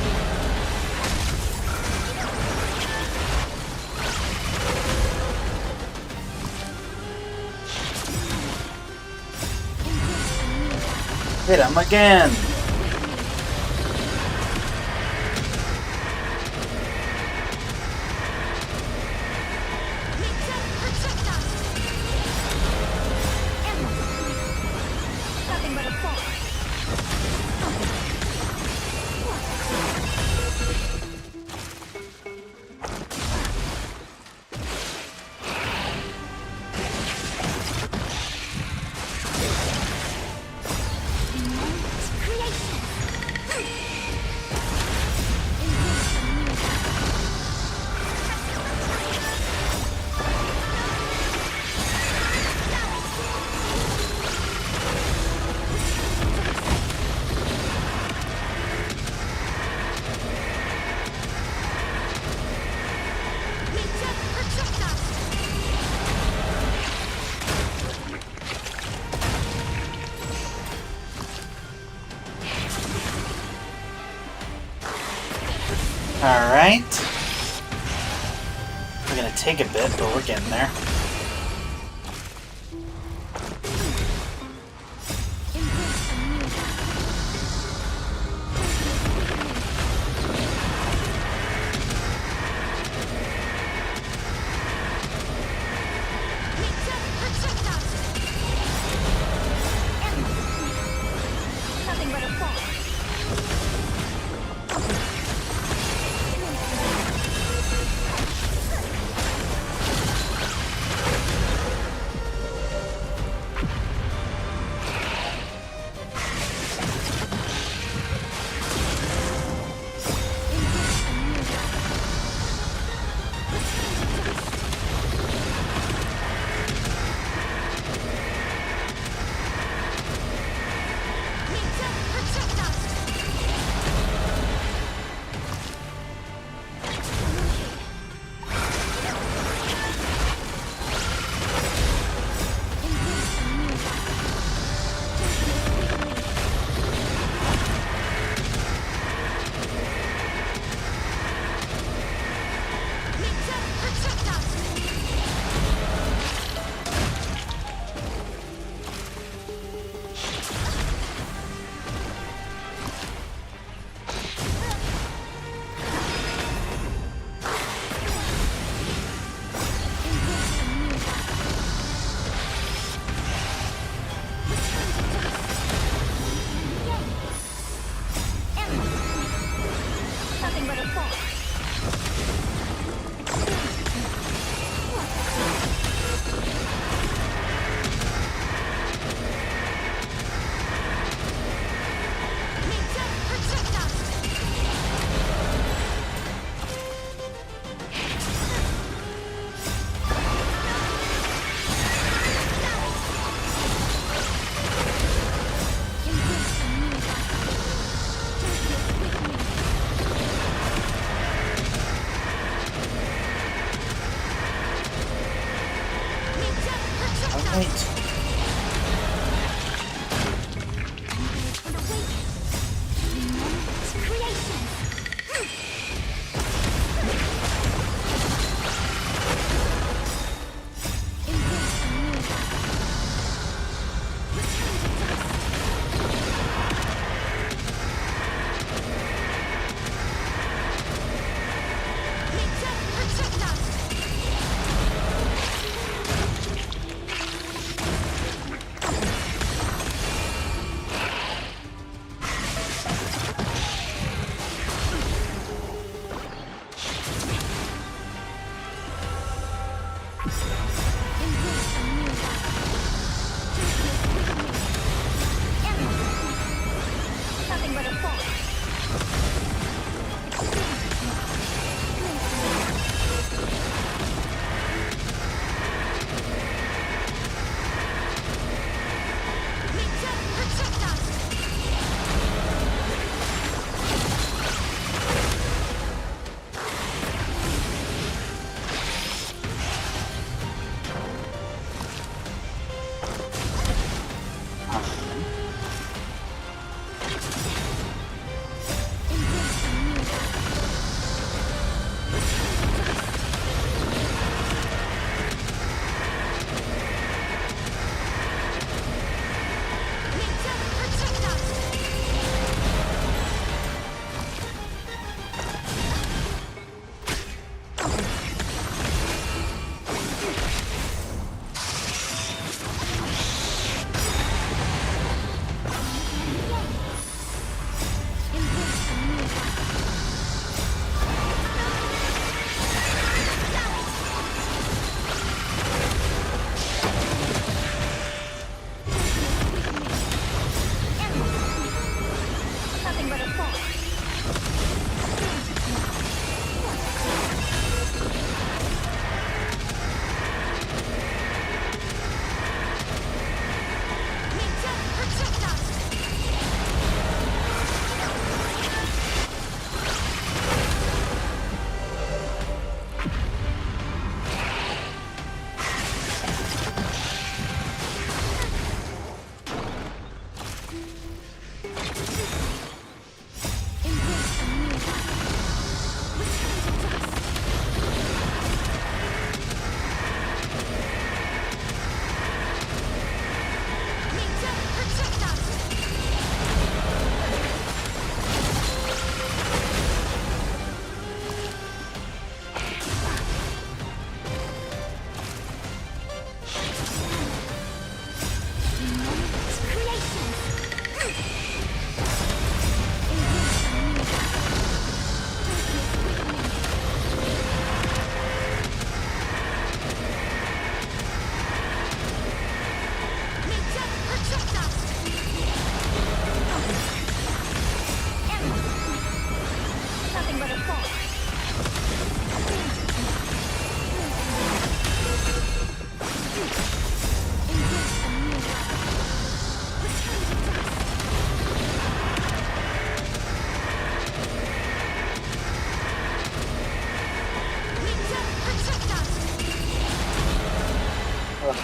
Hit him again! Alright. We're gonna take a bit, but we're getting there. Nothing but a fall.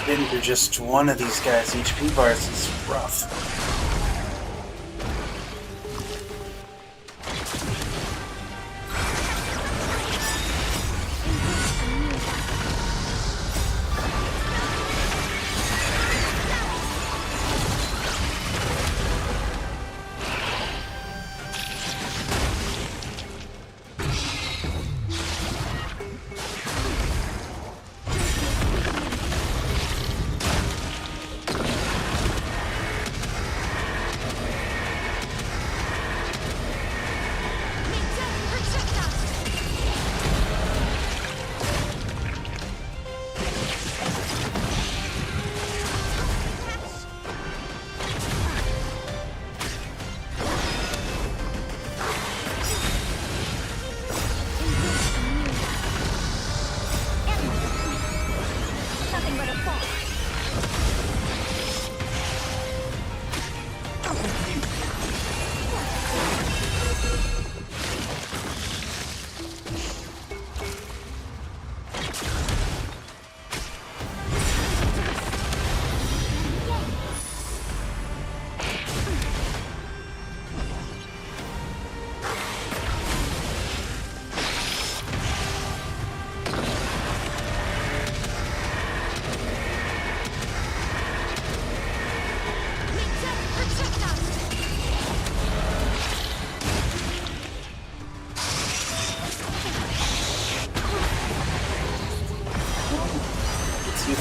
Getting through just one of these guys' HP bars is rough.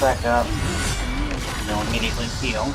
Back up. They'll immediately heal.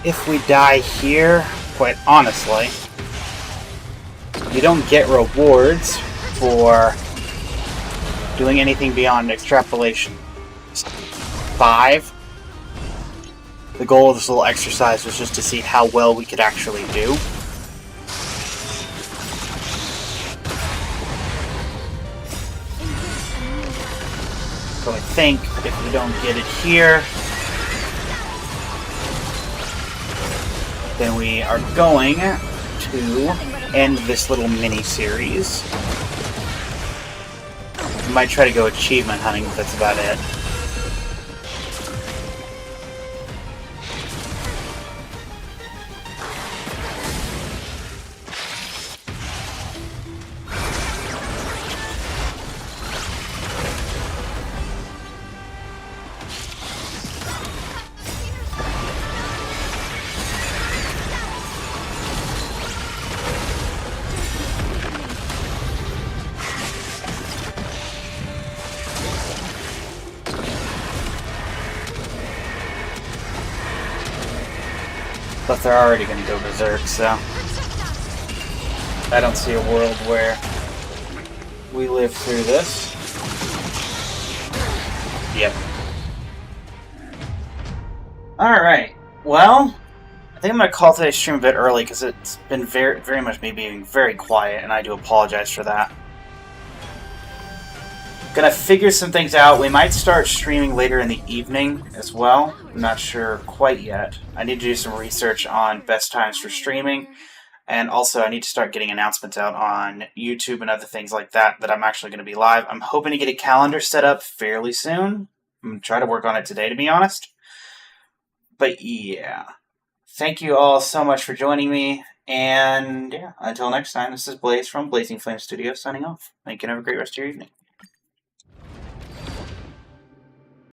if we die here, quite honestly, we don't get rewards for doing anything beyond extrapolation 5. The goal of this little exercise was just to see how well we could actually do. So I think if we don't get it here, then we are going to end this little mini-series. We might try to go achievement hunting, but that's about it. But they're already going to go berserk, so I don't see a world where we live through this. Yep. Alright, well, I think I'm going to call today's stream a bit early because it's been very much me being very quiet, and I do apologize for that. Gonna figure some things out. We might start streaming later in the evening as well. I'm not sure quite yet. I need to do some research on best times for streaming, and also I need to start getting announcements out on YouTube and other things like that I'm actually going to be live. I'm hoping to get a calendar set up fairly soon. I'm going to try to work on it today, to be honest. But yeah, thank you all so much for joining me, and yeah, until next time, this is Blaze from Blazing Flame Studios signing off. Thank you and have a great rest of your evening.